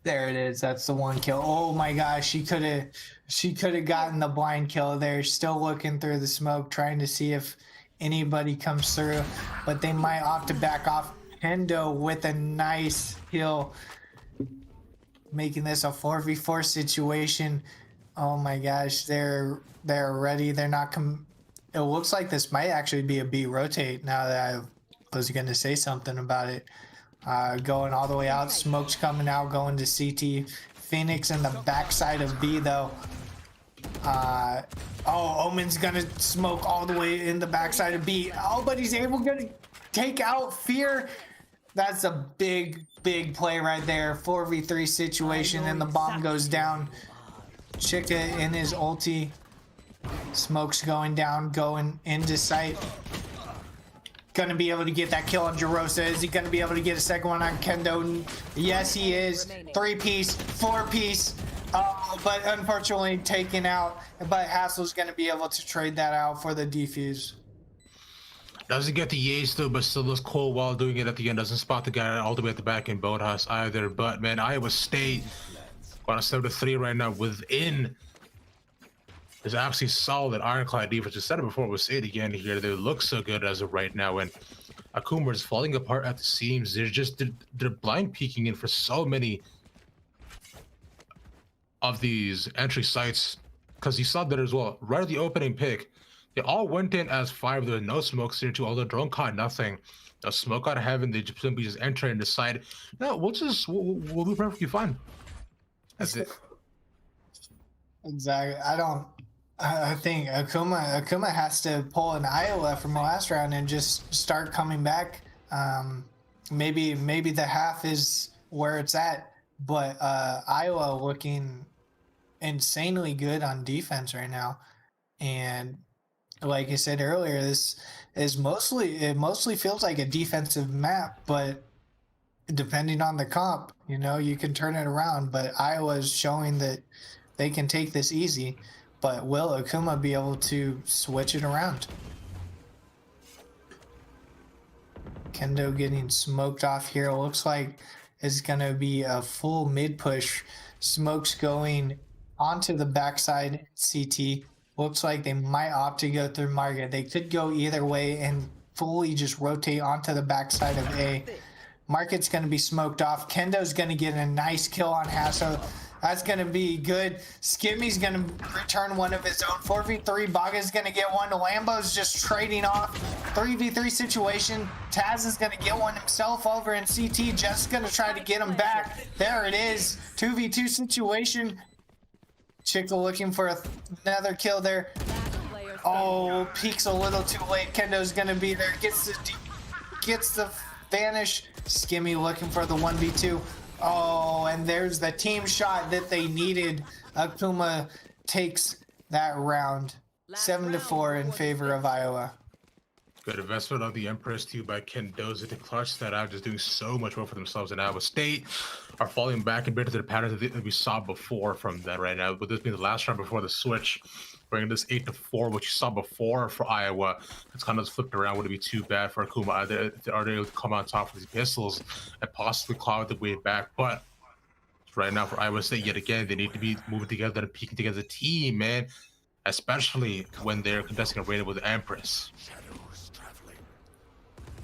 There it is. That's the one kill. Oh my gosh, she could have gotten the blind kill there. Still looking through the smoke, trying to see if anybody comes through, but they might opt to back off. Hendo with a nice kill, making this a 4v4 situation. Oh my gosh, they're ready. They're not it looks like this might actually be a B rotate now that I was going to say something about it. Going all the way out, smoke's coming out, going to CT. Phoenix in the backside of B though. Oh, Omen's gonna smoke all the way in the backside of B. Oh, but he's able to take out Fear. That's a big play right there. 4v3 situation, and the bomb goes down. Chica in his ulti. Smoke's going down, going into sight. Gonna be able to get that kill on Jarosa. Is he gonna be able to get a second one on Kendo? Yes, he is. 3-piece, 4-piece. But unfortunately taken out. But Hassel's gonna be able to trade that out for the defuse. Doesn't get the Yates though, but still looks cool while doing it at the end. Doesn't spot the guy all the way at the back in Boathouse either. But man, Iowa State on a 7-3 right now within. There's absolutely solid ironclad defense. I said it before, we'll say it again here. They look so good as of right now, and Akuma is falling apart at the seams. They're blind peeking in for so many of these entry sites, because you saw that as well. Right at the opening pick, they all went in as 5. There was no smoke here too, although drone caught nothing. No smoke out of heaven. They just simply just enter and decide, no, we'll be perfectly fine. That's it. Exactly. I think Akuma has to pull an Iowa from the last round and just start coming back. Maybe the half is where it's at, but Iowa looking insanely good on defense right now. And like I said earlier, this is mostly feels like a defensive map, but depending on the comp, you can turn it around. But Iowa is showing that they can take this easy. But will Akuma be able to switch it around? Kendo getting smoked off here. It looks like it's going to be a full mid push. Smokes going onto the backside CT. Looks like they might opt to go through Market. They could go either way and fully just rotate onto the backside of A. Market's going to be smoked off. Kendo's going to get a nice kill on Hasso. That's going to be good. Skimmy's going to return one of his own. 4v3. Baga's going to get one. Lambo's just trading off. 3v3 situation. Taz is going to get one himself over in CT. Just going to try to get him back. There it is. 2v2 situation. Chica looking for another kill there. Oh, peeks a little too late. Kendo's going to be there. Gets the vanish. Skimmy looking for the 1v2. Oh, and there's the team shot that they needed. Akuma takes that round. 7-4 in favor of Iowa. Good investment of the Empress too by Kendoza to clutch that out, just doing so much work for themselves. And Iowa State are falling back a bit to the patterns that we saw before from that right now. But this being the last round before the switch, bringing this 8-4, which you saw before for Iowa, it's kind of flipped around. Would it be too bad for Akuma? Are they able to come on top with these pistols and possibly claw the way back? But right now for Iowa State, yet again, they need to be moving together and peaking together as a team, man. Especially when they're contesting a raid with the Empress.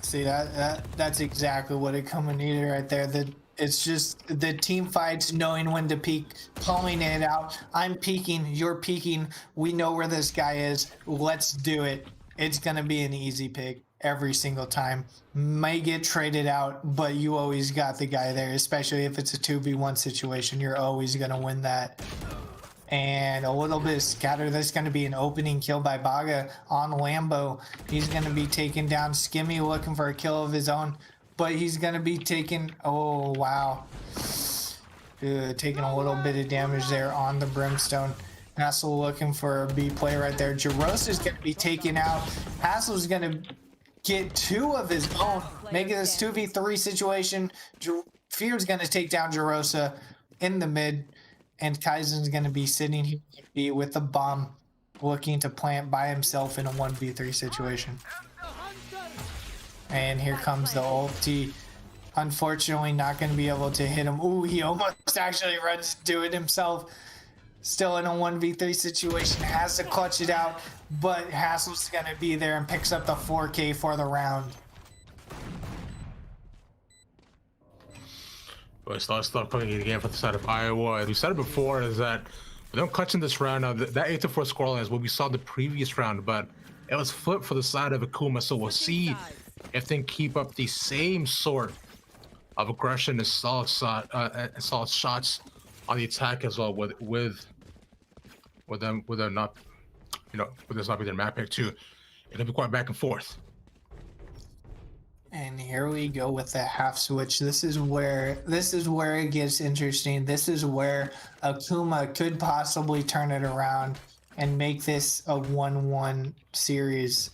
See, that's exactly what Akuma needed right there. It's just the team fights, knowing when to peek, calling it out. I'm peeking, you're peeking. We know where this guy is. Let's do it. It's going to be an easy pick every single time. May get traded out, but you always got the guy there, especially if it's a 2v1 situation. You're always going to win that. And a little bit of scatter. There's going to be an opening kill by Baga on Lambo. He's going to be taken down. Skimmy looking for a kill of his own, but he's going to be taken. Oh, wow. Taking a little bit of damage there on the Brimstone. Hassel looking for a B play right there. Jaros is going to be taken out. Hassel's going to get two of his own, making this 2v3 situation. Fear's going to take down Jarosa in the mid. And Kaizen's going to be sitting here with a bomb looking to plant by himself in a 1v3 situation. And here comes the ulti. Unfortunately, not going to be able to hit him. Ooh, he almost actually runs to it himself. Still in a 1v3 situation. Has to clutch it out. But Hassel's going to be there and picks up the 4K for the round. But it's not coming in again for the side of Iowa. As we said it before, is that we don't clutch in this round. Now, that 8-4 scoreline is what we saw in the previous round, but it was flipped for the side of Akuma. So we'll see if they can keep up the same sort of aggression and solid shots on the attack as well. With them not, with this not be their map pick too. It'll be quite back and forth. And here we go with the half switch. This is where it gets interesting. This is where Akuma could possibly turn it around and make this a 1-1 series.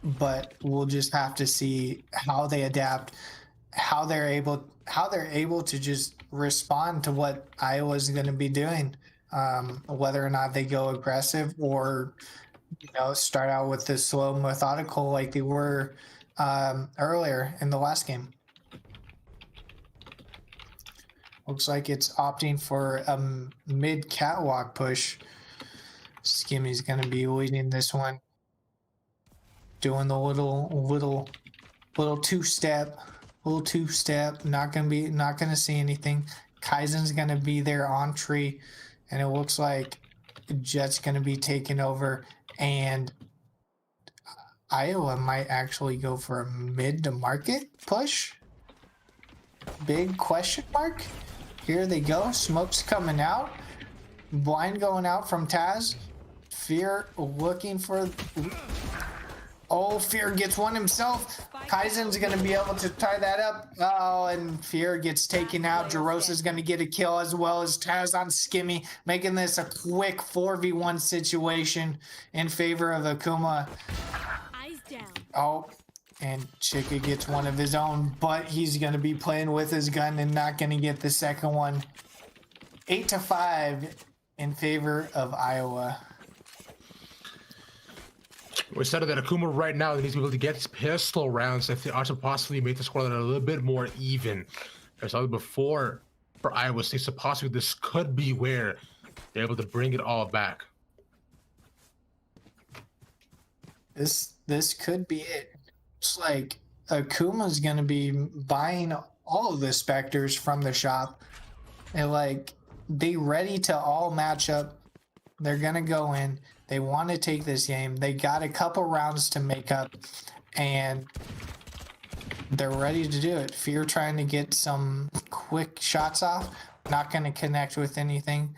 But we'll just have to see how they adapt, how they're able to just respond to what Iowa's going to be doing. Whether or not they go aggressive or start out with the slow, methodical like they were earlier in the last game. Looks like it's opting for a mid catwalk push. Skimmy's gonna be leading this one, doing the little two-step. Not gonna see anything. Kaizen's gonna be there on tree, and it looks like Jet's gonna be taken over, and Iowa might actually go for a mid to market push. Big question mark. Here they go. Smoke's coming out. Blind going out from Taz. Fear looking for... Oh, Fear gets one himself. Kaizen's going to be able to tie that up. Oh, and Fear gets taken out. Jarosa's going to get a kill as well as Taz on Skimmy, making this a quick 4v1 situation in favor of Akuma. Oh, and Chica gets one of his own, but he's going to be playing with his gun and not going to get the second one. 8-5 in favor of Iowa. We said that Akuma right now needs to be able to get his pistol rounds if they are to possibly make the scoreline a little bit more even. As I said before, for Iowa State, so possibly this could be where they're able to bring it all back. This could be it. It's like Akuma's gonna be buying all of the Spectres from the shop, and like they ready to all match up. They're gonna go in. They want to take this game. They got a couple rounds to make up, and they're ready to do it. Fear trying to get some quick shots off, not gonna connect with anything.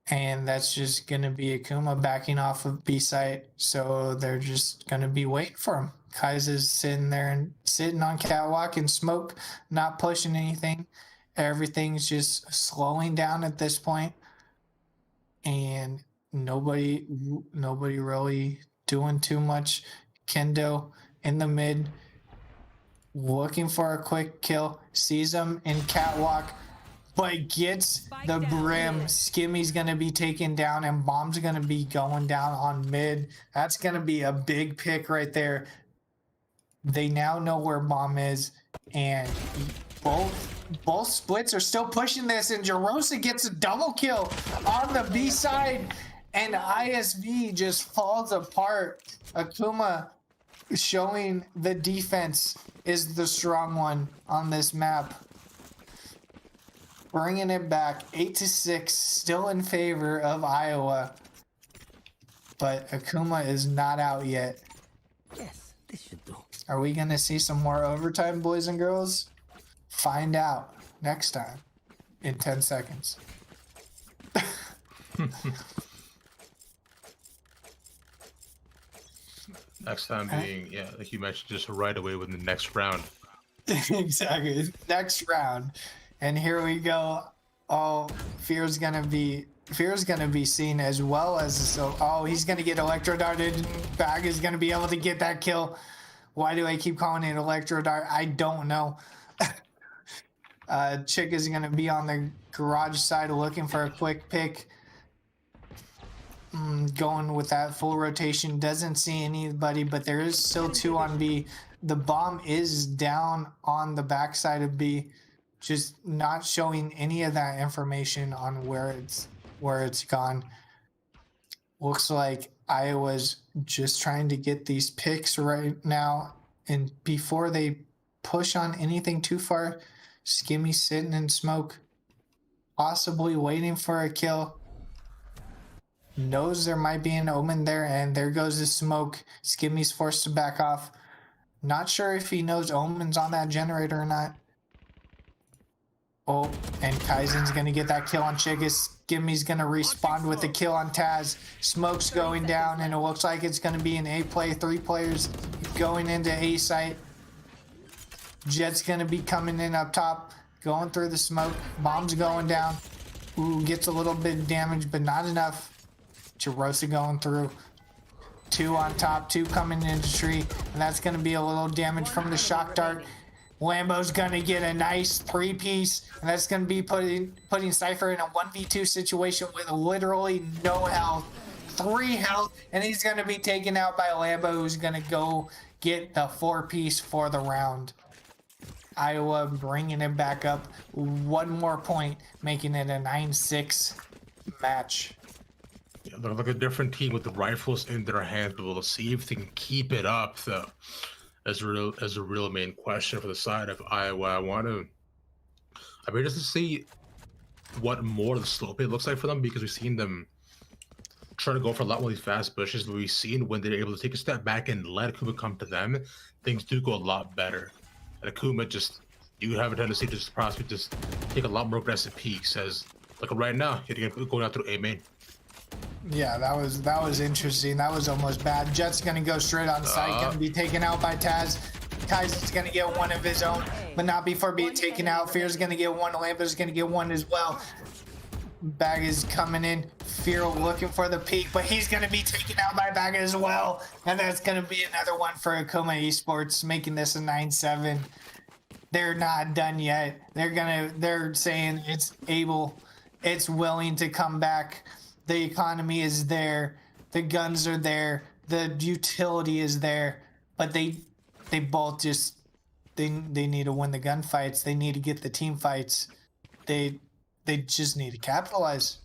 And that's just going to be Akuma backing off of B site. So they're just going to be waiting for him. Kaiser's sitting there and sitting on catwalk and smoke, not pushing anything. Everything's just slowing down at this point. And nobody really doing too much. Kendo in the mid, looking for a quick kill, sees him in catwalk, but gets the brim. Skimmy's going to be taken down, and Bomb's going to be going down on mid. That's going to be a big pick right there. They now know where Bomb is, and both splits are still pushing this, and Jarosa gets a double kill on the B side, and ISV just falls apart. Akuma showing the defense is the strong one on this map. Bringing it back 8-6, still in favor of Iowa. But Akuma is not out yet. Yes, this should do. Are we going to see some more overtime, boys and girls? Find out next time in 10 seconds. Next time being, yeah, like you mentioned, just right away within the next round. Exactly. Next round. And here we go. Oh, Fear's gonna be seen as well as he's gonna get electro darted. Bag is gonna be able to get that kill. Why do I keep calling it electro dart? I don't know. Chick is gonna be on the garage side looking for a quick pick. Going with that full rotation, doesn't see anybody, but there is still two on B. The bomb is down on the backside of B. Just not showing any of that information on where it's gone. Looks like Iowa's just trying to get these picks right now, and before they push on anything too far, Skimmy sitting in smoke, possibly waiting for a kill. Knows there might be an omen there, and there goes the smoke. Skimmy's forced to back off. Not sure if he knows omen's on that generator or not. Oh, and Kaizen's gonna get that kill on Chigus. Skimmy's gonna respawn with the kill on Taz. Smoke's going down, and it looks like it's gonna be an A play. 3 players going into A site. Jet's gonna be coming in up top, going through the smoke. Bomb's going down. Ooh, gets a little bit of damage, but not enough. Jarosa going through. 2 on top, 2 coming into tree, and that's gonna be a little damage from the shock dart. Lambo's gonna get a nice 3-piece, and that's gonna be putting Cypher in a 1v2 situation with literally no health, 3 health, and he's gonna be taken out by Lambo, who's gonna go get the 4-piece for the round. Iowa bringing it back up 1 more point, making it a 9-6 match. Yeah, they're like a different team with the rifles in their hands, but we'll see if they can keep it up, though. As a real main question for the side of Iowa. I'm just to see what more the slow play looks like for them, because we've seen them try to go for a lot more of these fast pushes, but we've seen when they're able to take a step back and let Akuma come to them, things do go a lot better. And Akuma you have a tendency to just possibly just take a lot more aggressive peeks, as like right now, you're going out through A main. Yeah, that was interesting. That was almost bad. Jet's gonna go straight on site, gonna be taken out by Taz. Kaiser's gonna get one of his own, but not before being taken out. Fear's gonna get one. Lambo's gonna get one as well. Bag is coming in. Fear looking for the peak, but he's gonna be taken out by Bag as well. And that's gonna be another one for Akuma Esports, making this a 9-7. They're not done yet. They're saying it's willing to come back. The economy is there. The guns are there. the utility is there, but they both just they need to win the gunfights. They need to get the team fights. They just need to capitalize.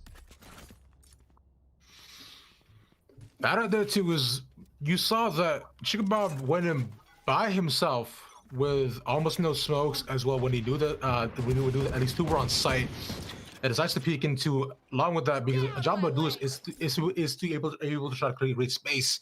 That right there too is you saw that Chicken Bob went in by himself with almost no smokes as well when he knew that when he would do that, at least two were on site. And decides to peek into along with that because a job of Lewis is to able to try to create space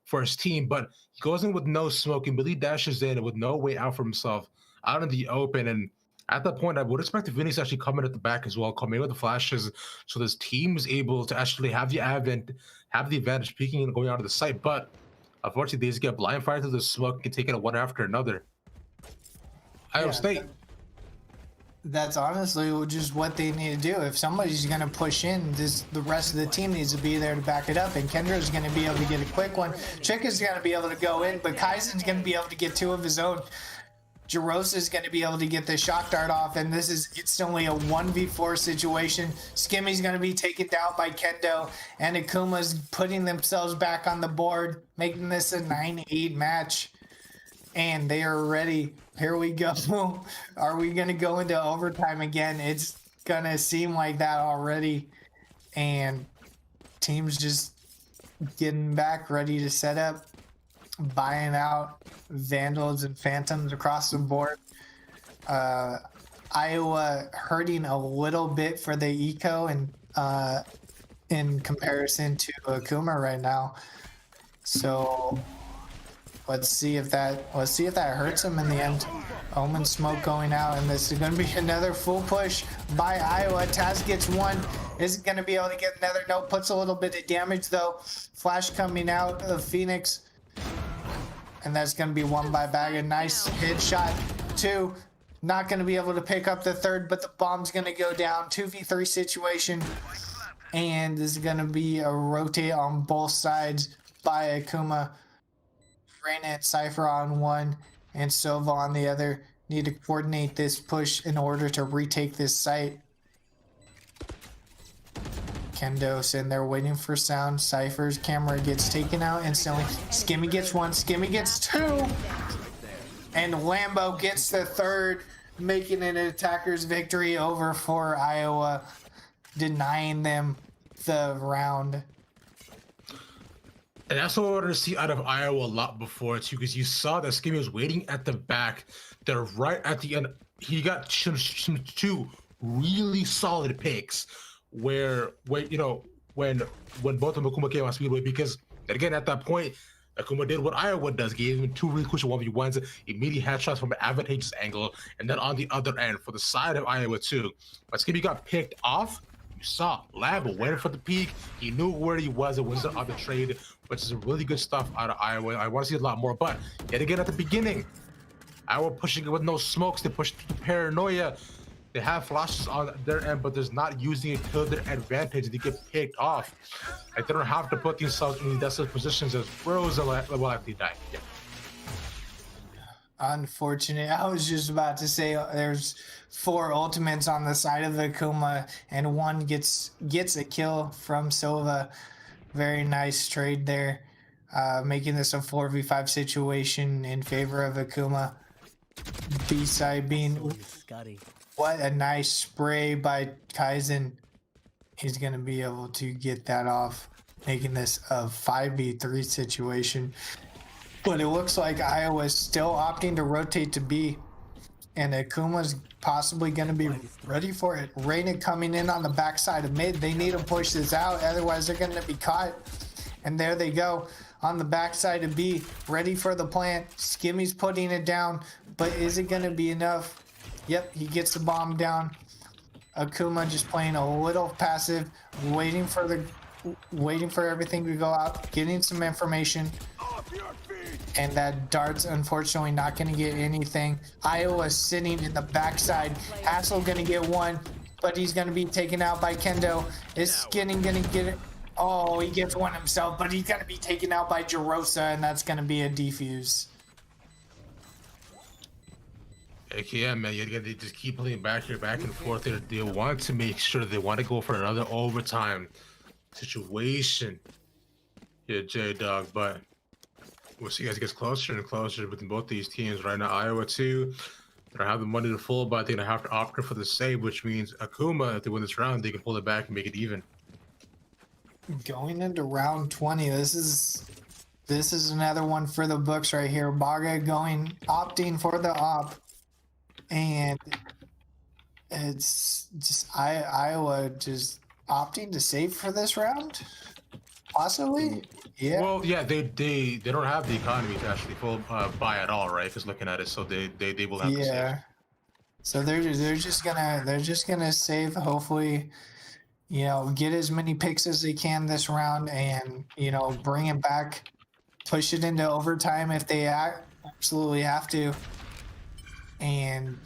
for his team, but he goes in with no smoke and Billy dashes in with no way out for himself out in the open. And at that point, I would expect Vinny's actually coming at the back as well, coming with the flashes, so this team is able to actually have the advantage peeking and going out of the site. But unfortunately, they just get blind fired to the smoke and take it one after another. Iowa State. That's honestly just what they need to do. If somebody's going to push in, the rest of the team needs to be there to back it up. And Kendra's going to be able to get a quick one. Chick is going to be able to go in, but Kaizen's going to be able to get two of his own. Jarosa is going to be able to get the shock dart off, and this is instantly a 1v4 situation. Skimmy's going to be taken down by Kendo, and Akuma's putting themselves back on the board, making this a 9-8 match. And they are ready. Here we go. Are we going to go into overtime again? It's going to seem like that already. And teams just getting back, ready to set up, buying out Vandals and Phantoms across the board. Iowa hurting a little bit for the eco and in comparison to Akuma right now. So let's see if that hurts him in the end. Omen smoke going out, and this is going to be another full push by Iowa. Taz gets one. Isn't going to be able to get another. No, puts a little bit of damage though. Flash coming out of Phoenix, and that's going to be one by Bag. A nice headshot. Two. Not going to be able to pick up the third, but the bomb's going to go down. 2v3 situation, and this is going to be a rotate on both sides by Akuma. Reina and Cypher on one and Sova on the other. Need to coordinate this push in order to retake this site. Kendo sitting there waiting for sound. Cypher's camera gets taken out instantly. Skimmy gets one. Skimmy gets two. And Lambo gets the third, making it an attacker's victory over for Iowa, denying them the round. And that's what I wanted to see out of Iowa a lot before too, because you saw that Skimmy was waiting at the back. They're right at the end. He got some two really solid picks where when both of them Akuma came on Speedway, because again at that point Akuma did what Iowa does, gave him two really crucial 1v1s, immediate headshots from an advantageous angle, and then on the other end for the side of Iowa too. But Skimmy got picked off. You saw Lambo waiting for the peak. He knew where he was. It was on the trade, which is really good stuff out of Iowa. I want to see a lot more, but yet again at the beginning, Iowa pushing it with no smokes. They push the paranoia. They have flashes on their end, but there's not using it to their advantage. They get picked off. Like they don't have to put themselves in desperate positions as Rose will likely die. Yeah. Unfortunate. I was just about to say there's 4 ultimates on the side of Akuma, and one gets a kill from Sova. Very nice trade there, making this a 4v5 situation in favor of Akuma. B-side being, what a nice spray by Kaizen. He's going to be able to get that off, making this a 5v3 situation. But it looks like Iowa's still opting to rotate to B, and Akuma's possibly going to be ready for it. Reina coming in on the backside of mid. They need to push this out, otherwise they're going to be caught. And there they go on the backside of B, ready for the plant. Skimmy's putting it down, but is it going to be enough? Yep, he gets the bomb down. Akuma just playing a little passive, waiting for everything to go out, getting some information. And that dart's unfortunately not going to get anything. Iowa sitting in the backside. Hassel going to get one, but he's going to be taken out by Kendo. Is Skinning going to get it? Oh, he gets one himself, but he's going to be taken out by Jarosa, and that's going to be a defuse. Heck yeah, man. They just keep playing back and forth. They want to make sure they want to go for another overtime situation. Yeah, J-Dog, but we'll see as it gets closer and closer with both these teams. Right now, Iowa 2, they don't have the money to full, but I think they have to opt for the save, which means Akuma, if they win this round, they can pull it back and make it even. Going into round 20, this is another one for the books right here. Baga opting for the op, and it's just Iowa just opting to save for this round, possibly. Yeah. Well, yeah, they don't have the economy to actually full buy at all, right? Because looking at it, so they will have to save. Yeah. So they're just gonna save. Hopefully, get as many picks as they can this round, and bring it back, push it into overtime if they absolutely have to. And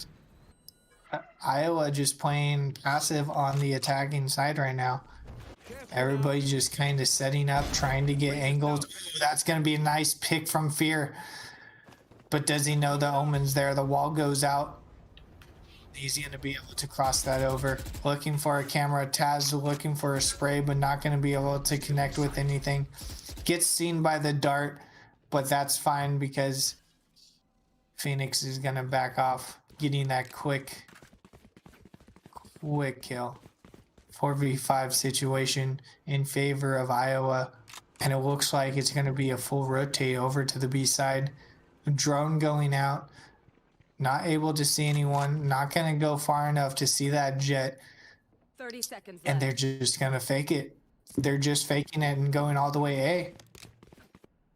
Iowa just playing passive on the attacking side right now. Everybody's just kind of setting up, trying to get angles. Ooh, that's gonna be a nice pick from Fear. But does he know the omen's there? The wall goes out. He's going to be able to cross that over. Looking for a camera. Taz looking for a spray, but not going to be able to connect with anything. Gets seen by the dart, but that's fine because Phoenix is going to back off, getting that quick kill. 4v5 situation in favor of Iowa. And it looks like it's going to be a full rotate over to the B side. Drone going out. Not able to see anyone. Not going to go far enough to see that jet. 30 seconds And left. they're just going to fake it. They're just faking it and going all the way A.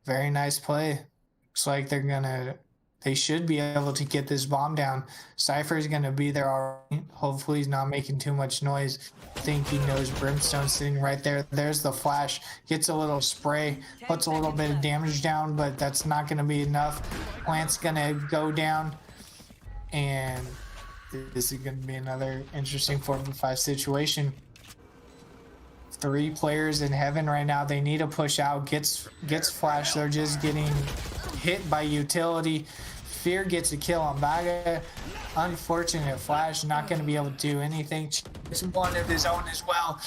Very nice play. Looks like they should be able to get this bomb down. Cypher's going to be there already. Hopefully he's not making too much noise. I think he knows Brimstone sitting right there. There's the flash. Gets a little spray. Puts a little bit of damage down, but that's not going to be enough. Plant's going to go down. And this is going to be another interesting 4v5 situation. 3 players in heaven right now. They need to push out. Gets flash. They're just getting hit by utility. Fear gets a kill on Baga. Unfortunate flash. Not going to be able to do anything. It's one of his own as well.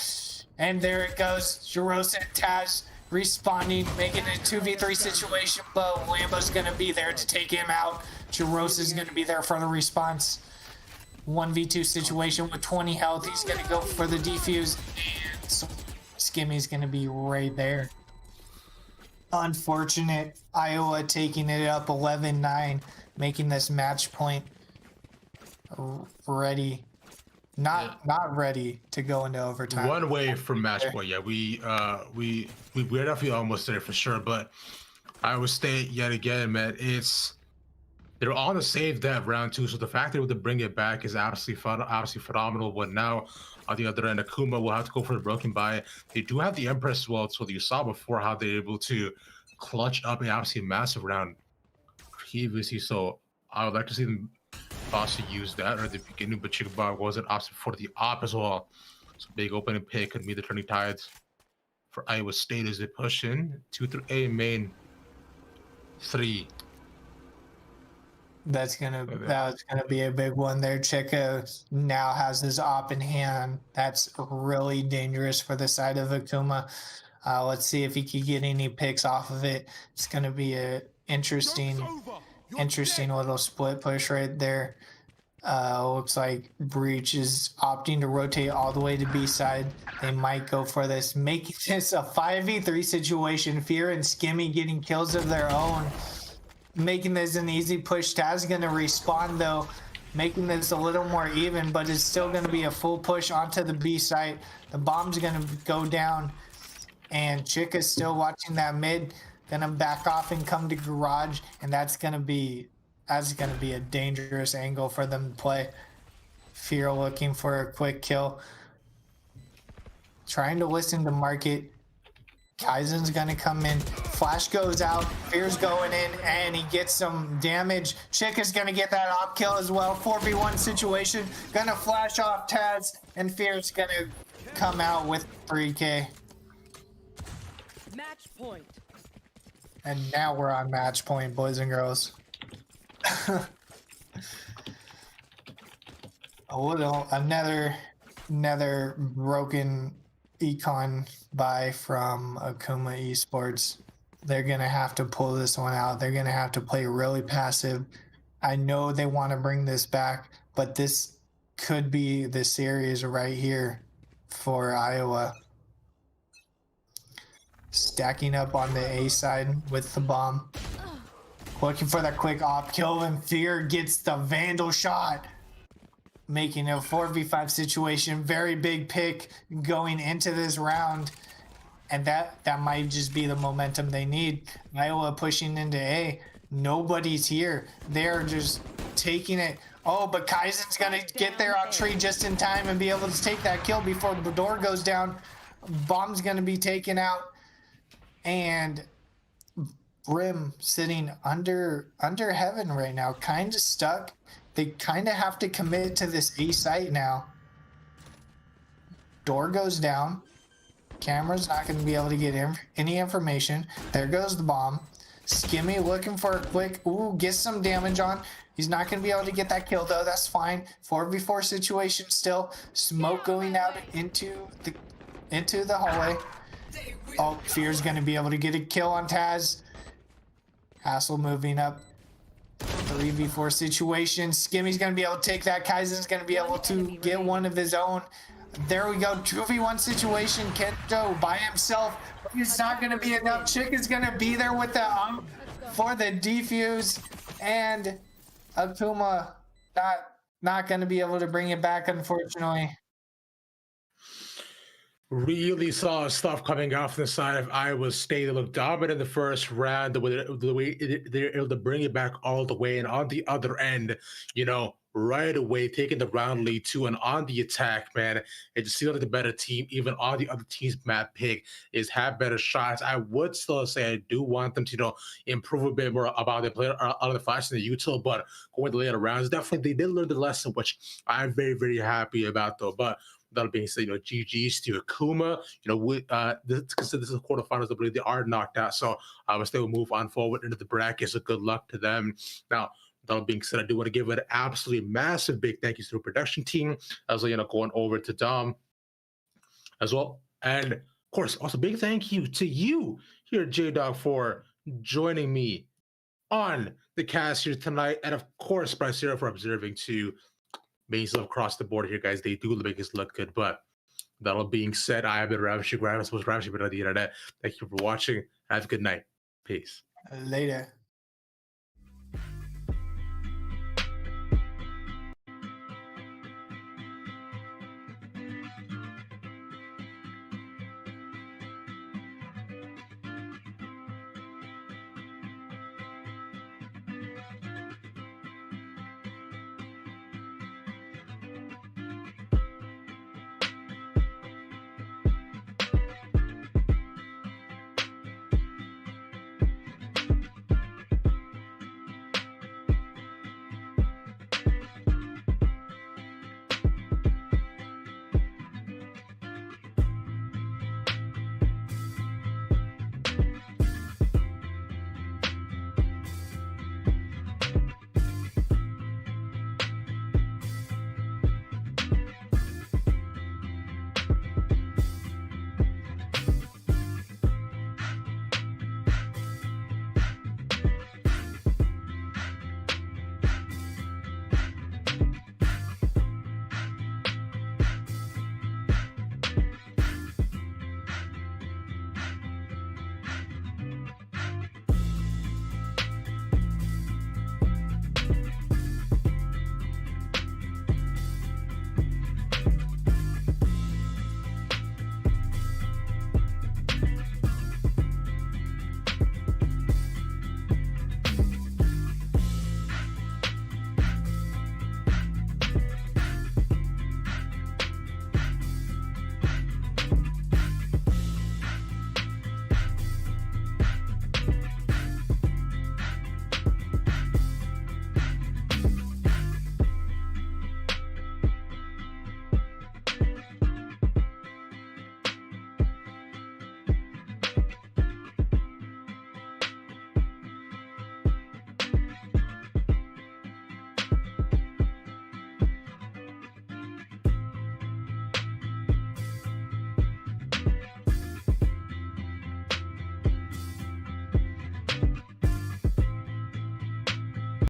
And there it goes. Jarosa and Taz responding, making it a 2v3 situation, but Lambo's going to be there to take him out. Jarosa's going to be there for the response. 1v2 situation with 20 health. He's going to go for the defuse, and Skimmy's going to be right there. Unfortunate. Iowa taking it up 11-9, making this match point ready. Not ready to go into overtime. One way from match point. Yeah, we're definitely almost there for sure. But Iowa State yet again, man, they're on the save that round 2. So the fact they're able to bring it back is absolutely phenomenal. But now on the other end, Akuma will have to go for the broken buy. They do have the Empress as well. So you saw before how they're able to clutch up an absolutely massive round previously. So I would like to see them also use that at the beginning, but Chikabag wasn't opted for the op as well. So big opening pick could be the turning tides for Iowa State as they push in 2 through A main 3. That's gonna be a big one there. Chico now has his op in hand. That's really dangerous for the side of Akuma. Let's see if he can get any picks off of it. It's gonna be a interesting little split push right there. Looks like Breach is opting to rotate all the way to B side. They might go for this, making this a 5v3 situation. Fear and Skimmy getting kills of their own, making this an easy push. Taz gonna respawn though, making this a little more even, but it's still gonna be a full push onto the B site. The bomb's gonna go down, and Chick is still watching that mid. Gonna back off and come to garage, and that's gonna be a dangerous angle for them to play. Fear looking for a quick kill, trying to listen to market. Kaizen's gonna come in. Flash goes out. Fear's going in, and he gets some damage. Chick is gonna get that op kill as well. 4v1 situation. Gonna flash off Taz, and Fear's gonna come out with 3K. Match point. And now we're on match point, boys and girls. Another broken econ buy from Akuma Esports. They're going to have to pull this one out. They're going to have to play really passive. I know they want to bring this back, but this could be the series right here for Iowa. Stacking up on the A side with the bomb. Looking for that quick op kill, and Fear gets the Vandal shot. Making a 4v5 situation. Very big pick going into this round. And that might just be the momentum they need. Iowa pushing into A. Nobody's here. They're just taking it. Oh, but Kaizen's going to get there on tree just in time and be able to take that kill before the door goes down. Bomb's going to be taken out. And Brim sitting under heaven right now, kind of stuck. They kind of have to commit to this A site now. Door goes down. Camera's not going to be able to get any information. There goes the bomb. Skimmy looking for a quick, get some damage on. He's not going to be able to get that kill though. That's fine. 4v4 situation still. Smoke going out into the hallway. Oh, Fear's going to be able to get a kill on Taz. Hassel moving up. 3v4 situation. Skimmy's going to be able to take that. Kaizen's going to be able to get one of his own. There we go. 2v1 situation. Kento by himself. It's not going to be enough. Chick is going to be there with the for the defuse. And Akuma not going to be able to bring it back, unfortunately. Really saw stuff coming off the side of Iowa State. They looked dominant in the first round. The way they're able to bring it back all the way, and on the other end, right away taking the round lead too, and on the attack, man, it just seems like the better team. Even on the other team's map pick is have better shots. I would still say I do want them to improve a bit more about their play out of the fights in the util, but going to later rounds, definitely they did learn the lesson, which I'm very, very happy about though. But that being said, GG's to Akuma. This is the quarterfinals. I believe they are knocked out, so I will still move on forward into the bracket. So good luck to them. Now, that being said, I do want to give an absolutely massive big thank you to the production team, as well, going over to Dom as well, and of course, also big thank you to you here at J-Dog for joining me on the cast here tonight, and of course, Bryce Zero for observing too. Basically across the board here, guys, they do make us look good. But that all being said, I have been Ravishing, but on the internet. Thank you for watching. Have a good night. Peace. Later.